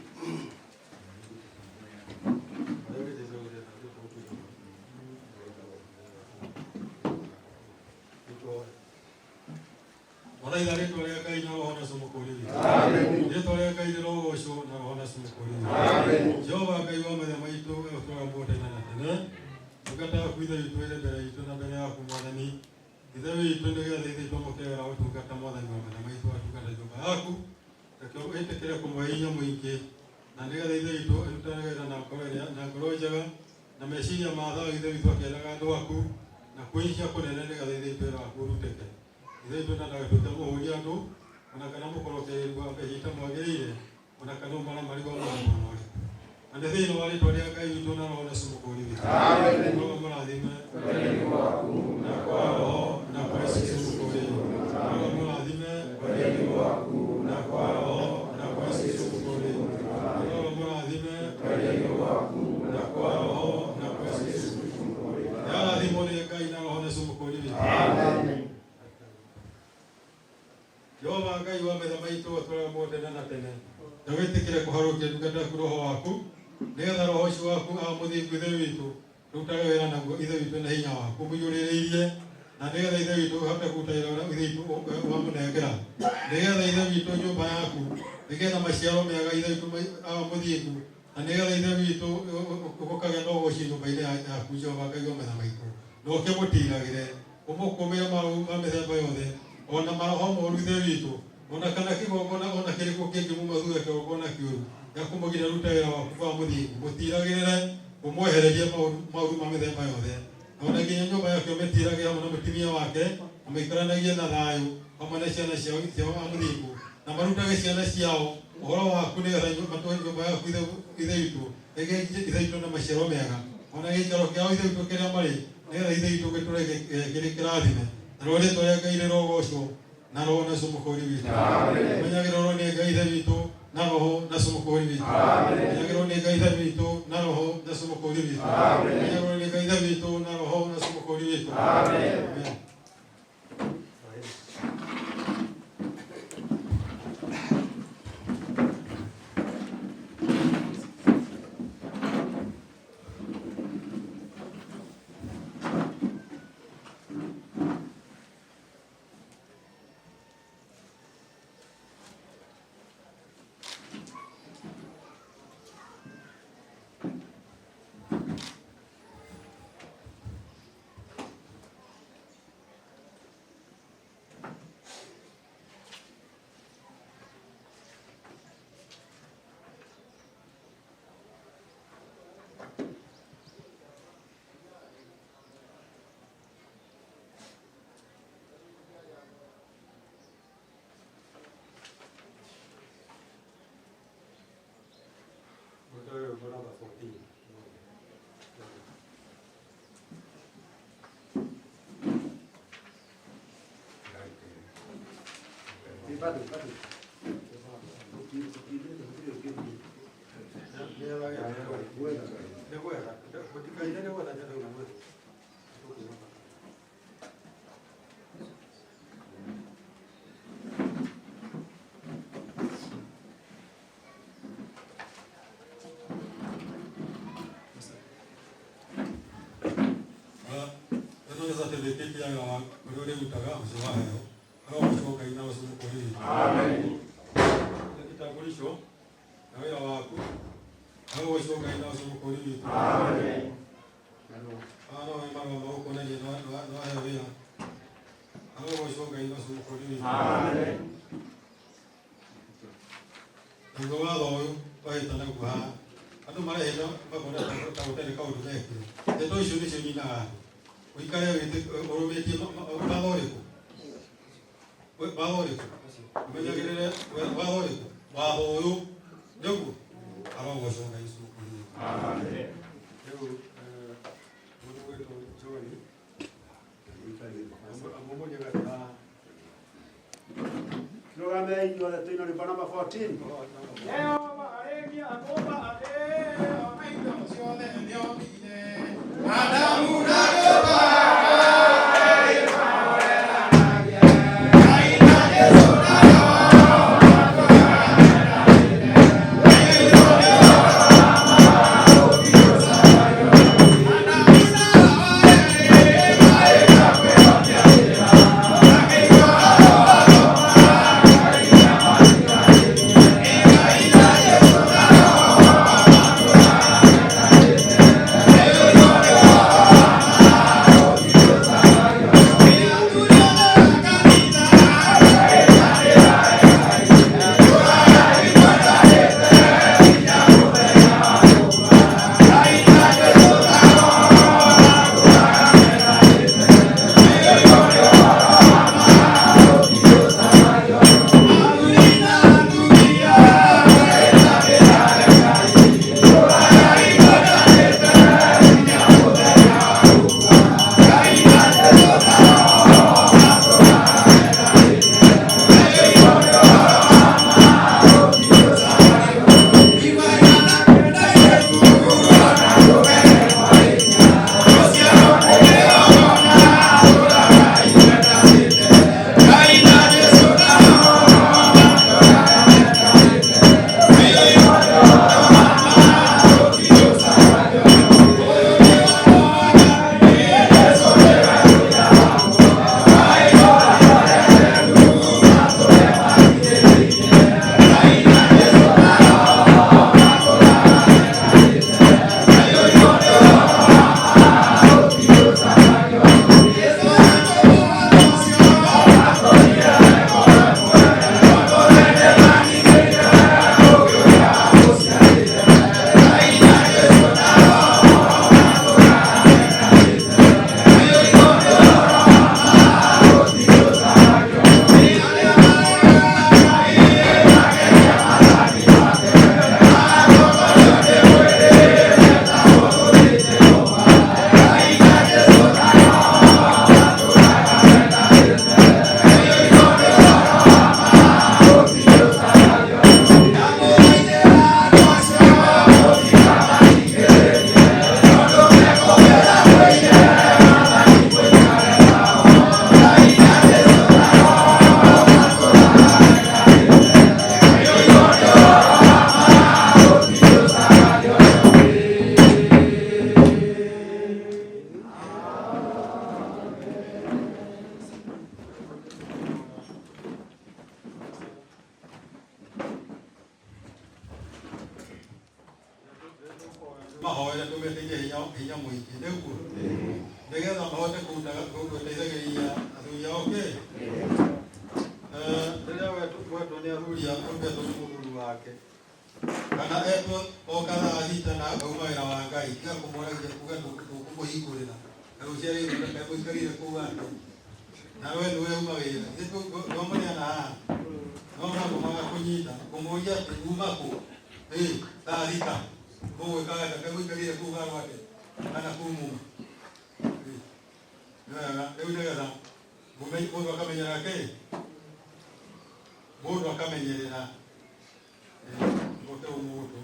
S8: Waraitha rĩtwa rĩa Ngai na roho na cumũkũrĩre.
S2: Amen.
S8: Rĩtwa rĩa Ngai rĩrogocwo na roho na cumũkũrĩre.
S2: Amen.
S8: Jehova Ngai wa maithe maitũ we ũtũũraga tene na tene. Tungata yaku ithe witũ ĩrĩ mbere itũ na mbere yaku Mwathani. Ithe witũ nĩgetha ithe twamũkĩrĩra ũtungata Mwathani wa maithe maitũ atungata nyũmba yaku. Reke wĩtĩkĩre kũmũhe hinya mũingĩ na nĩgetha ithe witũ ĩrutane wĩra na ngoro njega na meciria ma thayũ ithe witũ akĩendaga andũ aku na kwĩicia kũnene nĩgetha ithe witũ wĩra waku ũrutĩke. Ithe witũ ndagatuĩke mũhũria andũ ona kana mũkorokereria wa kahinda mwagĩrĩire ona kana ũmaramari wa mũndũ ũrĩkũ. Na nĩ thĩinĩ wa rĩtwa rĩa Ngai witũ na roho na cumũkũri witũ. Amen. Roho mũrathime wĩra-inĩ waku na kwa roho na kwa Yesu cumũkũri. Roho mũrathime wĩra-inĩ waku na kwa roho na kwa Yesu cumũkũri. Roho mũrathime wĩra-inĩ waku na kwa roho na kwa Yesu cumũkũri. Yarathimwo nĩ Ngai na roho na cumũkũri witũ. Amen. Jehova Ngai wa maithe maitũ ũtũũraga tene na tene. Na wĩtĩkĩre kũharũkia ndungata yaku roho waku nĩgetha roho ũcio waku amũthingu ithe witũ rũtage wĩra naguo ithe witũ na hinya waku mũiyũrĩrĩirie na nĩgetha ithe witũ ũhote kũruta wĩra ũrĩa ithe witũ wamũnengera nĩgetha ithe witũ nyũmba yaku ĩgĩe na maciaro mega ithe witũ amũthingu na nĩgetha ithe witũ ũkagĩa na ũgooci nyũmba-inĩ yaku Jehova Ngai wa maithe maitũ na ũkĩmũtiragĩre ũmũkũmĩre maũru ma mĩthemba yothe ona maroho moru ithe witũ ona kana kĩgongona ona kĩrĩkũ kĩngĩ mũmathuure kĩgongona kĩũru gĩa kũmũgiria rute wĩra waku wa mũthingu mũtiragĩrĩre ũmwehererie maũru ma mĩthemba yothe ona nginya nyũmba yake ũmĩtiragĩre hamwe na mũtumia wake na maikaranagie na thayũ hamwe na ciana ciao wa mũthingu na marutage ciana ciao ũhoro waku nĩgetha nyũmba yaku ithe witũ ĩgĩe ithe witũ na maciaro mega ona gĩikaro kĩao ithe witũ kĩrĩa marĩ nĩgetha ithe witũ gĩtũre kĩrĩ kĩrathime na rĩo rĩtwa rĩa Ngai rĩrogocwo na roho na cumũkũri witũ. Menyagĩrĩrwo nĩ Ngai ithe witũ na roho na cumũkũri witũ. Menyagĩrĩrwo nĩ Ngai ithe witũ na roho na cumũkũri witũ. Menyagĩrĩrwo nĩ Ngai ithe witũ na roho na cumũkũri witũ. Amen. Kitambulisho na wĩra waku agũgũcoka ngai na ũcũmũkũri witũ amen ano marũa magũkuonania nĩwaheo wĩra agũgũcoka ngai na ũcũmũkũri witũ amen naguo watho ũyũ wahĩtana guhaha andũ marehĩta makona ta gũtarĩ kaũndũ mekire ndeto icio nĩcio nyinaga andũ ũikare ũrũmĩtie watho ũrĩkũ watho ũrĩkũ ũmenyagĩrĩre watho ũrĩkũ watho ũyũ nĩguo agũgũcoka ngai ũcũmũkũri witũ amen rĩu mũndũ gwĩtwo John amũmũnyaga
S13: Tũrũgame inyuothe tũinwo rwĩmbo namba 14.
S4: Jehova arĩkia akũmba atĩ ona indo ciothe nĩombire Adamu na nyũmba
S8: mahoya tũmeteire hinya mũingĩ nĩguo nĩgetha mahote gũteithagĩrĩria athuri ao kĩ rĩrĩa wetwo nĩ athuri etwo nĩ mũthuri wake kana etwo oka thaa thita na ngauma wĩra wa Ngai tiga kũmũragia kuga tũkũmũhingũrĩra na rũciarĩ ndakũikarire kũu andũ na we nĩwe uma wĩra nĩomũneana haha no magũmaga kũnyita kũmũria atĩ uma kũ thaa thita mũgwĩkaga ndakũikarire kũu handũ atĩ kana kumuma rĩu nĩgetha mũndũ akamenyera kĩ mũndũ akamenyerera mũteu mũndũ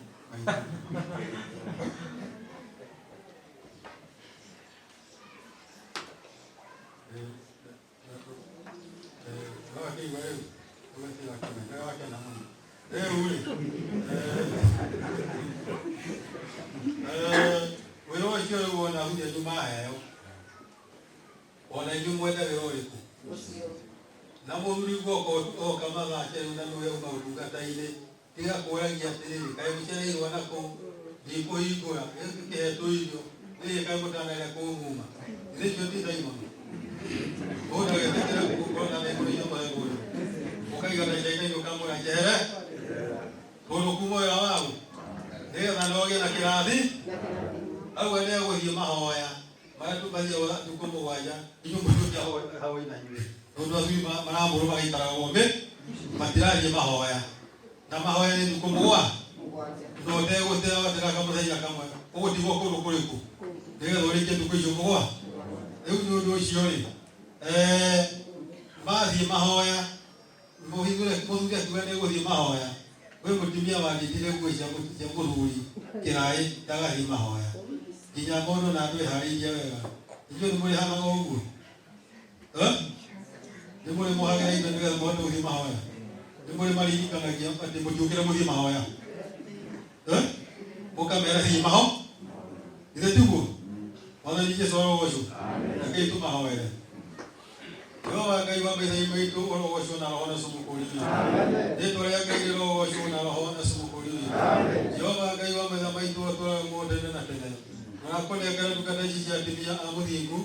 S8: wĩra ũcio rĩu wona athuri anyu maheo ona inyuĩ mwenda wĩra ũrĩkũ na mũthuri guoko oka mathaa cerũ na nĩwe uma ũtungata-inĩ tiga kuragia atiriri kai mucereirwo nako ndikuhingura gĩkĩhetwo irio nĩ kai mũtanarĩa kũng'uma nĩkĩo ndithaimana mũndũ agĩtĩkĩra gũkorwo na thĩkũrĩio magũrũ ũkaiga na icaina-inĩ ũkamũra njehere tondũ kuma wĩra waku nĩgetha nogĩe na kĩrathi auga nĩ egũthiĩ mahoya marĩa tũkathia thikũ mũgwanja inyuĩ mũtũkia hau ina inyuĩ tondũ athuri maramũrũ magaikaraga gombe matirathiĩ mahoya na mahoya nĩ thikũ mũgwanja no ndegũtĩra kamũthenya kamwe ũgũtigwo kũndũ kũrĩkũ nĩgetha ũrĩkie thikũ icio mũgwanja rĩu nĩ ũndũ ũcio rĩ mathiĩ mahoya mũthuri akiuga nĩ egũthiĩ mahoya we mũtumia wandĩkire nguo cia mũthuri kĩraĩ ndagathiĩ mahoya nginya mũndũ na andũ eharĩirie wega inyuĩ nĩ mũrĩhanaga ũguo nĩ mũrĩ mũhagĩra indo nĩgetha mũhote gũthiĩ mahoya nĩ mũrĩ maririkanagia atĩ mũtiũkĩre mũthiĩ mahoya mũkamera thiĩ maho ithe tiguo Mwathani Jesũ arogocwo rekei tũmahoere Jehova Ngai wa maithe maitũ ũrogocwo na roho na cumũkũrĩre rĩtwa rĩa Ngai rĩrogocwo na roho na cumũkũrĩre Jehova Ngai wa maithe maitũ ũtũũraga muoyo tene na tene narakũnengera ndungata ici cia atumia a mũthingu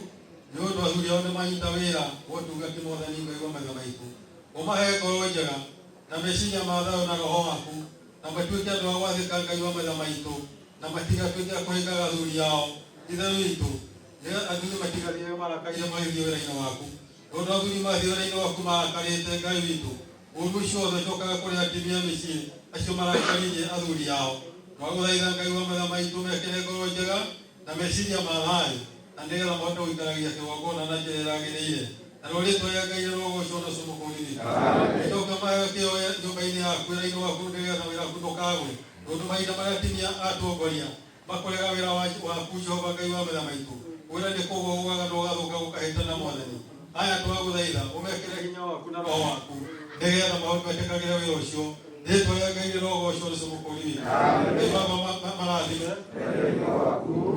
S8: nĩ ũndũ athuri ao nĩ manyita wĩra wa ũtungati Mwathani Ngai wa maithe maitũ ũmahe ngoro njega na meciria ma thayũ na roho waku na matuĩke andũ a gwathĩka Ngai wa maithe maitũ na matigatuĩke a kũhingaga athuri ao ithe witũ athuri matigathiĩ marakaire magĩthiĩ wĩra-inĩ waku tondũ athuri mathiĩ wĩra-inĩ waku marakarĩte Ngai witũ ũndũ ũcio wothe ũcokaga kũrĩ atumia mĩciĩ acio marakaririe athuri ao twagũthaitha Ngai wa maithe maitũ mekĩre ngoro njega na meciria ma thayũ na nĩgetha mahote gũikaragia kĩgongona na njĩra ĩragĩrĩire na rĩtwa rĩa Ngai rĩrogocwo na cumũkũrĩre gĩcoka mahe kĩo nyũmba-inĩ yaku wĩra-inĩ waku nĩgetha wĩra waku ndũkagwe tondũ mahinda marĩa atumia atongoria makorega wĩra waku Jehova Ngai wa maithe maitũ wĩra nĩ kũgũa ũgaga na ũgathũka gũkahĩtana Mwathani aya twagũthaitha ũmekĩre hinya waku na roho waku nĩgetha mahote metĩkagĩre wĩra ũcio rĩtwa rĩa Ngai rĩrogocwo na cumũkũrĩre Baba marathime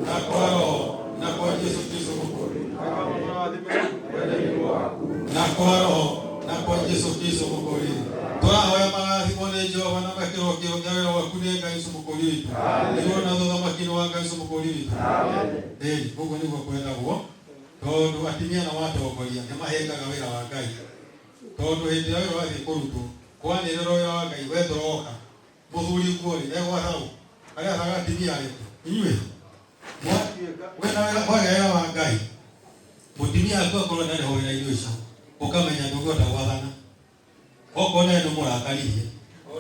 S8: na kwa roho na kwa Jesũ Kristo na kwa roho na kwa Jesũ Kristo mũkũrĩre twahoya marathimwo nĩ Jehova na mekĩrwo kĩo kĩa wĩra waku nĩ Ngai cumũkũrĩre nĩguo na ũthamaki-inĩ wa Ngai cumũkũrĩre ũguo nĩguo kwendagwo tondũ atumia na watongoria nĩ mahengaga wĩra wa Ngai tondũ hĩndĩ ĩrĩa wĩra wathiĩ kũrutwo kwanĩrĩra wĩra wa Ngai we ndũroka mũthuri kuo rĩ egwathaũ arĩa athaga atumia arĩkũ inyuĩ wĩra wagĩa wa Ngai mũtumia aku akorwo ndarĩ ho wĩra-inĩ ũcio ũkamenya ndũngĩhota gwathana okorwo nĩ andũ mũrakaririe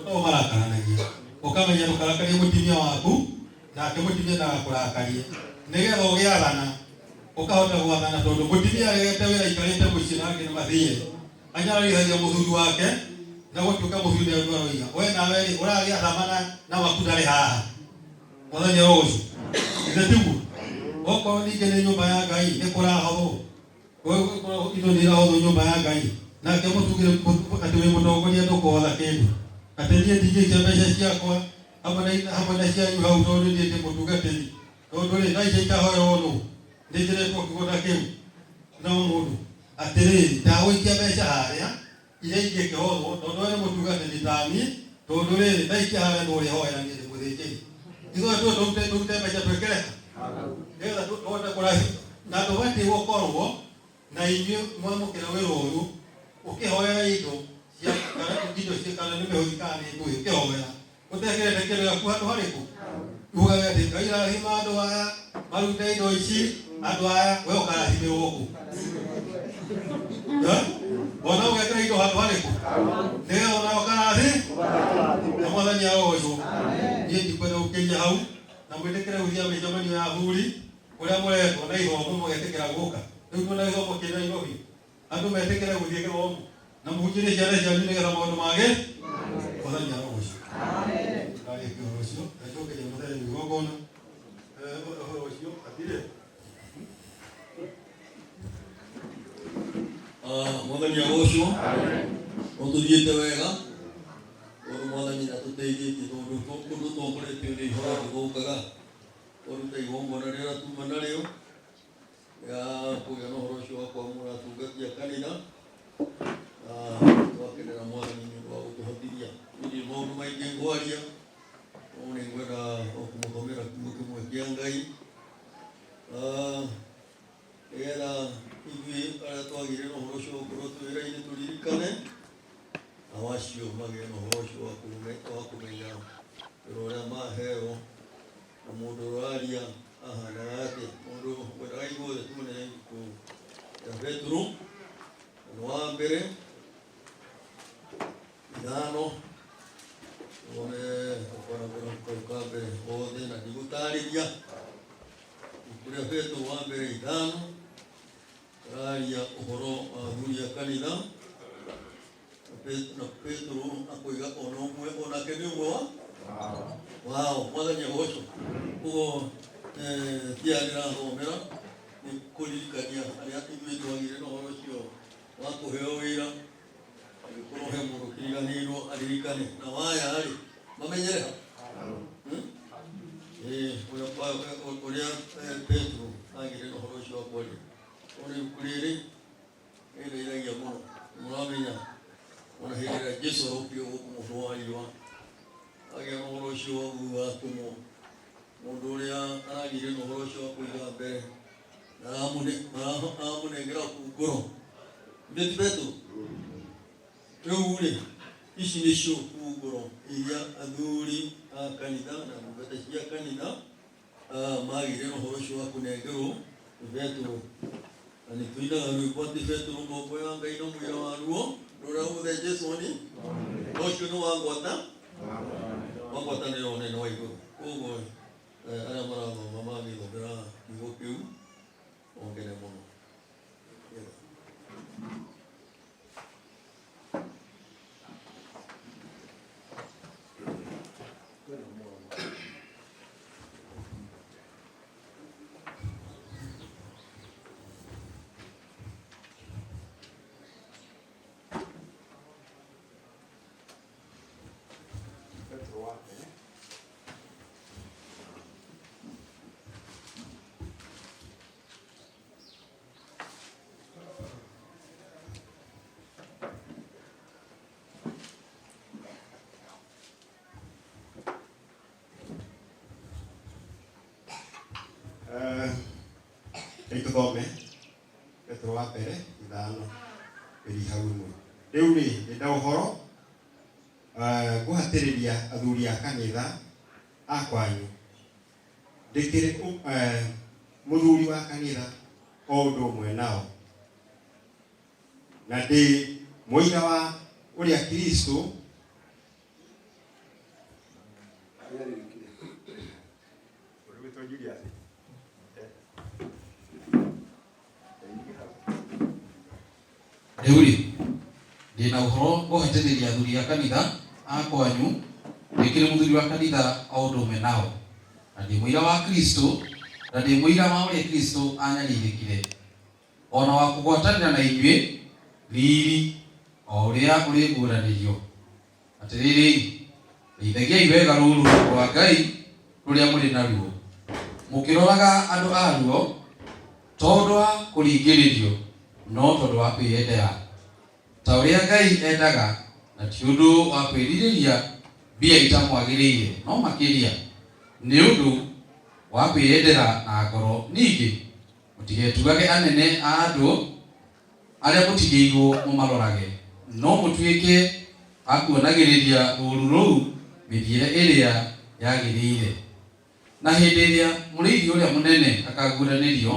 S8: no marakaranagia ũkamenya ndũkarakarie mũtumia waku nake mũtumia ndagakũrakarie nĩgetha ũgĩathana ũkahota gwathana tondũ mũtumia aregete wĩra aikarĩte mũciĩ nake nĩ mathire anyararithagia mũthuri wake na gũtuĩka mũthuri nĩ andũ aroiga we nawe rĩ ũragĩa thamana na waku ndarĩ haha Mwathani arogocwo ithe tiguo okorwo ningĩ nĩ nyũmba ya Ngai nĩ kũrahothwo indo nĩ irahothwo nyũmba ya Ngai nake mũtugire atĩ wĩ mũtongoria ndũkotha kĩndũ atĩ niĩ ndingĩikia mbeca ciakwa hamwe na cianyu hau tondũ niĩ ndĩ mũtungatĩri tondũ rĩ thaa icio ikahoerwo nũ nĩ njĩrĩtwo kĩgũnda kĩu no mũndũ atĩrĩrĩ ndagũikia mbeca harĩa iria ingĩkĩhothwo tondũ we nĩ mũtungatĩri ta niĩ tondũ rĩrĩ thaa icio harĩa nĩ ũrĩhoera niĩ ndĩ mũthĩnjĩri ithuĩ tũrute mbeca twĩkĩre nĩgetha tũhote kũrathi na ndũbatiĩ gũkorwo na inyuĩ mwamũkĩra wĩra ũyũ ũkĩhoera indo cia indo ciĩkana nĩ mĩhũthi kana nĩ ngũĩ ũkĩhoera ũtekĩrĩte kĩndũ gĩaku handũ harĩkũ ugaga atĩ Ngai arathima andũ aya marute indo ici andũ aya we ũkarathimĩrwo kũ wona ũgekĩra indo handũ harĩkũ nĩgetha ona ũkarathi na Mwathani arogocwo niĩ ndikwenda gũkĩria hau na mwĩtĩkĩre gũthiĩ mĩcemanio ya athuri kũrĩa mũretwo na ithomo mũgetĩkĩra gũka rĩu kwĩna gĩthomo kĩ Nairobi andũ metĩkĩre gũthiĩ gĩthomo na mũhunjĩrie ciana cianyu nĩgetha maũndũ mage Mwathani arogocwo ndarĩkia ũhoro ũcio ndacokeria mũthenya igongona ũhoro ũcio athire
S1: Mwathani agocwo ũtũthiĩte wega tondũ Mwathani natũteithĩtie tondũ kũndũ tongoretio nĩ ihoro gũthũkaga ũruta igongona rĩrĩa tuma narĩo ya kũgĩa na ũhoro ũcio wa kwamũra atungatia kanitha twakenera Mwathani nĩ ũndũ wa gũtũhotithia gũthiĩ maũndũ maingĩ ngwaria nigetha ithuĩ arĩa twagĩire na ũhoro ũcio gũkorwo twĩ wĩra-inĩ tũririkane nao acio magĩe na ũhoro ũcio wa kũmenya wĩra ũrĩa maheo na mũndũ ũraria ahanaga atĩ. Mũndũ wendaga igũthe tuone ibuku rĩa Petero wa mbere 5 one ũkoragwo ka mbere othe na ndigũtarĩria ibuku rĩa Petero wa mbere 5 raria ũhoro wa athuri a kanitha na Petero akoiga ona ũmwe onake nĩ ũmwe wao mwathani agocwo. Ũguo tia ndĩrathomera nĩ kũririkania arĩa ithuĩ twagĩire na ũhoro ũcio wa kũheo wĩra agĩkorwo he mũndũ kĩriganĩirwo aririkane na waya-rĩ mamenyere ha ũrĩa Petero agĩire na ũhoro ũcio wa kwaria. Ona ibuku rĩrĩ nĩrĩteithagia mũno. Mũramenya ona hĩndĩ ĩrĩa Jesũ arokire gũkũ mũndũ wa riũa agĩa na ũhoro ũcio wa gũgatũmwo, mũndũ ũrĩa aragĩire na ũhoro ũcio wa kũiga mbere na aramũnengera ngoro nĩ ti Petero. Rĩu-rĩ ici nĩcio ngoro iria athuri a kanitha na ndungata cia kanitha magĩire na ũhoro ũcio wa kũnengerwo nĩ Petero. Na nĩ tũinaga rwĩmbo atĩ Petero ngombo ya Ngai na mũira waruo rũrĩa gũthe Jesũ nĩ ũcio nĩ wangwatanĩra ũnene wa igũrũ. Koguo arĩa marathoma magĩthomera kiugo kĩu ongere mũno.
S3: Thome Petero wa mbere 5 ĩrĩ hau ĩmwe. Rĩu-rĩ ndĩna ũhoro kũhatĩrĩria athuri a kanitha a kwanyu ndĩkĩrĩ mũthuri wa kanitha o ũndũ ũmwe nao na ndĩ mũira wa ũrĩa Kristo
S9: rĩu-rĩ ndĩna ũhoro kũhatĩrĩria athuri a kanitha a kwanyu ndĩkĩrĩ mũthuri wa kanitha o ũndũ ũmwe nao na ndĩ mũira wa Kristo na ndĩ mũira wa ũrĩa Kristo anyariirĩkire ona wa kũgwatanĩra na inyuĩ riri o ũrĩa ũrĩguũranĩrio. Atĩrĩrĩ, rĩithagiai wega rũũru rwa Ngai rũrĩa mũrĩ naruo mũkĩroraga andũ aruo to ũndũ wa kũringĩrĩrio no tondũ wa kwĩyendera ta ũrĩa Ngai endaga na ti ũndũ wa kwĩrirĩria mbia itamwagĩrĩire no makĩria nĩ ũndũ wa kwĩyendera na ngoro. Ningĩ mũtigetugage anene a andũ arĩa mũtigĩirwo mũmarorage no mũtuĩke a kuonagĩrĩria rũũru rũu mĩthiĩre ĩrĩa yagĩrĩire. Na hĩndĩ ĩrĩa mũrĩithi ũrĩa mũnene akaguũranĩrio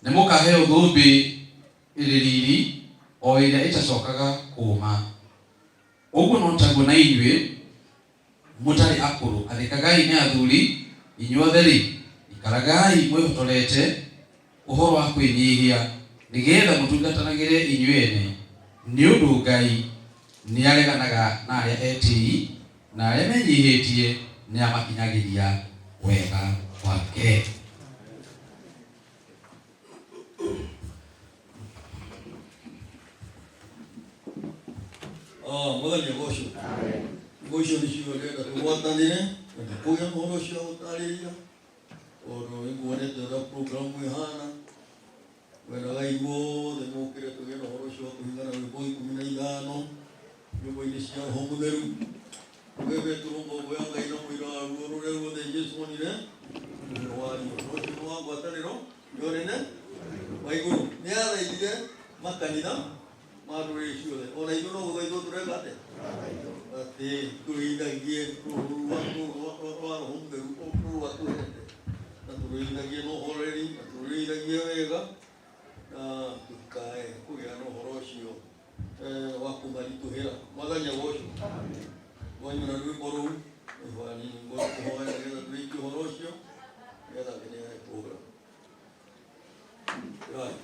S9: nĩ mũkaheo thũmbĩ ĩrĩ riri o ĩrĩa ĩtacokaga kũũma. Ũguo no taguo na inyuĩ mũtarĩ akũrũ athĩkagai nĩ athuri inyuothe-rĩ ikaragai mwĩhotorete ũhoro wa kwĩnyihia nĩgetha mũtungatanagĩre inyuĩ ene nĩ ũndũ Ngai nĩ areganaga na arĩa etĩi na arĩa menyihĩtie nĩ amakinyagĩria wega wake.
S1: Mwathani agocwo. Icio nĩcio ndĩrenda tũgwatanĩre na tũkũgĩa na ũhoro ũcio wa gũtarĩria tondũ nĩkuonete ũrĩa program ĩhana. Wendaga inyuothe mũkĩre tũgĩe na ũhoro ũcio wa kũringana na rwĩmbo 15 nyũmba-inĩ cia Roho Mũtheru. Tuge Petero ngombo ya Ngai na mũira waruo rũrĩa ruothe Jesũ onire ũcio nĩ wa ngwatanĩro yo nene Waiguru nĩ athaithire makanitha marũrĩrĩ ciothe ona ithuĩ no gũthaithwo tũreka atĩ atĩ tũrĩithagie rũũru rwa Roho Mũtheru rũrĩa twendete na tũrĩithagie na ũhoreri na tũrĩithagie wega na tũtikae kũgĩa na ũhoro ũcio wa kũmaritũhĩra Mwathani agocwo waimana rwĩmbo rũu nĩhwanini ngũkũhoya nĩgetha tũrĩkie ũhoro ũcio nĩgetha ngenere program. Right.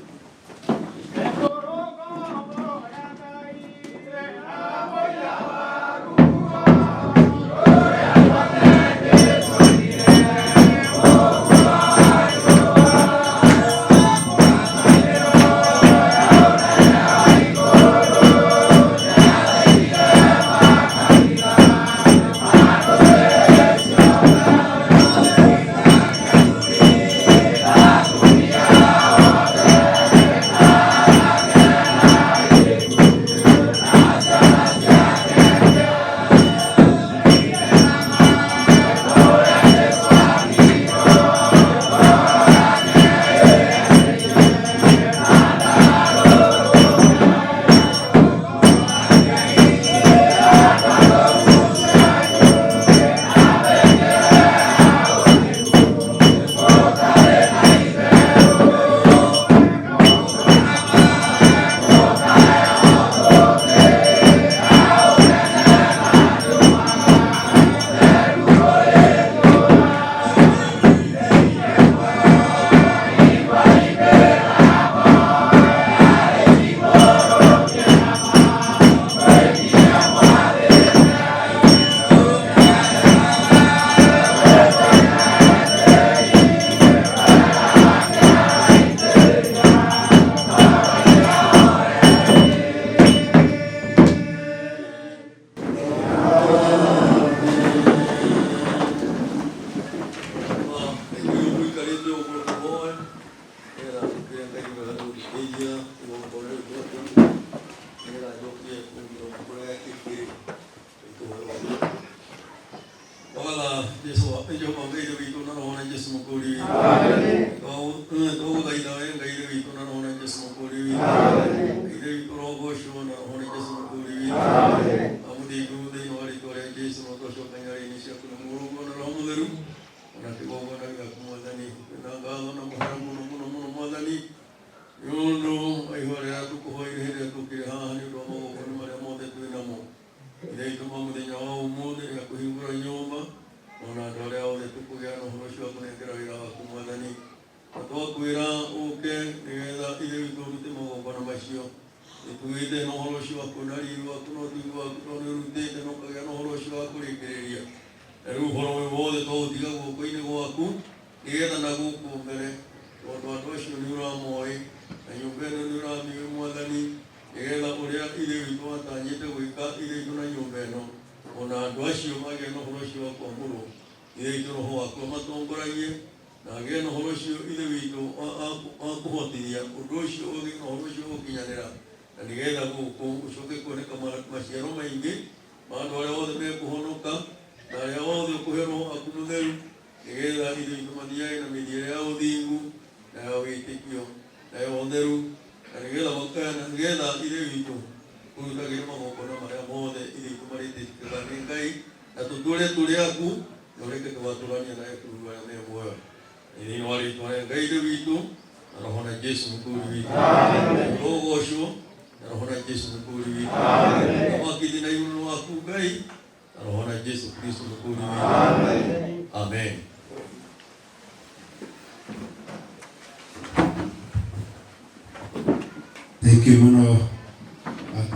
S6: Thank you muno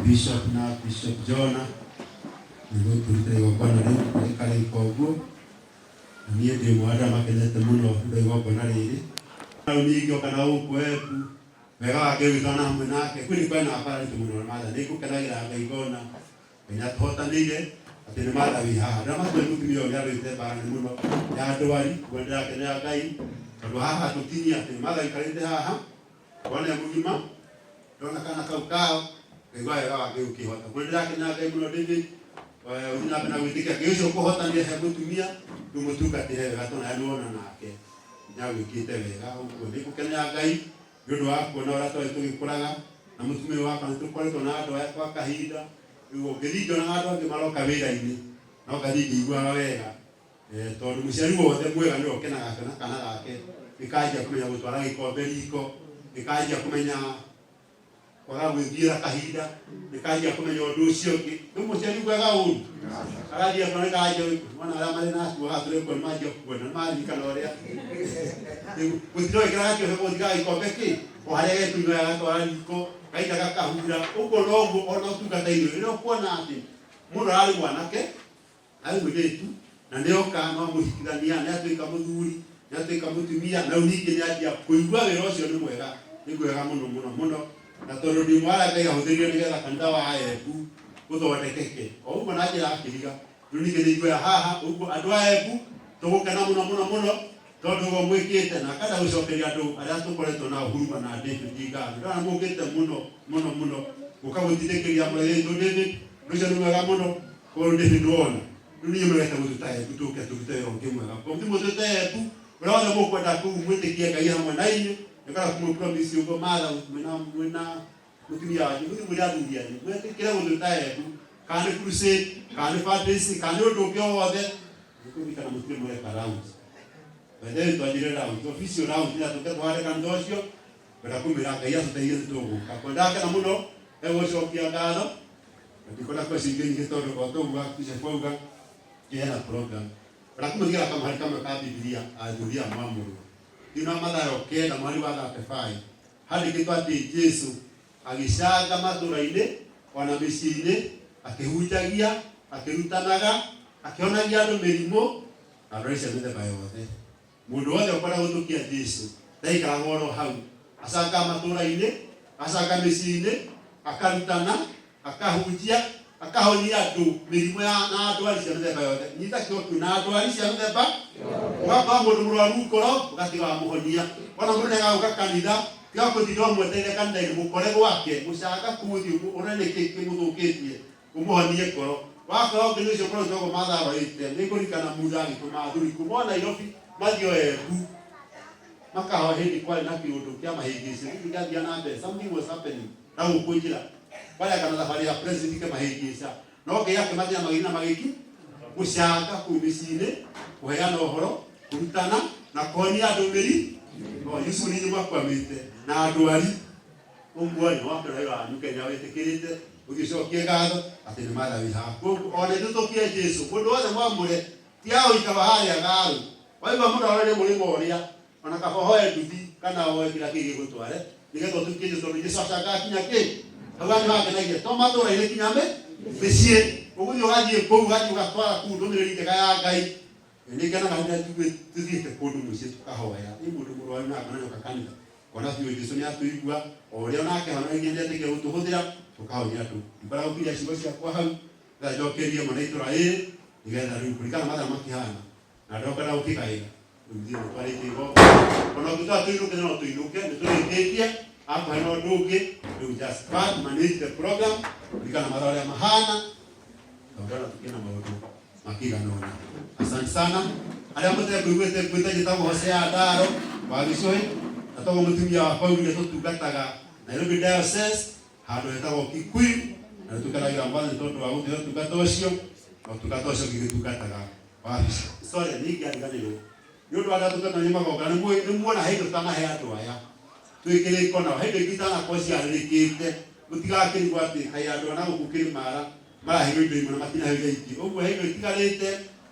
S6: Bishop na Bishop Jonah niguo turute igongona riu rikari koguo nie ndi mwada makenete muno ndio igongona riri au ningio kana ukweku wega wake witana hamwe nake kwini kwena apara muno mada nikukenagira ngaigona ina thotanire ati ni mada wi haha na matu mutumio ya rite bara muno ya ndwari kwenda kenya Ngai tondu haha tutinya ati mada ikarite haha wone mugima dona kana kaukao ngwa ya wake ukihota kwenda kenya Ngai muno David una kana witika kesho kuhota ndiye hebutumia tumutuka tihe gatona yanuona nake nyawe kite wega uko ndikukenya Ngai ndio wako na watu wetu tukikuraga na mutume wako nitukoretwo na andu aya kwa kahinda igo ngithingio na andu angi maroka wira-ini no gathingio igua wega tondu muciari wothe mwega ni okenaga kana gake ikanjia kumenya gutwara gikombe riko ikanjia kumenya kwaga gwithira kahinda ikanjia kumenya undu ucio ngi ni muciari mwega uru arathia kana kanjia mwana ara mari na tu hature kwa manjia kuona mari kana oria gutiro ikira kio hebo diga gikombe ki o harege tu ya gatwara riko kaita gakahura ugo nogo ona utungata irio no kuona ati muno ari mwanake ari mwitu na ndio kama muhikithania ni atuika muthuri ni atuika mutumia na uniki ni atia kuigua wira ucio ni mwega ni gwega muno na tondu ndi mwara Ngai ahuthirio nigetha kanitha wa Aebu guthondekeke o uguo na njira akiriga uniki ni igua haha uguo andu a Aebu tugukena muno tondu go mwikite na kada gucokeria andu aria tukoretwo na huruma na David Ngatho ndana mugite muno ukagutithikiria mwere David rucio ni mwega muno ko David wona nuni mwega gututaye gutuke turute ronge mwega ko ndi mututaye tu uraona mukwenda ku mwitikie Ngai hamwe na inyu nikara kumupromise ugo mara mwina mutumia wanyu ndi muraduria ni mwetikira gututaye tu kandi crusade kandi fatisi kandi utuke wothe nikubikana mutumia mwega round bende twajire round official round ya tukatware kandocio bera kumira Ngai atutaiye tuguka kwendaka na muno ewo cokia ngatho ndikona kwa singeni gitondo kwa toga kisha foga kiana program bera kumugira kama hali kama ka Biblia azuria mamuru ina madharo kenda mwali wa 35 hadi kitwati Yesu agishaga mathura-ini ona mĩciĩ-inĩ akĩhunjagia akĩrutanaga akĩonagia andũ mĩrimũ andũ acio mĩthemba yothe mundu wothe ũkoragwo gũtũkia Yesu ndaikaraga oro hau acanga matũra-inĩ acanga mĩciĩ-inĩ akarutana akahunjia akahonia andũ mĩrimũ na ndwari cia mĩthemba yothe nyita kĩotu na ndwari cia mĩthemba ũgakora mũndũ mũrwaru ngoro ũgatiga wamuhonia ona mũndũ nĩagagũka kanitha tiga gũtinda ũmwetereire kanitha-inĩ mũkore gwake mũcanga kuthi ũrone kĩĩ kĩmũthũkĩtie ũmũhonie ngoro wakorwo ũngĩ ũcio ũkorwo tũgo matharoĩte nĩngũririkana Musa agĩtũma athuri kuma Nairobi mathio Embu makahoa hĩndĩ kwarĩ na kĩũndũ kĩa mahĩngĩcio gĩgathiĩ na mbere something was happening na gũkũ njĩra wale kana thabari ya president kama mahĩngĩca no Ngai akĩmathia magĩna magĩki gũcanga kũu mĩciĩ-inĩ kũheana ũhoro kũrutana na kuonia andũ mĩri o Yesu nĩ makwamĩte na ndwari ũguo nĩ wakĩra wanyu Kenya wĩtĩkĩrĩte ũgĩcokie ngatho atĩ nĩ matha wĩ haha ona tũtũkie Jesu mũndũ wothe mwamũre ti hao ikaba harĩa Garu waigua mũndũ arore mũrĩmo ũrĩa ona kaba hoe nduthi kana hoe kĩrĩa kĩngĩ gũtware nĩgetha ũtukie Jesu tondũ Jesu acanga akinya kĩ hau andũ hakenagia to matũra-inĩ kinya mĩciĩ ũgũthiĩ ũgathiĩ kũu ũgathiĩ ũgatwara kũu ndũmĩrĩri njega ya Ngai nĩngenaga rĩrĩa tũthiĩte kũndũ mũciĩ tũkahoya nĩ mũndũ mũrwaru na akananyoka kanitha kona biũ Jesu nĩ atũigua o ũrĩa onake honoragia nĩ atigire gũtũhũthĩra tũkahonia andũ mbara gũkiria ciugo ciakwa hau nganjokerie mwana itũra ĩrĩ nĩgetha rĩu kũringana na mathaa makĩhana na ndokana gũkĩgaĩra rĩu thiĩ mũtwarĩte igongona ona ũngĩtwara tũinũke no tũinũke nĩ tũrĩkĩtie akũhe na ũndũ ũngĩ rĩu just part manage the program kũringana na mathaa ũrĩa mahana tondana tũkĩna maũndũ makĩigana ũna asante sana arĩa mũtekũiguĩte ngwĩte njĩtagwo Hosea Ndaro wa Gĩcũĩ na togwo mũtumia wakwa ũrĩa tũtungataga Nairobi Diocese handũ hetagwo Kikuyu na tũtukanagira mbathĩ tondũ wa gũthiĩ ũtungata ũcio na ũtungata ũcio gĩgĩtungataga wabici sorry nĩingĩariganĩrwo nĩ ũndũ wa tũtungata magongona nĩ muona hĩndĩ tũtanahe andũ aya twĩkĩrĩko nao hĩndĩ ĩngĩ itanakorwo ciarĩrĩkĩte gũtigakĩrigwo atĩ kaĩ andũ ana gũkũ kĩrĩmara maraheo indo imwe na matinaheo ingĩ ũguo hĩndĩ itigarĩte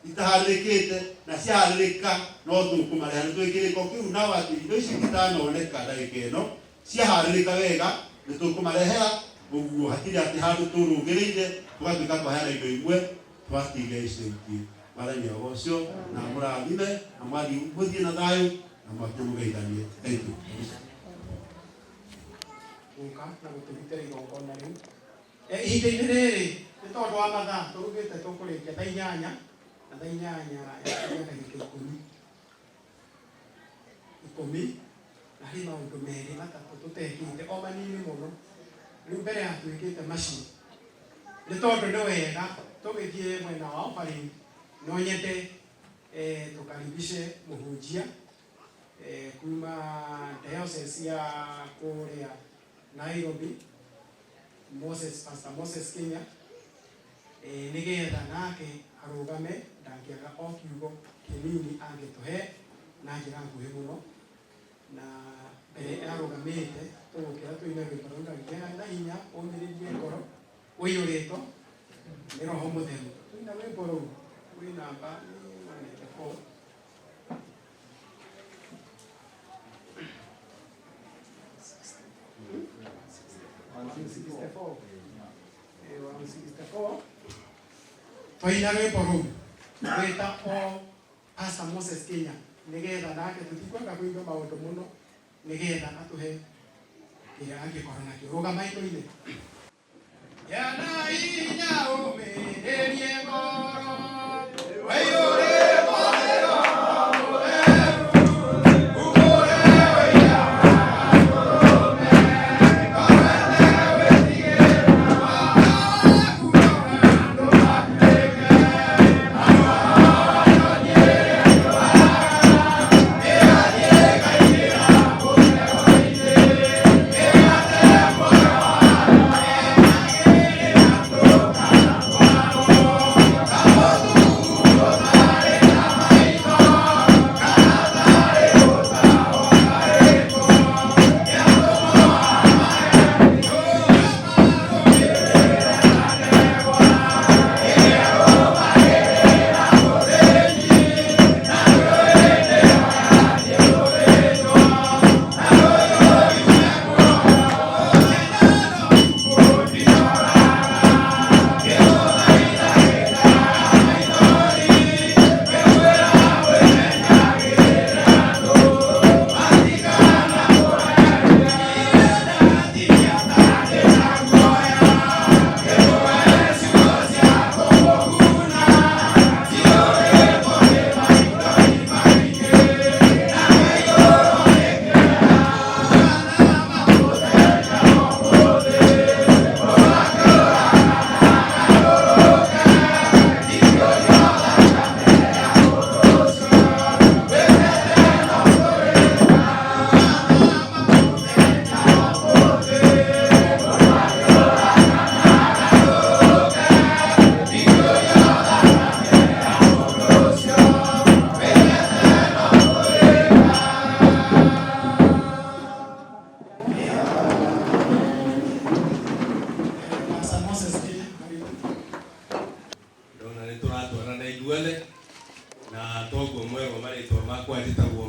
S6: itaharĩrĩkĩte na ciaharĩrĩka no tũkũmareha nĩ twĩkĩrĩko kĩu nao atĩ indo ici itanoneka ndagĩka ĩno ciaharĩrĩka wega nĩ tũkũmarehera ũguo hatirĩ atĩ handũ tũrũgĩrĩire tũgatuĩka twaheana indo imwe twatiga icio ingĩ mwathani ũcio na mũrathime na mwathi mũthiĩ na thayũ na mwakinya mũgeithanie thank you
S4: gũka na gũtũrutĩra igongona rĩu ihinda-inĩ rĩrĩ nĩ tondũ wa mathaa tũrugĩte tũkũrĩkia thaa 8 na thaa 8 ya ndagĩka 10 na harĩ maũndũ merĩ matatũ tũtekĩte o manini mũno rĩu mbere ya twĩkĩte macio nĩ tondũ nĩ wega tũgĩthiĩ mwena wa offering no nyende tũkaribishe mũhunjia kuma diocese ya kuria Nairobi, Pastor Moses Kenya, nigetha nake arugame ndangiaga o kiugo kinini angituhe na njira nguhi muno, na mbere arugamite tugukira tuine rwimbo rũu ndagithia na hinya ũmĩrĩrie ngoro ũiyũrĩtwo nĩ Roho Mũtheru. Tuina rwimbo rũu rwĩ namba 194. Twaina rwimbo rũu rwĩta o Pastor Moses Kenya nigetha nake tutikwenda kũigua maũndũ mũno nigetha atuhe kĩrĩa angĩkorwo nakĩo. Rũgamai tũine. Yana hinya ũmĩrĩrie ngoro waiyũre mothero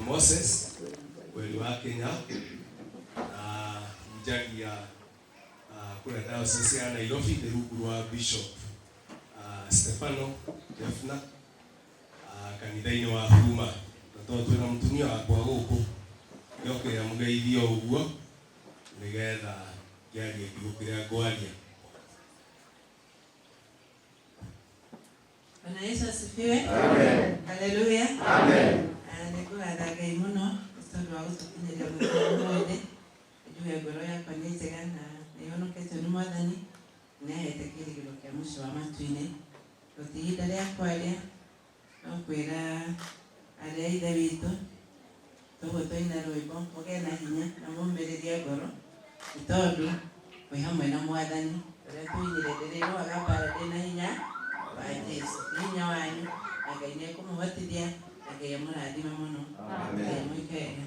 S14: Moses kweli wa Kenya na mjagia kuna diocese ya Nairobi the rungu wa Bishop Stefano Jefna kanitha-inĩ wa Huruma tondũ twĩna mũtumia wakwa gũkũ yokĩra mũgeithio ũguo nĩgetha ngĩarie kiugo kĩrĩa ngwaria.
S15: Bwana Yesu asifiwe.
S2: Amen.
S15: Haleluya.
S2: Amen.
S15: Nĩngwatha Ngai mũno tondũ wa gũtũkinyĩria mũthenya wothe. Njuge ngoro yakwa nĩ njega na nĩhonoketio nĩ Mwathani na ahete kĩrĩgĩrĩro kĩa mũico wa matu-inĩ. Ihinda rĩa kwaria no kwĩra arĩa a ithe witũ tũguo tũina rwĩmbo mũgĩe na hinya na mũmĩrĩrie ngoro nĩ tondũ mwĩ hamwe na Mwathani ũrĩa tũinire ndĩrĩrũaga mbara ndĩna hinya wa Jesũ. Hinya wanyu na Ngai nĩekũmũhotithia na Ngai amũrathime mũno. Ngai mũikega.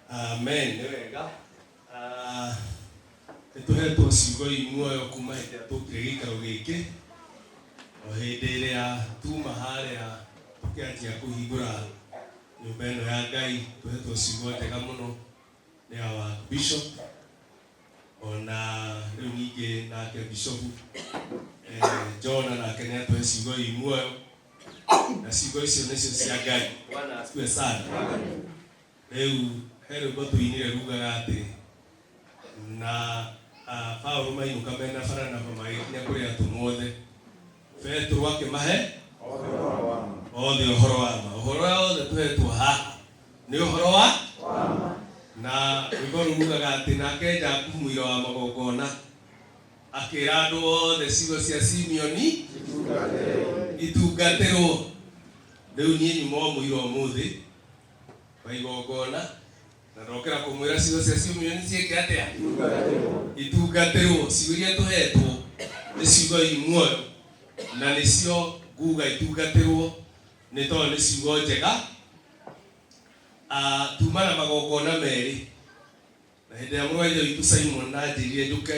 S14: Amen. Nĩ wega. Nĩtũhetwo ciugo imuoyo kuma hĩndĩ ĩrĩa tũkire gĩikaro gĩkĩ o hĩndĩ ĩrĩa tuma harĩa tũkĩanjia kũhingũra nyũmba ĩno ya Ngai. Tũhetwo ciugo njega mũno nĩ our Bishop ona rĩu ningĩ nake Bishop John nake nĩatũhe ciugo imuoyo na ciugo icio nĩcio cia Ngai. Bwana asifiwe sana. Rĩu he rwĩmbo tũinire rugaga atĩ na Paulo mainũka mena Baranaba magĩkinya kũrĩ atũmwo othe Petro akĩmahe othe ũhoro wa ma. Ũhoro wothe tũhetwo haha nĩ ũhoro wa na rwĩmbo rugaga atĩ nake Jakubu mũira wa magongona akĩra andũ othe ciugo cia Simeoni itungatĩrwo Riu nie nyumo muiro muthi waigogona na rokera kumwira cigo cia ciumio ni cieke atia itungatirwo ciuria tuhetwo ni ciugo imwe na nicio nguga itungatirwo ni to ni ciugo njega tumana magogona meri na hindi ya mwaje witu Simon na njirire njuke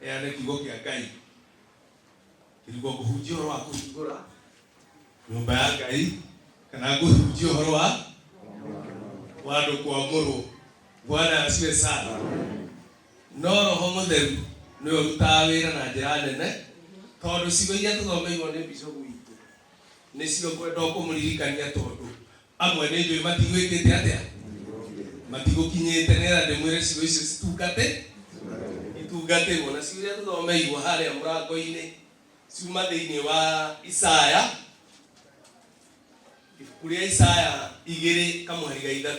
S14: ene kiugo kia Ngai kiugo kuhunjia horo wa kuhingura nyumba ya Ngai kana kuhunjia horo wa wadu kwa muru. Bwana asiwe sana. No Roho Mutheru ni urutaga wira na njira nene tondu cigo iria tuthomeirwo ni bishop witu nicio kwenda kumuririkania tondu amwe ni njui matigwikite atia matigukinyite nera ndimwire cigo icio itungatirwo na cigo iria tuthomeirwo haria murango-ini ciuma thiini wa Isaya kuria Isaya 2:3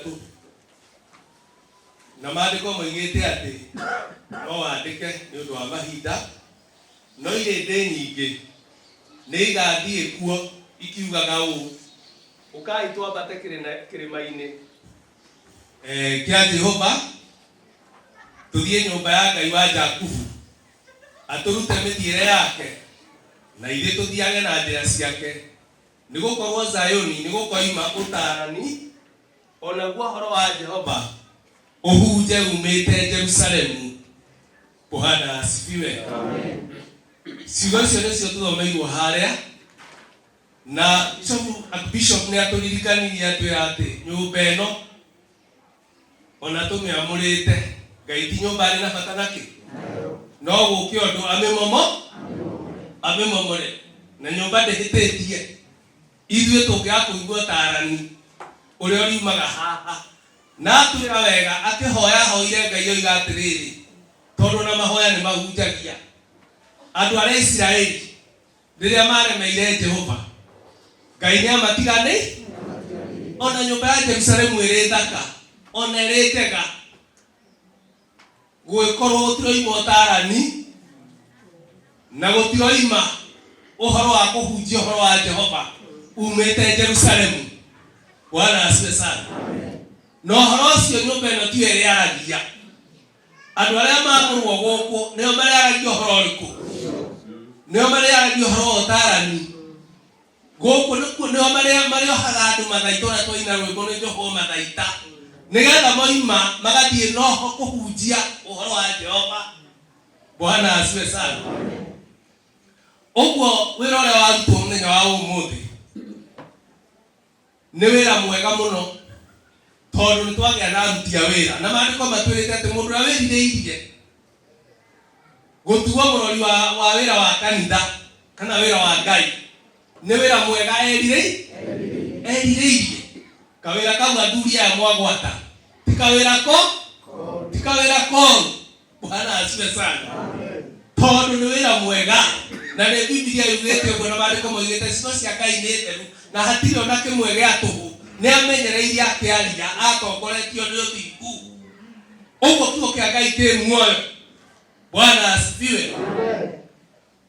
S14: na maandiko moigite ati no wandike ni undu wa mahinda no irinde nyingi ni igathie kuo ikiugaga uu ukai twambate kirima-ini kia Jehova tuthie nyumba ya Ngai wa Jakubu aturute mithiire yake na ithe tuthiage na njira ciake nigukorwo Zayoni nigukoima utarani onaguo horo wa Jehova uhuje umite Jerusalemu. Bwana asifiwe. Amen. Ciugo icio nicio tuthomeirwo haria na Bishop ni aturirikanirie atwira ati nyumba ino ona tumiamurite Ngai ti nyumba ari na bata naki no guki undu amimomore na nyumba ndihititie ithue tungia kuigua tarani uria riumaga haha na tuira wega akihoya hoire Ngai oiga atiriri tondu na mahoya ni mahunjagia andu aria Israeli riria maremeire Jehova Ngai ni amatigane ona nyumba ya Jerusalemu iri thaka ona iri njega gwikorwo tiroima tarani na gutiroima uhoro wa kuhunjia uhoro wa Jehova umite Jerusalemu. Bwana asiwe sana. No horo cio nyumba ino ti eri aragia andu aria makorwo guku nio mari aragia horo riku nio mari aragia horo tarani guku nio mari ohaga andu mathaito na twaina rwimbo ni Jehova mathaita nigetha moima magathie noho kuhunjia uhoro wa Jehova. Bwana asiwe sana. Uguo wira uria warutwo muthenya wa umuthi ni wira mwega muno tondu ni twagia na aruti a wira na maandiko matwirite ati mundu uria wiririirie gutuo murori wa wira wa kanitha kana wira wa Ngai ni wira mwega eririirie kawira kau athuria ya mwagwata tikawira ko. Bwana asiwe sana. Tondu ni wira mwega na ni Biblia yugite uguo na maandiko moigite ciugo cia Ngai ni theru na hatiri ona kimwe gia tuhu ni amenyereirie akiaria atongoretio ni uthingu uguo kiugo kia Ngai ti muoyo. Bwana asifiwe.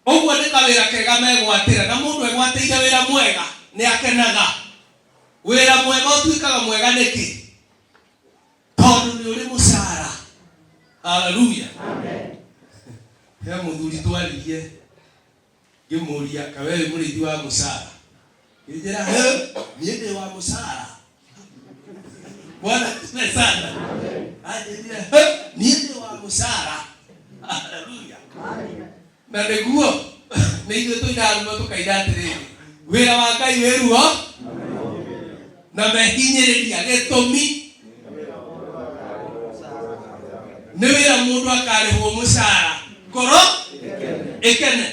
S14: Uguo ni kawira kega megwatira na mundu egwatire wira mwega ni akenaga. Wira mwega utuikaga mwega niki tondu ni uri mucara. Haleluya. Amen. Ya muthuri twaririe ngimuria kawe murithi wa mucara njira nie ndi wa mucara. Bwana asifiwe sana. Amen. Nie ndi wa mucara. Haleluya. Na niguo ni ithuĩ tũinaruma tũkaina atĩrĩrĩ wĩra wa Ngai wĩruo na mehinyĩrĩria gĩtũmi nĩ wĩra mũndũ akarĩhwo mũcara ngoro ĩkene.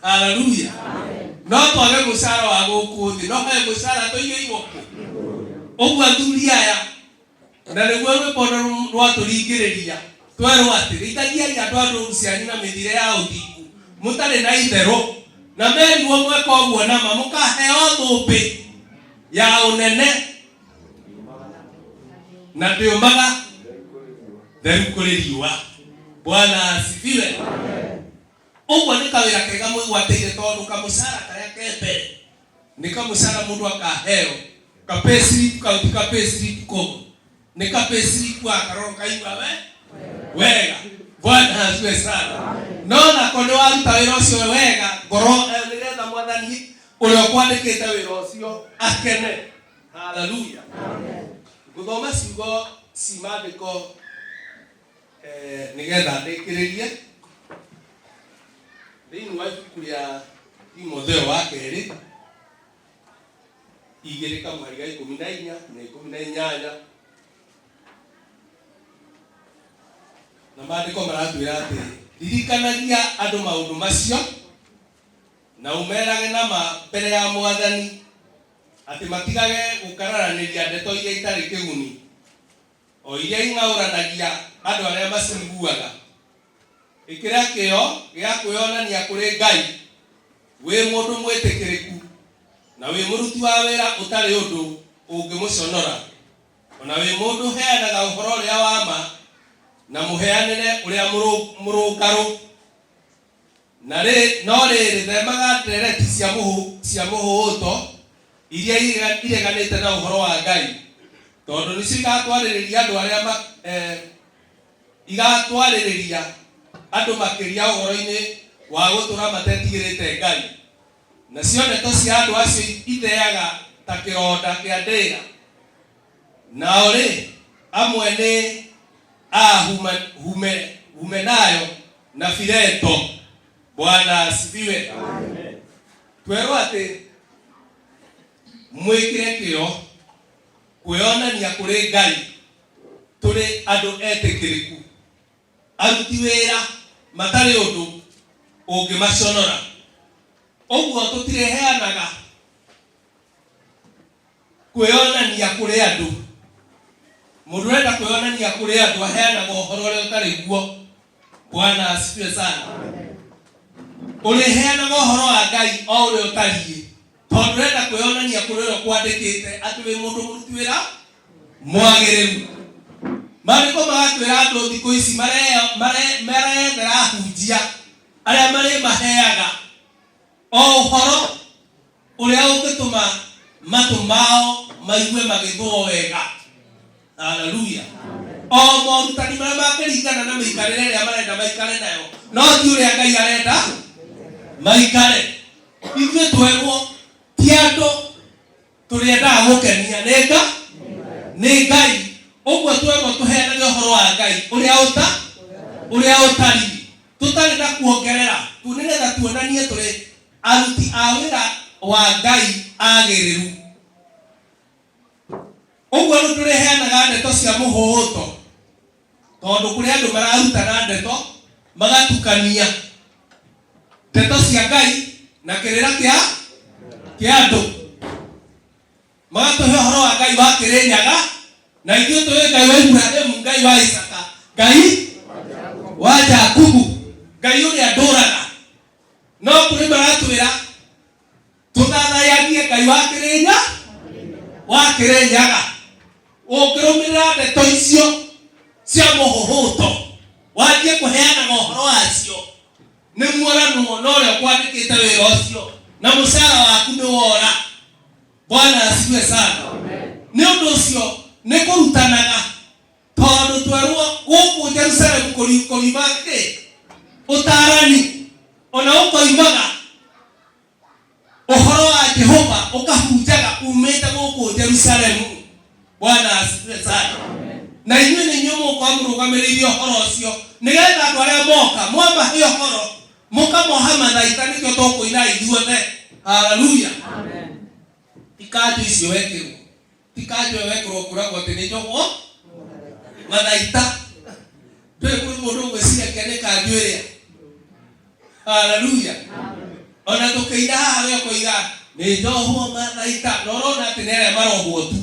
S14: Haleluya. No twage mũcara wa gũkũ thĩ no he mũcara tũigĩirwo kũ. Ũguo athuri aya na nĩguo rwĩmbo rwatũringĩrĩria twerwo atĩrĩ itagiai andũ a ndũũru cianyu na mĩthire ya ũthingu mũtarĩ na itherũ na merirwo mweka ũguo nama mũkaheo thũmbĩ ya ũnene na ndĩũmaga theru kũrĩ riũa. Bwana asifiwe. Uguo nĩ kawĩra kega mwĩgwatĩire tondũ kamũcara karĩa ke mbere nikamucara mundu akaheo kapesiri kapesiri ko nikapesiri kwa karoro kaigwa wega. Bwana asifiwe sana. Nona kono waruta wĩra ũcio wega ngoro nĩgetha mwathani ũrĩa kwandĩkĩte wĩra ũcio akene. Haleluya. Gũthoma ciugo cimandĩko nĩgetha ndĩkĩrĩrie thĩinĩ wa ibuku rĩa Timotheo wa kerĩ 2:14 na 18 na maandĩko maratwĩra atĩ ririkanagia andũ maũndũ macio na umerage nama mbere ya Mwathani atĩ matigage gũkararanĩria ndeto iria itarĩ kĩguni o iria ing'aũranagia andũ arĩa maciguaga. Ĩkĩra kĩo gĩa kwĩonania kũrĩ Ngai wĩ mũndũ mwĩtĩkĩrĩku na wĩ mũruti wa wĩra ũtarĩ ũndũ ũngĩmũconora, ona wĩ mũndũ heanaga ũhoro ũrĩa wa ma na mũheanĩre ũrĩa mũrũngarũ. Na no rĩrĩ themaga ndereti cia mũhũũto iria ireganĩte na ũhoro wa Ngai, tondũ nĩcio igatwarĩrĩria andũ arĩa igatwarĩrĩria andũ makĩria ũhoro-inĩ wa gũtũra matetigĩrĩte Ngai. Nacio ndeto cia andũ acio itheaga ta kĩronda kĩa ndĩra. Nao rĩ, amwe nĩ Humenayo na Fileto. Bwana asifiwe. Twerwo atĩ mwĩkĩre kĩo kwĩonania kũrĩ Ngai tũrĩ andũ etĩkĩrĩku, aruti wĩra matarĩ ũndũ ũngĩmaconora. Ũguo tũtireheanaga kwĩonania kũrĩ andũ. Mũndũ ũrenda kwĩonania kũrĩ andũ aheanaga ũhoro ũrĩa ũtarĩ guo. Bwana asifiwe sana. Ũrĩheanaga ũhoro wa Ngai o ũrĩa ũtariĩ, tondũ ũrenda kwĩonania kũrĩ ũrĩa kwandĩkĩte atĩ wĩ mũndũ mũruti wĩra mwagĩrĩru. Maandĩko magatwĩra andũ thikũ ici mareyethera ahunjia arĩa marĩmaheaga o ũhoro ũrĩa ũngĩtũma matũ mao maigue magĩthũo wega. Haleluya. O morutani marĩa makĩringana na mĩikarĩre ĩrĩa marenda maikare nayo, no ti ũrĩa Ngai arenda maikare. Ithuĩ twerwo ti andũ tũrĩendaga gũkenia nĩ Ngai. Ũguo twerwo tũheanage ũhoro wa Ngai ũrĩa ũtariĩ, tũtarĩ na kuongerera, nĩgetha tuonanie tũrĩ aruti a wĩra wa Ngai agĩrĩru. Ũguo tũrĩheanaga ndeto cia mũhũũto, tondũ kũrĩ andũ mararuta na ndeto magatukania ndeto cia Ngai na kĩrĩra kĩa andũ, magatũhe ũhoro wa Ngai wa Kĩrĩnyaga, na ithuĩ tũĩ Ngai wa Ibrahimu, Ngai wa Isaka, Ngai wa Jakubu, Ngai ũrĩa ndũraga. No kũrĩ maratwĩra tũthathaianie Ngai wa Kĩrĩnyaga. Ũngĩrũmĩrĩra ndeto icio cia mũhũhũto, wanjie kũheanaga ũhoro wacio, nĩ muoranwo na ũrĩa kwandĩkĩte wĩra ũcio, na mũcara waku nĩ wora. Bwana asifiwe sana. Nĩ ũndũ ũcio nĩ kũrutanaga, tondũ twerwo gũkũ Jerusalemu kũrima ũtaarani, ona ũkoimaga ũhoro wa Jehova ũkahunjaga umĩte gũkũ Jerusalemu. Bwana asifiwe sana. Na inyuĩ nĩ inyuĩ mũgũkorwo mũrũgamĩrĩire ũhoro ũcio, nĩgetha andũ arĩa moka mwamahe ũhoro mũkamoha mathaita, nĩkĩo tũkũina ithuothe. Haleluya. Tikanjũ icio wekĩrwo, tikanjũ wekĩrwo kũragwo atĩ nĩ njohwo mathaita. Ndũĩ kũrĩ mũndũ ũgwĩciria nĩ kanjũ ĩrĩa. Haleluya. Ona tũkĩina haha we ũkoiga nĩ njohwo mathaita, na ũrona atĩ nĩ arĩa marohwo tu.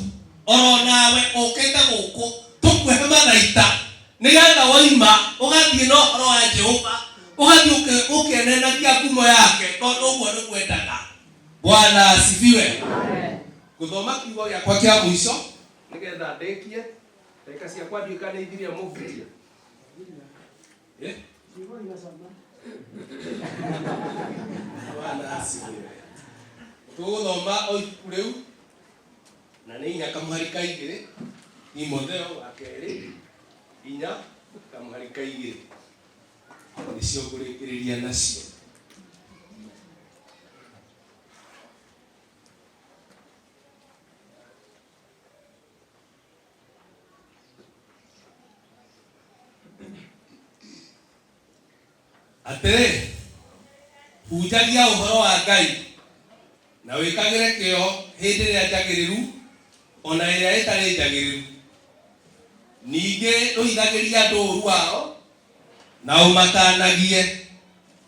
S14: Oro nawe ũkĩte gũkũ tũkũhe mathaita, nĩgetha woima ũgathiĩ na ũhoro wa Jehova, ũgathiĩ ũkĩenenagia ngumo yake, tondũ ũguo nĩ kwendaga. Bwana asifiwe. Gũthoma kiugo gĩakwa kĩa mũico nĩgetha ndĩkie, ndagĩka ciakwa nduĩka nĩ ithiria mũbutia. Bwana asifiwe. tuguthoma o ibuku riu na ni inya kamuharika igiri Timotheo wa keri inya kamuharika igiri nicio ngurikiriria nacio. Atiri hujagia uhoro wa Ngai na wikagire kio hindi ria njagiriru ona iria itari njagiriru, ningi ruithagiria andu uru wao na umakanagie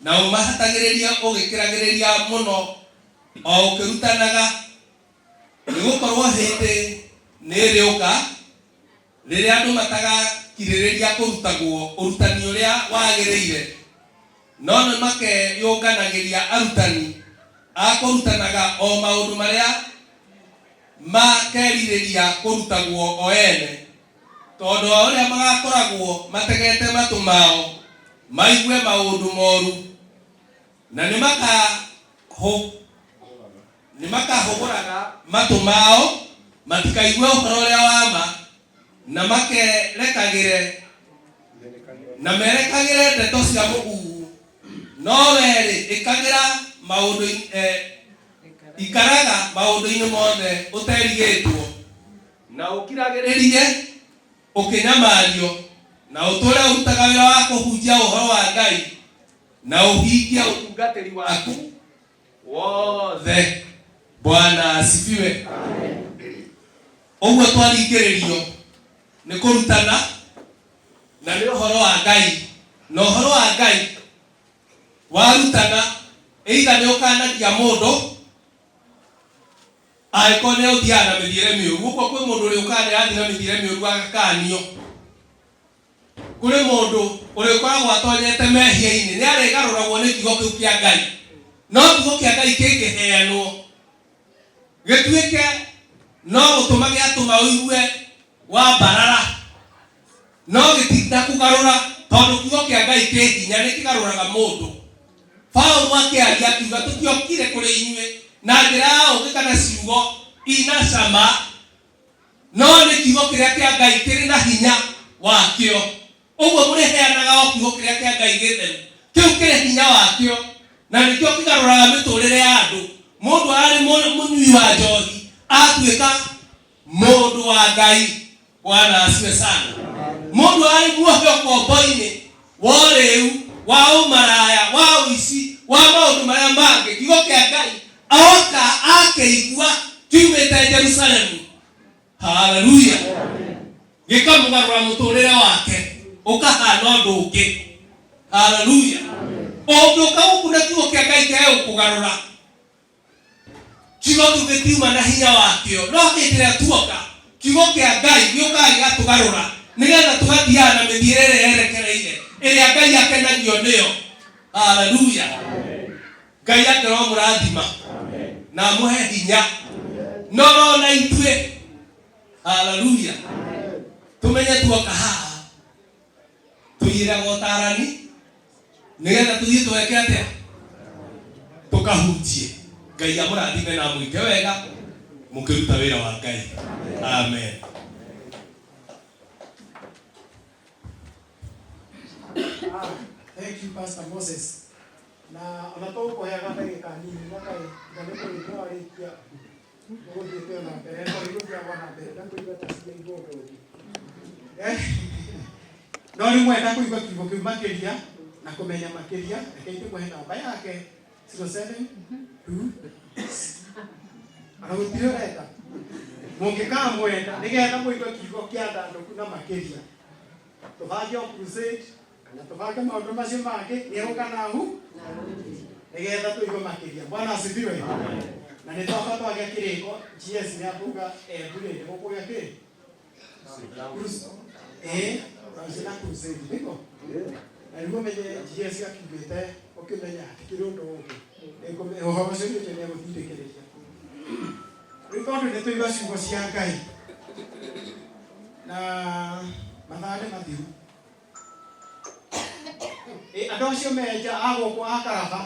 S14: na umahatagiriria ugikiragiriria muno o ukirutanaga nigukorwo hindi niriuka riria andu matagakiririria kurutagwo urutani uria wagiriire no nĩ makeyũnganagĩria arutani a kũrutanaga o maũndũ marĩa makerirĩria kũrutagwo o ene, tondũ o ũrĩa magakoragwo mategete matũ mao maigue maũndũ moru na nĩ makahũgũraga matũ mao matikaigue ũhoro ũrĩa wa ma na makerekagĩre na merekagĩre ndeto cia mũhuhu. No weri ikagira maundu ikaraga maundu-ini mothe uterigitwo na ukiragiririe ukinyamario na uture urutaga wira wa kuhunjia uhoro wa Ngai na uhingia utungatiri waku wothe. Bwana asifiwe. Uguo twaringiririo ni kurutana na ni uhoro wa Ngai na uhoro wa Ngai warutana either ni ukanagia mundu aiko ne uthiana mithire miuru guko kwi mundu uri ukana yathina mithire miuru agakanio kuri mundu uri ukoragwo atonyete mehia-ini ni arigaruragwo ni kiugo kiu kia Ngai no kiugo kia Ngai kingiheanwo gituike no utumage atuma uigue wa barara no gitinda kugarura tondu kiugo kia Ngai ki hinya ni kigaruraga mundu. Paulo akiaria akiuga tukiokire kuri inyue na njira ya ugi kana ciugo ina cama no ni kiugo kiria kia Ngai kiri na hinya wakio. Uguo muriheanaga o kiugo kiria kia Ngai githeru kiu kiri hinya wakio na nikio kigaruraga miturire ya andu. Mundu ari munyui wa njohi atuika mundu wa Ngai. Bwana asifiwe sana. Mundu ari muohio kombo-ini wa riu wa umaraya wa uici wa maundu maria mangi kiugo kia Ngai aoka akeigua kiumite Jerusalemu. Haleluya. Gikamugarura muturire wake ukahana undu ungi. Haleluya. Ongiuka gukuna kiugo kia Ngai kia ukugarura kiugo kiu gitiuma na hinya wakio no gitiria tuoka kiugo kia Ngai giuka gigatugarura nigetha tugathiana mithire ĩrĩa yerekereire ĩrĩa Ngai akenagio nĩyo. Haleluya. Ngai akero mũrathima na amuhe hinya no na ithuĩ. Haleluya. Tumenye tuoka haha tuyiraga ũtarani nigetha tuthiĩ tweke atĩa tukahunjie. Ngai amũrathime na mwĩke wega mũkĩruta wĩra wa Ngai. Amen.
S4: Thank you, Pastor Moses. Na onatoa kuheaga ndagika nini mwaka nganeko ndio alikia ngodi tena na mbere kwa hiyo kwa na mbere na kuiga tasiri ngodo. No ni mwenda kuiga kibo kimakeria na kumenya makeria akaite kwa namba yake 07 2 aragutire eta mungika mwenda nigetha muiga kibo kia ndandu kuna makeria tuvaje crusade na tufake maundu macio make niaruka nahu nigetha tuigue makiria. Bwana asifiwe. Na nĩ twamba twagĩa kĩrĩko GS nĩ akuga mbura-inĩ gũkũgĩa kĩ na crusade nĩko na nĩguo menye GS akiugĩte ũkĩmenya hatikĩrĩ ũndũ ũngĩ ũhoro ũcio nĩ ũcio nĩegũthirĩkĩrĩria. Rĩu tondũ nĩ tũigua ciugo cia Ngai na mathaa nĩ mathiru andũ acio menja agũkũ a Karaba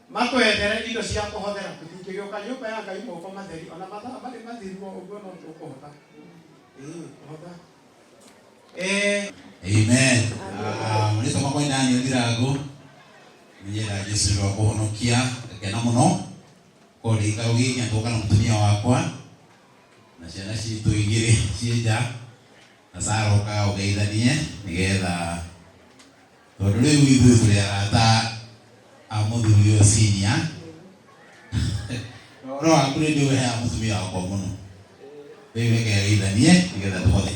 S4: matwethere indo cia kuhothera tutingĩgĩũka nyũmba ya Ngai moko matheri ona mathaa marĩ mathiru ũguo no tũkũhota kũhota.
S16: Amen. Mrito makwa ndani ndirago nyera Jesu wa kuhonokia kena muno ko ri kaugi nyandoka na mutumia wakwa na ciana citu igiri cienja na saroka ugeithanie nigetha tondu riu ithu turi arata a muthuri uyu senior no akuri ndiwe ha mutumia wakwa muno riu geithanie nigetha tuhothe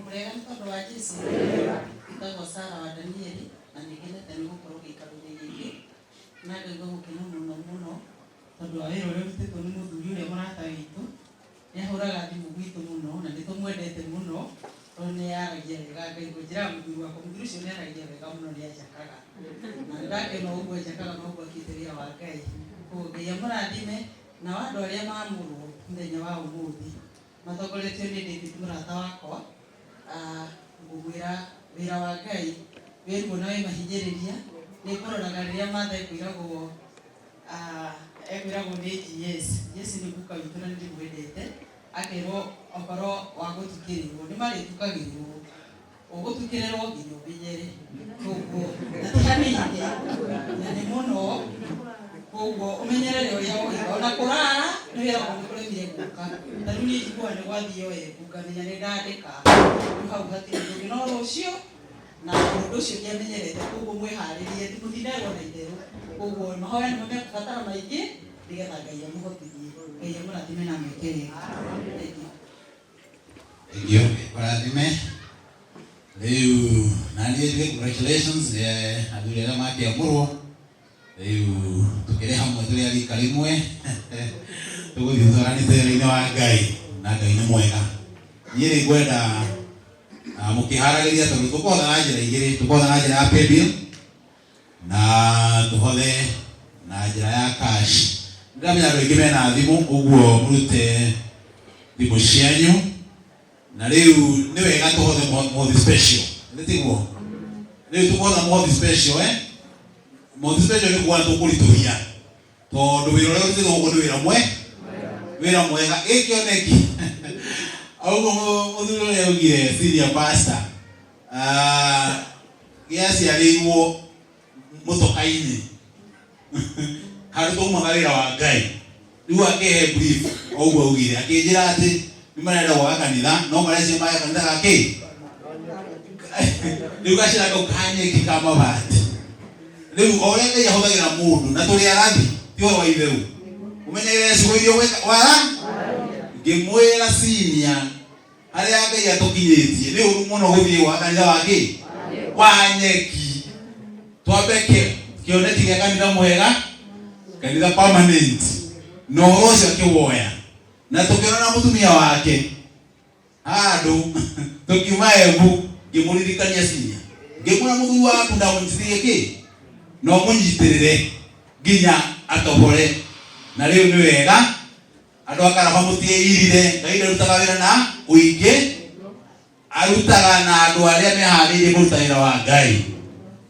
S15: Murega nĩ tondũ wa Jesũ itagwo Sara wa Danieli na nĩngenete nĩ gũkorwo gĩikaro-inĩ gĩkĩ na ngaigua gũkena mũno mũno tondũ wa wĩra ũrĩa ũrutĩtwo nĩ mũthuri ũrĩa mũrata witũ. Nĩ ahũraga thimũ gwitũ mũno na nĩ tũmwendete mũno tondũ nĩ aragia wega. Ngaigua njĩraga mũthuri wakwa, mũthuri ũcio nĩ aragia wega mũno, nĩ anjakaga na ndakena ũguo njakaga na ũguo akĩte wĩra wa Ngai. Koguo Ngai amũrathime na andũ arĩa mamũrwo mũthenya wa ũmũthĩ matongoretio nĩ David mũrata wakwa. Ngũmwĩra wĩra wa Ngai wĩruo na wĩmahinyĩrĩria. Nĩ ngũroraga rĩrĩa Martha ekwĩragwo nĩ GS. GS nĩ guka witũ na nĩ ndĩmwendete. Akerwo okorwo wa gũtukĩrĩrwo nĩ marĩtukagĩrwo, ũgũtukĩrĩrwo nginya ũmenyere. Koguo na ti hanini na nĩ mũno, koguo ũmenyerere ũrĩa ũgĩka ona kũrara nĩ wĩra ũkũremire gũka. Na rĩu nĩ njiguaga nĩ gwathio ngamenya nĩ ndandĩka rĩu hau hatirĩ ndũgĩ no rũciũ na ũndũ ũcio ngĩamenyerete. Koguo mwĩharĩrie mũtinegwo na itherũ. Koguo mahoya nĩ megũbatara maingĩ nĩgetha Ngai amũhotithie. Ngai amũrathime na mwĩke wega.
S16: Thank you. Parathime. Rĩu na niĩ congratulations athuri arĩa makĩamũrwo. Rĩu tũkĩrĩ hamwe tũrĩ rika rĩmwe tũgũthiĩ twaranĩte wĩra-inĩ wa Ngai na Ngai nĩ mwega. Niĩ nĩ ngwenda mũkĩharagĩria tondũ tũkũhotha na njĩra igĩrĩ. Tũkũhotha na njĩra ya paybill na tũhothe na njĩra ya cash. Ndĩramenya andũ aingĩ mena thimũ, ũguo mũrute thimũ cianyu. Na rĩu nĩ wega tũhothe mũhothi special. Nĩ tiguo? Rĩu tũkũhotha mũhothi special mũhothi special nĩ kuga tũkũritũhia tondũ wĩra ũrĩa ũrutĩtwo gũkũ nĩ wĩra mwega. Gĩkĩoneki ũguo mũthuri ũrĩa augire senior pastor gĩaciarĩirwo mũtoka-inĩ handũ tũumaga wĩra wa Ngai. Rĩu akĩhe brief ũguo augire akĩnjĩra atĩ nĩ marenda gwaka kanitha no marecia maya kanitha gakĩ rĩu gacĩra kau kanyeki ka mabati. Rĩu o ũrĩa Ngai ahũthagĩra mũndũ na tũrĩ arathi ti ũhoro wa itherũ. Ũmenyerere ciugo iria wara ngĩmwĩra senior harĩa Ngai atũkinyĩtie nĩ ũru mũno gũthiĩ gwaka kanitha wakĩ wa nyeki. Twambe kĩoneki gĩa kanitha mwega, kanitha permanent na ũhoro ũcio akĩwoya na tũkĩona mũtumia wake handũ tũkiuma Embu ngĩmũririkania senior ngĩmwĩra mũthuri waku ndamũnyitithĩrie kĩ no mũnyitĩrĩre nginya atohore. Na rĩu nĩ wega andũ a Karaba mũtiĩirire. Ngai ndarutaga wĩra na ũingĩ, arutaga na andũ arĩa meharĩirie kũruta wĩra wa Ngai.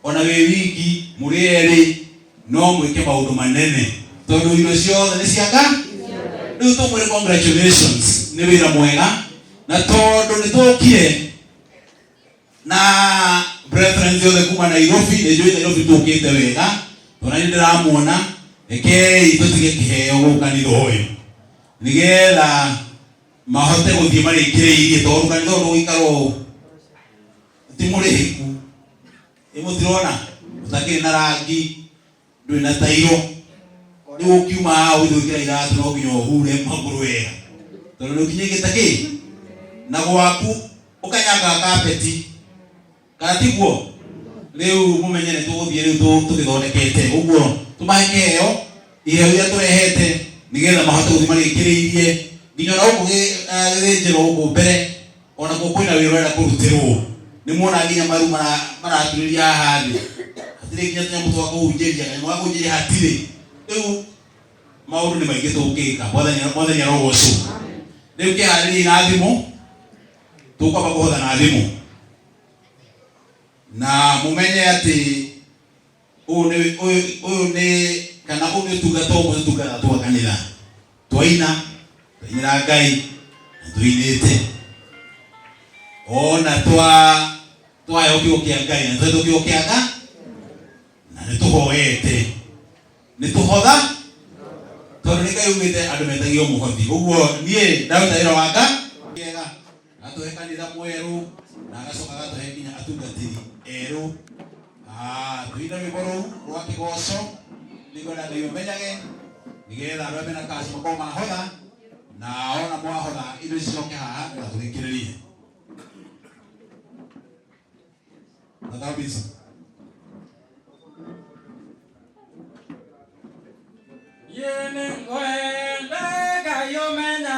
S16: Ona wĩ wiki mũrĩ erĩ no mwĩke maũndũ manene tondũ indo ciothe nĩ cia Ngai. Rĩu tũmwĩre congratulations, nĩ wĩra mwega na tondũ nĩ tũkire na brethren ciothe kuma Nairobi. Nĩ njũĩ Nairobi tũkĩte wega tondũ nĩ ndĩramuona. Rekei tũtige kĩheo gũkũ kanitha ũyũ nĩgetha mahote gũthiĩ marĩkĩrĩirie tondũ kanitha ũyũ ndũgũikarwo ti mũrĩhĩku. Mũtirona ũtakĩrĩ na rangi, ndũrĩ na tairo. Rĩu ũkiuma haha ũgĩthiĩ gwĩkĩra iratũ no nginya ũhure magũrũ wega tondũ nĩ ũkinyĩkĩte kĩ na gwaku ũkanyangaga kapeti kana tiguo. Rĩu mũmenye nĩ tũgũthiĩ rĩu tũgĩthondekete ũguo tũmahe kĩheo iheo iria tũrehete nĩgetha mahote gũthiĩ marĩkĩrĩirie nginya ona gũkũ gĩthĩnjĩro gũkũ mbere ona gũkũ kwĩna wĩra ũrenda kũrutĩrwo. Nĩ muona nginya maru maraturĩria haha thĩ, hatirĩ nginya tũnyamũ twa kũhunjĩria kanyamũ ga kũhunjĩria hatirĩ. Rĩu maũndũ nĩ maingĩ tũgĩka. Mwathani arogocwo. Rĩu kĩharĩriai na thimũ, tũkwamba kũhotha na thimũ na mumenye ati uyu ni kana uyu tugata twa kanitha twaina Ngai tuinite ona twayo kiokia Ngai na twetu kiokiaga na nituhoete nituhotha tondu ni Ngai umite andu metagio muhothi uguo nie ndauta ira wanga kiega atuhe kanitha mweru na agacoka agatuhe nginya atungatiri eru tuina migoro rwa kigoco nigona Ngai umenyage nigetha andu mena kaci makorwo mahotha na ona mwahotha indo icoke haha na turikiririe na kabisa
S11: yene ngoende kayomena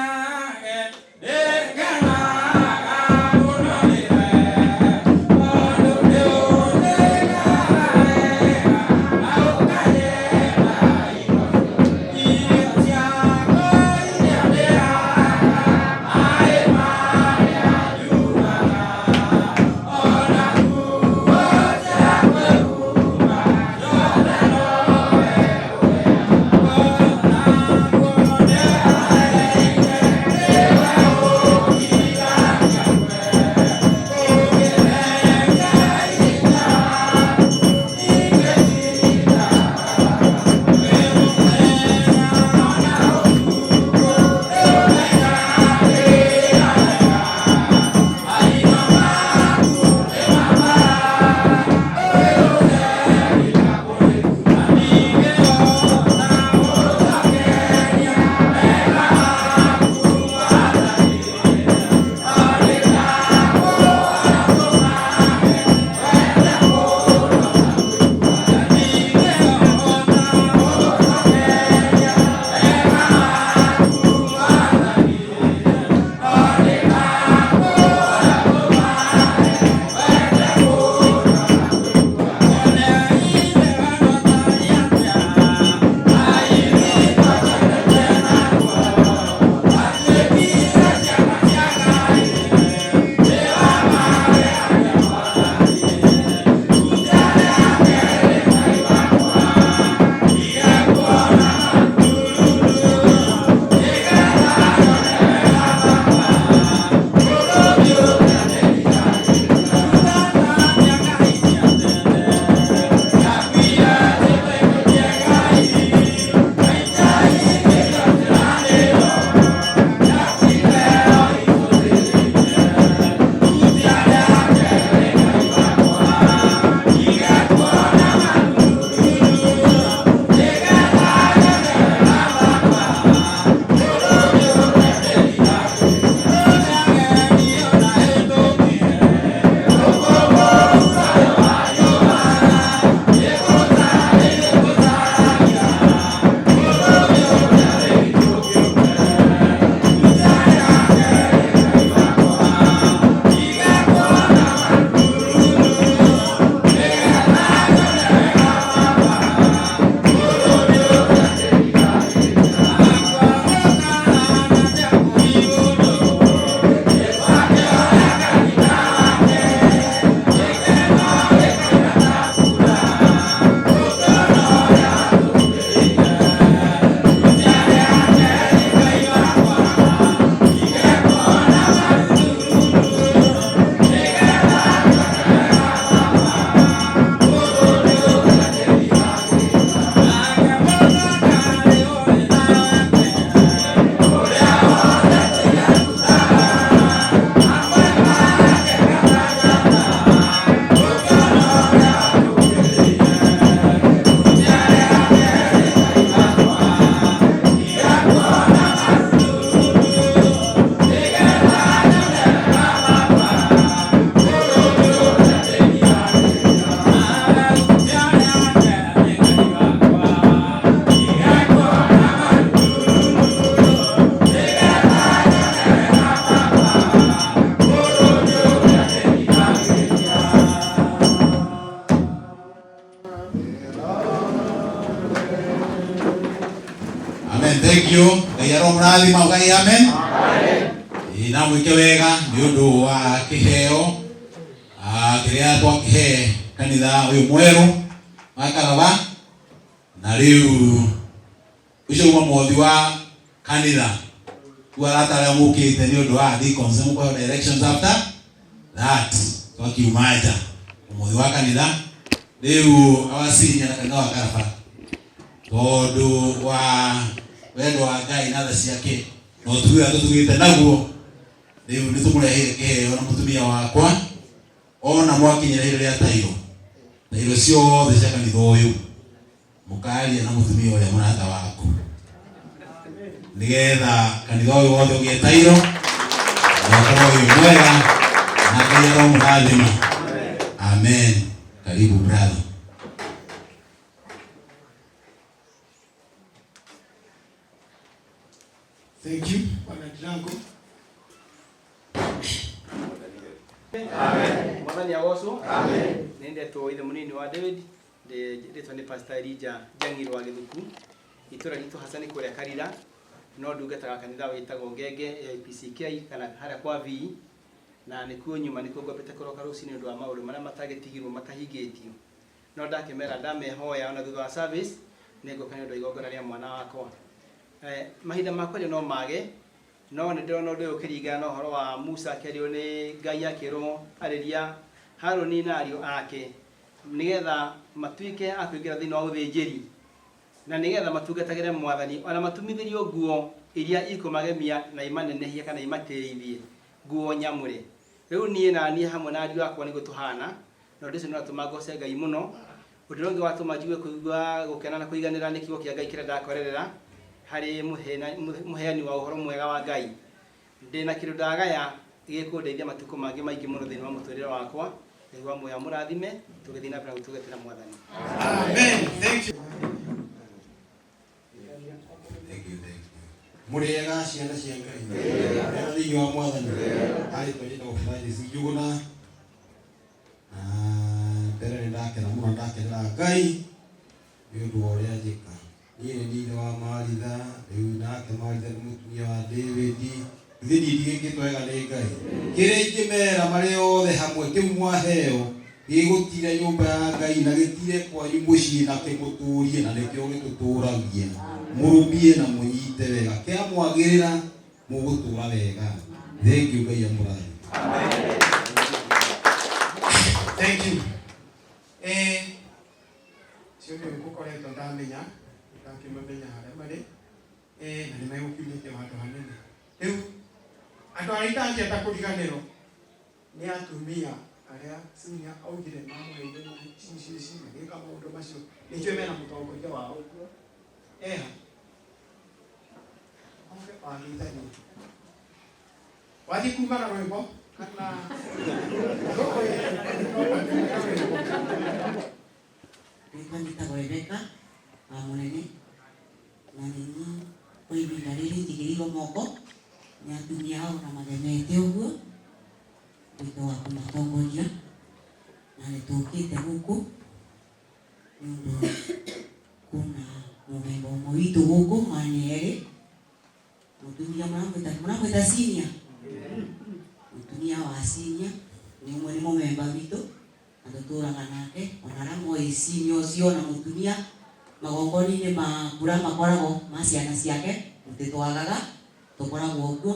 S16: Thank you. Ngai aromrathima Ngai amen. Na mwike wega ni undu wa kiheo kiria twakihe kanitha uyu mweru wa Karaba na riu ucio mwa mothi wa kanitha tuaratara mukite ni undu wa deacons mukwa directions after that twakiumaja mothi wa kanitha riu awasinya na kanitha wa Karaba tondu wa wendo wa Ngai na tha ciake no tuwira tutugite naguo riu ni tumurehere kiheo na mutumia wakwa ona mwakinyira hilo ria tairo ciothe cia kanitha uyu mukaria na mutumia uria murata waku nigetha kanitha uyu wothe ugie tairo na korwo uyu mwega na Ngai aromurathima. Amen. Karibu brother.
S4: Thank you, Bwana Kilango.
S17: Amen. Mwathani agoco. Amen. Nendetwo ithe munini wa David ndetwo ni Pastor Elijah Jangiro wa Githuku itura ritu hasani kuria Karira no ndungataga kanitha witagwo Ngenge PCK kana haria kwa V na nikuo nyuma nikuo ngopete koroka rucini ndu wa maundu maria matagetigirwo matahingitio no ndakemera ndamehoya ona thutha wa service ningukania ndu igongona ria mwana wakwa mahinda makwa no mage no nä ndä rona å ndå å kä ringana na å horo wa Musa akärio nä Ngai akä arĩria Harũni na ariũ ake nä getha matuĩke a kũingĩra thĩinĩ wa ũthĩnjĩri na nĩ getha matungatagĩre Mwathani ona matumithĩrio nguo iria ikũmagemia na imanenehia kana imatĩithie nguo nyamũre. Rĩu niĩ na niĩ hamwe na ariũ akwa nĩguo tũhana na ũndũ ũcio nĩ watũma ngoce Ngai mũno. Ũndũ ũngĩ watũma njigue kũigua gũkena na kũiganĩra nĩ kiugo kĩa Ngai kĩrĩa ndakorerera hari muheani wa uhoro mwega wa Ngai ndina kindu ndagaya gĩkũndeithia matukũ mangĩ maingĩ mũno thĩinĩ wa mũtũrĩre wakwa nĩguo muoya mũrathime tũgĩthiĩ na mbere gũtungatĩra Mwathani.
S4: Amen. Thank you.
S6: Muriega ciana cia Ngai na thĩinĩ wa Mwathani harĩ twendete gũbũthĩra Njuguna mbere nĩ ndakena mũno ndakenera Ngai nĩ ũndũ wa ũrĩa njĩka niĩ nĩ wa Maritha rĩu nake Maritha nĩ mũtumia wa David thĩinĩ ndigĩkĩtwo wega nĩ Ngai kĩrĩa ingĩmera marĩ othe hamwe kĩu mwaheo gĩgũtire nyũmba ya Ngai na gĩtire kwanyu mũciĩ na kĩmũtũrie na nĩkĩo gĩtũtũragia mũrũmie na mũnyite wega kĩa mwagĩrĩra mũgũtũra wega. Thank you. Ngai amũrathime.
S4: Amen. Thank you. Sio nĩ ngũkoretwo ndamenya ndakĩmamenya harĩa marĩ na nĩ megũkinyĩte handũ hanene. Rĩu andũ arĩa itangĩenda kũriganĩrwo nĩ atumia arĩa cinya augire mamũheire cici magĩka maũndũ macio nĩkĩo mena mũtongoria wao eha wagĩithania wathiĩ kuma na rwĩmbo kana
S15: Rĩtwa njĩtagwo Rebeka wa Mũnene na nĩniĩ kwa ihinda rĩrĩ njigĩrĩirwo moko nĩ atumia ao na magemete ũguo wĩtũ wa kũmatongoria na nĩtũkĩte gũkũ nĩ ũndũ kuna mũthemba ũmwe witũ gũkũ mwanya erĩ mũtumia mũramwĩta Senior mũtumia wa Senior nĩ ũmwe nĩ mũmemba witũ na tũtũraga nake ona arĩa moĩ Senior ũcio na mũtumia magongona-inĩ ma mbura makoragwo ma ciana ciake mũtitwagaga tũkoragwo ũguo.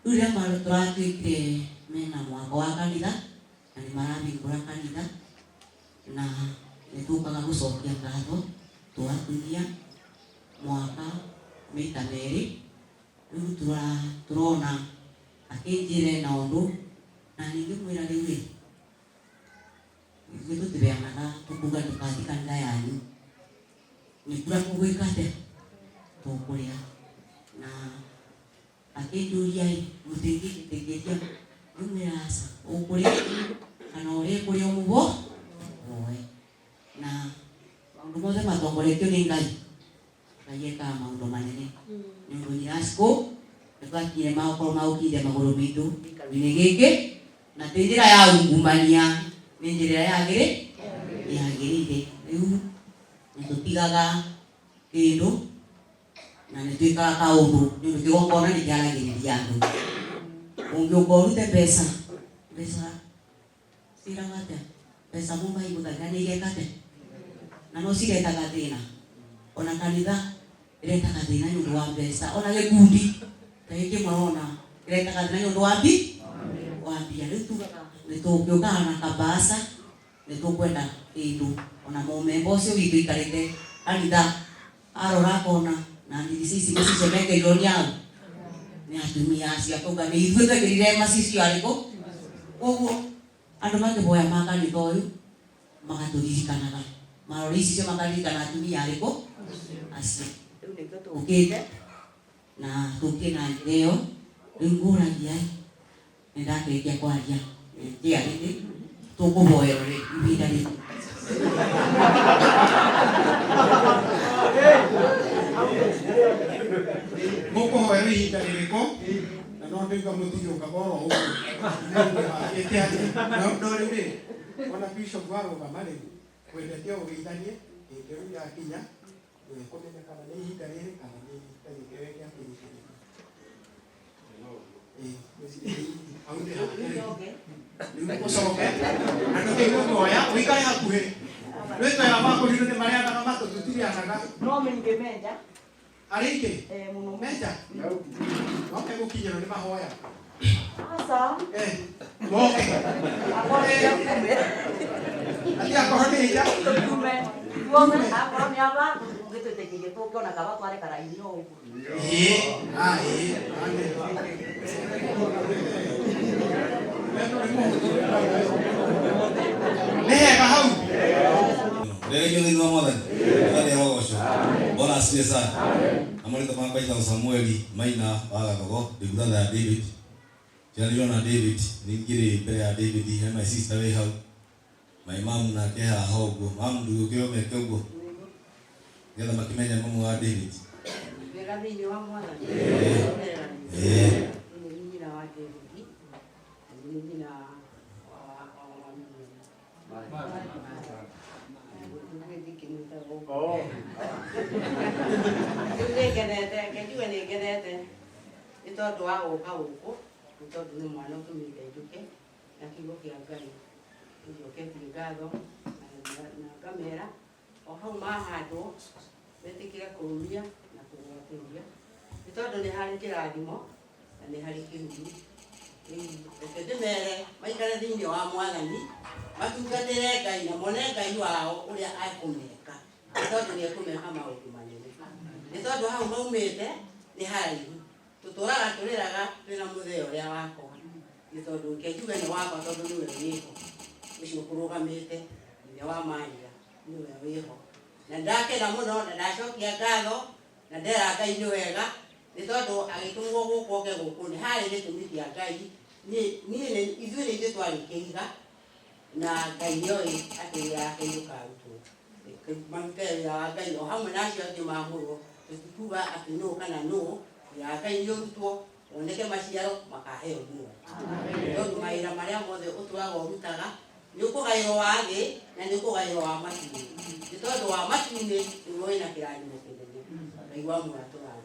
S15: Rĩu rĩrĩa tũratuĩkire mena mwaka wa kanitha na nĩ marahingũra kanitha na nĩtũkaga gũcokia ngatho tũgatumia mwaka maita merĩ. Rĩu tũrona akĩnjĩra na ũndũ na ningĩmwĩra rĩu rĩ ithuĩ tũtibeanaga tũkuga tũkathi kanitha yanyu nĩkura mũgwĩka atĩa tũkũrĩa na akĩnjũria mũtingĩgĩtĩkĩria ngĩmwĩra aca ũkũrĩa kana ũrĩa kũrĩa mũgo oe na maũndũ mothe matongoretio nĩ Ngai. Ngai ekaga maũndũ manene nĩ ũndũ nyiracikũ nĩtwakinyire maũkorwo maũkinyire magũrũ maitũ gĩkaru-inĩ gĩkĩ na tĩ njĩra ya ungumania nĩ njĩra yagĩrĩire. Rĩu nĩtũtigaga kĩndũ na nĩtwĩkaga kaũndũ nĩ ũndũ kĩgongona nĩ kĩaragĩrĩria andũ. Ũngĩũka ũrute mbeca Tiragate. Pesa mumba iguthagira ni igekate. Na no ciretaga thina. Ona kanitha iretaga thina ni undu wa mbeca. Ona gikundi ta giki marona iretaga thina ni undu wa mbi. Wa mbia riu tugaga ni tukiugaga na kabasa ni tukwenda indu ona mumemba ucio witu ikarite kanitha arora kona na ndisi cimeke ironi yao ni atumia acio akauga ni ithuĩ twekĩrire macicio arĩkũ. Ũguo andũ makĩboya makanitha ũyũ magatũririkanaga marori icio makaririkana atumia arĩkũ acio. Rĩu nĩkĩo tũkĩte na tũkĩna njĩra ĩyo rĩu ngũragia nĩ ndakĩrĩkia kwaria njĩra rĩrĩ tũkũboerwo ihinda rĩrĩ.
S4: Mũkũhoerwo ihinda rĩrĩkũ na no ndĩuga mũtigĩũka goro ũguo no rĩu rĩ ona bishop warũgama rĩ wendete ũgeithanie hĩndĩ rĩu yakinya kũmenyekana nĩ ihinda rĩrĩ kana nĩ ihinda rĩngĩ rĩakĩrĩkĩrĩria. Rĩu ũcoke na ndũkĩguoya ũikare hakuhĩ wĩtwega makũrinũ nĩ marĩanaga matũ tũtirianaga
S15: no mĩngĩmenja
S4: arĩngĩ mũno menja no megũkinyĩrwo nĩ mahoya
S15: asa
S4: moke ati akorwo nĩ nja
S15: tume tuome akorwo nĩ aba gĩtũtekerie tũkĩona kaba tware karaini no ũguo
S4: nĩ hega hau.
S16: Leo ni mwamoja. Ndani ya wagosho. Bwana asifiwe sana. Amaleta mama ita Samueli Maina waga gogo, the brother David. Jana na David, ningire mbere ya David, and my sister we how. My mom na ke ha hogo. Mom ndugu kio mekogo. Ngela makimenya mama wa David.
S15: Ngela ni wa mwana. Ni na wa David. Ni na nĩngenete nĩ tondũ wa gũka gũkũ nĩ tondũ nĩ mwana ũtũmĩte njuke na kiugo kĩa Ngai njoketie ngatho na ngamera o hau mahandwo metĩkĩre kũrũria na kũgwatĩria nĩ tondũ nĩ harĩ kĩrathimo na nĩ harĩ kĩhumo. Reke ndĩmere maikare thĩinĩ wa Mwathani matungatĩre Ngai na mone Ngai wao ũrĩa ekũmeka nĩ tondũ nĩ ekũmeka maũndũ manene. Nĩ tondũ hau maumĩte nĩ haraihu tũtũraga tũrĩraga twĩna mũthee ũrĩa wakwa nĩ tondũ ngenjuge nĩ wakwa tondũ nĩwe wĩho ũcio ũkũrũgamĩte ithe wa Maria nĩwe wĩho na ndakena mũno na ndacokia ngatho na ndera Ngai nĩ wega nĩ tondũ agĩtũmwo gũkũ oke gũkũ nĩ harĩ gĩtũmi kĩa Ngai ithuĩ nĩ ithuĩ twarĩ kĩiga na Ngai nĩoĩ atĩ wĩra wake ndũkarutwo marute wĩra wa Ngai o hamwe na acio angĩ mamũrwo tũtikuga atĩ nũũ kana nũũ wĩra wa Ngai nĩ ũrutwo woneke maciaro makaheo muoyo tondũ mawĩra marĩa mothe ũtũraga ũrutaga nĩ ũkũgaĩrwo wa thĩ na nĩ ũkũgaĩrwo wa matu-inĩ nĩ tondũ wa matu-inĩ nĩguo wĩna kĩrathimo kĩnene Ngai wa muoyo atũrathime.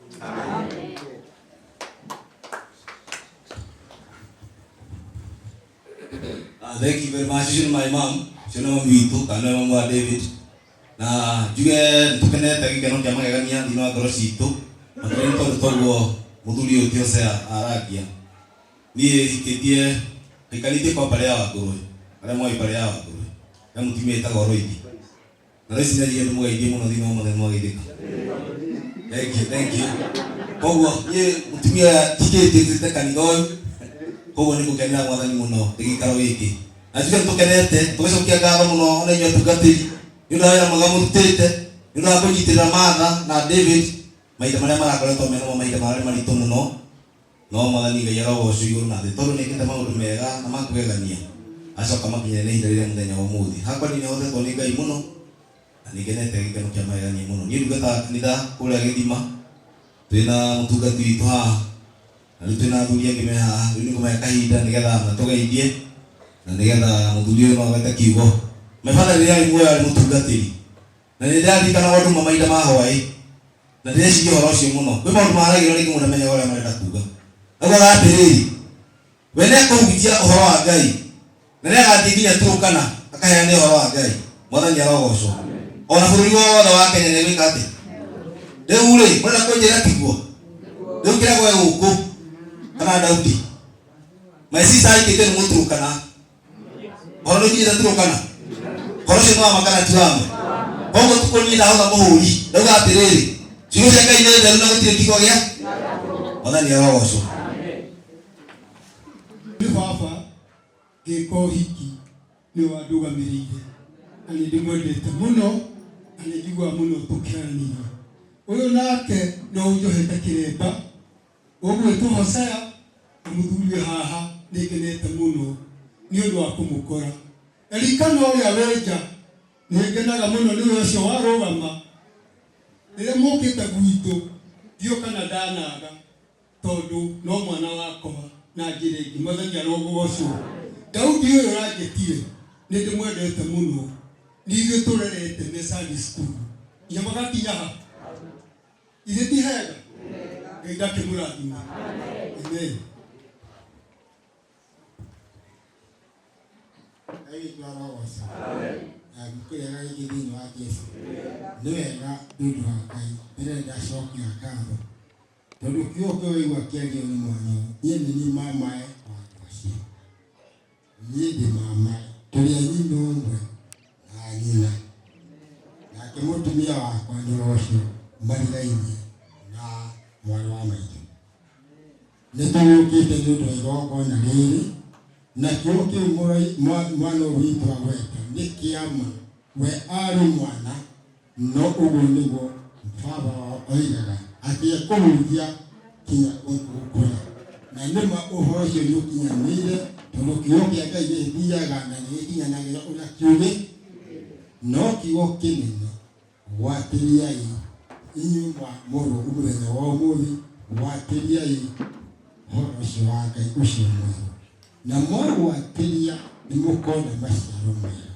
S16: Thank you very much. This is my mom. Sino mwitu kana mama wa David. Na juge tukenete gikeno kya magegania thina wa ngoro citu. Matari tondũ muthuri ũtio se aragia. Niĩ hikitie hikalite kwa pale ya Wangũrũwe. Arĩa mwa pale ya Wangũrũwe. Na mutumia etagwo Roidi. Na rĩu sinyaria nĩ mũgeithie mũno thina wa mũthenya mũgeithĩka. Thank you. Koguo niĩ mutumia tikĩtĩte kanitha ũyũ. Koguo nĩ gũkenera Mwathani mũno gĩikaro gĩkĩ. Na tuge tũkenete tũgĩcokia ngatho mũno ona inyuĩ atungatĩri nĩ ũndũ wa wĩra mwega mũrutĩte nĩ ũndũ wa kũnyitĩrĩra Martha na David maita marĩa marakoretwo mena maita marĩa maritũ mũno no Mwathani Ngai arogocwo igũrũ na thĩ tondũ nĩkĩte maũndũ mega na makũgegania acoka makinyĩre nĩ ihinda rĩrĩa mũthenya wa ũmũthĩ. Hakwa niĩ nĩhotetwo nĩ Ngai mũno na nĩngenete gĩkeno kĩa magegania mũno. Niĩ ndungataga kanitha kũrĩa Gĩthima twĩna mũtungati witũ haha na rĩu twĩna athuri angĩ me haha rĩu nĩngũmahe kahinda nĩgetha matũgeithie na nĩgetha mũthuri ũyũ no agate kiugo. Mebana rĩrĩa arĩ muoyo arĩ mũtungatĩri na nĩ ndaririkana maũndũ ma mahinda ma hwaĩ na ndĩreciria ũhoro ũcio mũno. Kwĩ maũndũ maragĩrwo rĩngĩ mũndũ amenyaga ũrĩa marenda kuga. Augaga atĩrĩrĩ we nĩekũhunjia ũhoro wa Ngai nene gatiginya turukana akaheane horo wa Ngai mwathani arogocwo ona bururi wothe wa Kenya nĩ gwĩka atĩ rĩu rĩ mũrenda kũnjĩra tiguo rĩu kĩragwo gũkũ kana Daudi maicisa ikĩte nĩ mũturukana horo nĩ turukana horo cio no makana tuame koguo tukũni na hotha mũhũri ndauga atĩrĩrĩ ciugo cia Ngai nĩ theru na gũtirĩ kiugo gĩa mwathani arogocwo
S18: baba gĩko hiki nĩ wandũgamĩrĩire na nĩ ndĩmwendete mũno na nĩ njiguaga mũno tũkĩaranĩria ũyũ nake no ũnjohete kĩremba ũgwĩtwo Hosea na mũthuri haha nĩ ngenete mũno nĩ ũndũ wa kũmũkora Elikana ũrĩa wenja nĩ ngenaga mũno nĩ ũcio warũgama rĩrĩa mũkĩte gwitũ ndiũka na ndanaga tondũ no mwana wakwa na njĩra ĩngĩ mwathani arogocwo Daudi ũyũ ũranjĩtire nĩ ndĩmwendete mũno nĩ ithuĩ tũrerete nĩ Sunday school nginya magakinya ha ithe ti hega Ngai ndakĩmũrathima amen
S12: arogocwo na gĩkũrega gĩkĩ thĩinĩ wa Jesũ nĩ wega ndũndũ wa Ngai mbere ndacokia ngatho tondũ kiugo kĩu waigua kĩario nĩ mwana niĩ nĩ niĩ mamae wa Ngai niĩ ndĩ mamae tũrĩ anyina ũmwe na nyina nake mũtumia wakwa nĩ ũcio marigainie na mwana wa maitũ nĩ tũgũkĩte nĩ ũndũ wa igongona rĩrĩ na kiugo kĩu mwana witũ agweta nĩ kĩama we arĩ mwana no ũguo nĩguo baba oigaga atĩ ekũhunjia kinya gũkũra na nĩma ũhoro ũcio nĩ ũkinyanĩire tondũ kiugo kĩa Ngai gĩthiaga na nĩ gĩkinyanagĩra ũrĩa kiuge no kiugo kĩnene gwatĩriai inyuĩ mũrũ mũthenya wa ũmũthĩ gwatĩriai ũhoro ũcio wa Ngai ũcio mwerũ na mwagwatĩria nĩ mũkona maciaro mega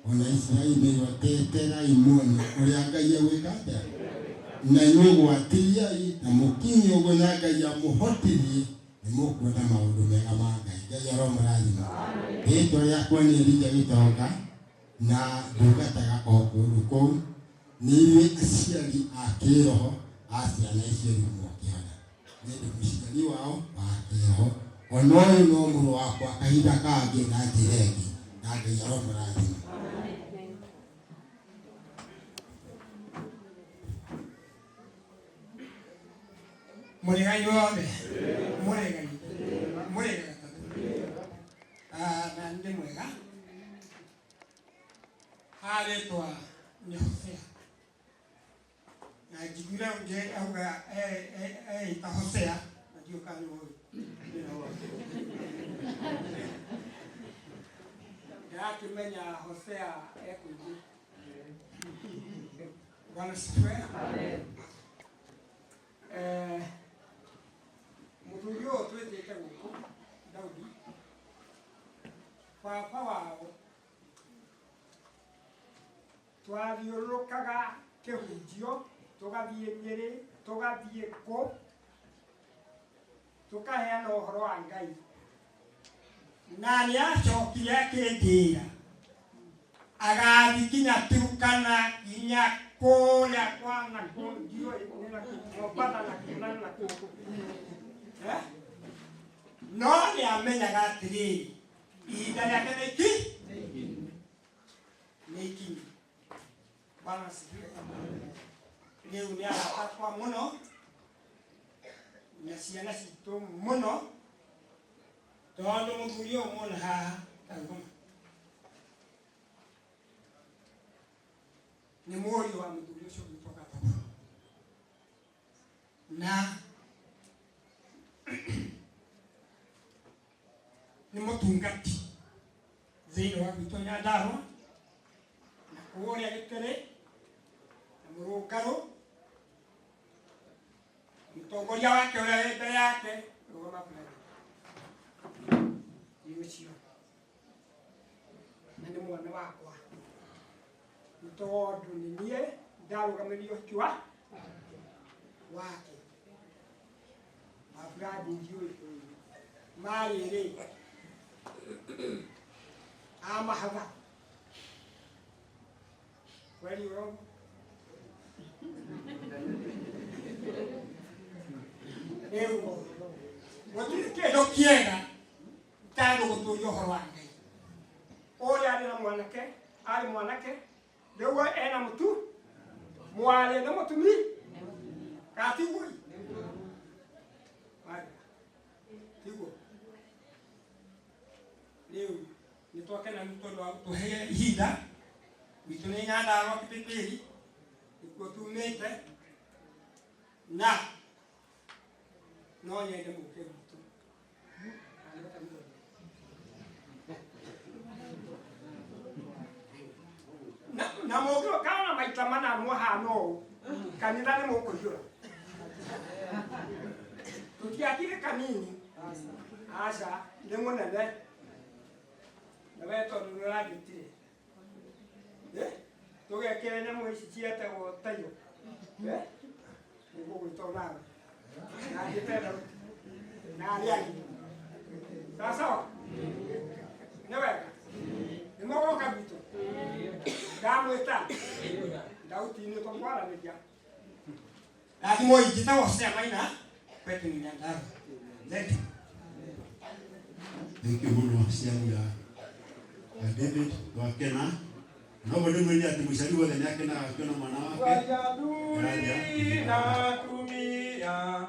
S12: ona Israeli nĩgwateterai muone ũrĩa Ngai egwĩka atĩa na inyuĩ gwatĩriai na mũkinye ũguo na Ngai amũhotithie nĩ mũkuona maũndũ mega ma Ngai Ngai aromũrathima rĩtwa rĩakwa nĩ Elija Gĩtonga na ndungataga o kũndũ kũu nĩ ithuĩ aciari a kĩroho a ciana icio rĩu mũkĩona nĩ ndĩ mũciari wao wa kĩroho ona ũyũ no mũrũ wakwa kahinda kangĩ na njĩra ĩngĩ na Ngai aromũrathima
S4: mũregai wothe mũregai na nĩ mwega harĩtwa nĩ Hosea na njiguire ũngĩ auga eita Hosea na ndiũka nĩ ndakĩmenya Hosea ekũigũ Bwana sifiwe mũthuri ũyũ twĩtĩte gũkũ Daudi baba wao twathiũrũrũkaga kĩhunjio tũgathiĩ Nyĩrĩ tũgathiĩ kũ tũkaheana ũhoro wa Ngai na nĩ acokire akĩnjĩra agathiĩ nginya Turkana nginya kũrĩa kwa Nakuru ndiũĩ nĩ Nakuru Mombasa Nakuru no nĩ amenyaga atĩrĩrĩ ihinda rĩake nĩ ikinyu Bwana asifiwe rĩu nĩ aratakwa mũno na ciana citũ mũno tondũ mũthuri ũyũ mũna haha Kangoma nĩ mũriũ wa mũthuri ũcio witũ Gatũkũ na nĩ mũtungati thĩinĩ wa gwitũ Nyandarũa na kũrĩa Gĩkĩrĩ na Mũrũngarũ mũtongoria wake ũrĩa wĩ mbere yake rũgama nĩ ũcio na nĩ mwana wakwa nĩ tondũ nĩ niĩ ndarũgamĩrĩire ũhiki wake mabũrandi ndiũĩ marĩ rĩ
S19: amahatha kweli urongo eu gutiri kindu kiega tano guturia uhoro wa Ngai uria ari na mwanake riu ena mutu mwale na mutumi katigui tiguo riu nitwakena nitondo wa tuhe ihinda witu ni Nyandarua Kipipiri ikuo tumite na no nyende muke mutu na mogro kana maita mana mo hano kanitha ni mukuyura tutiakire kanini aca ndi munene na weto nuragitire tugekire nyamu ici cietagwo tayo niguo gwitwo nawe na ngitenda na ariani sawa nĩ wega nĩ mũgoka gwitũ ndamwĩta ndauti-inĩ tũkwaranĩria rathimo ingĩtagwo Maina kwetu ni Nyandarua.
S6: Thank you muno ciamu ya David wakena no bado mwini ati mũciari wothe nĩ akenaga akiona mwana wake
S19: na tumia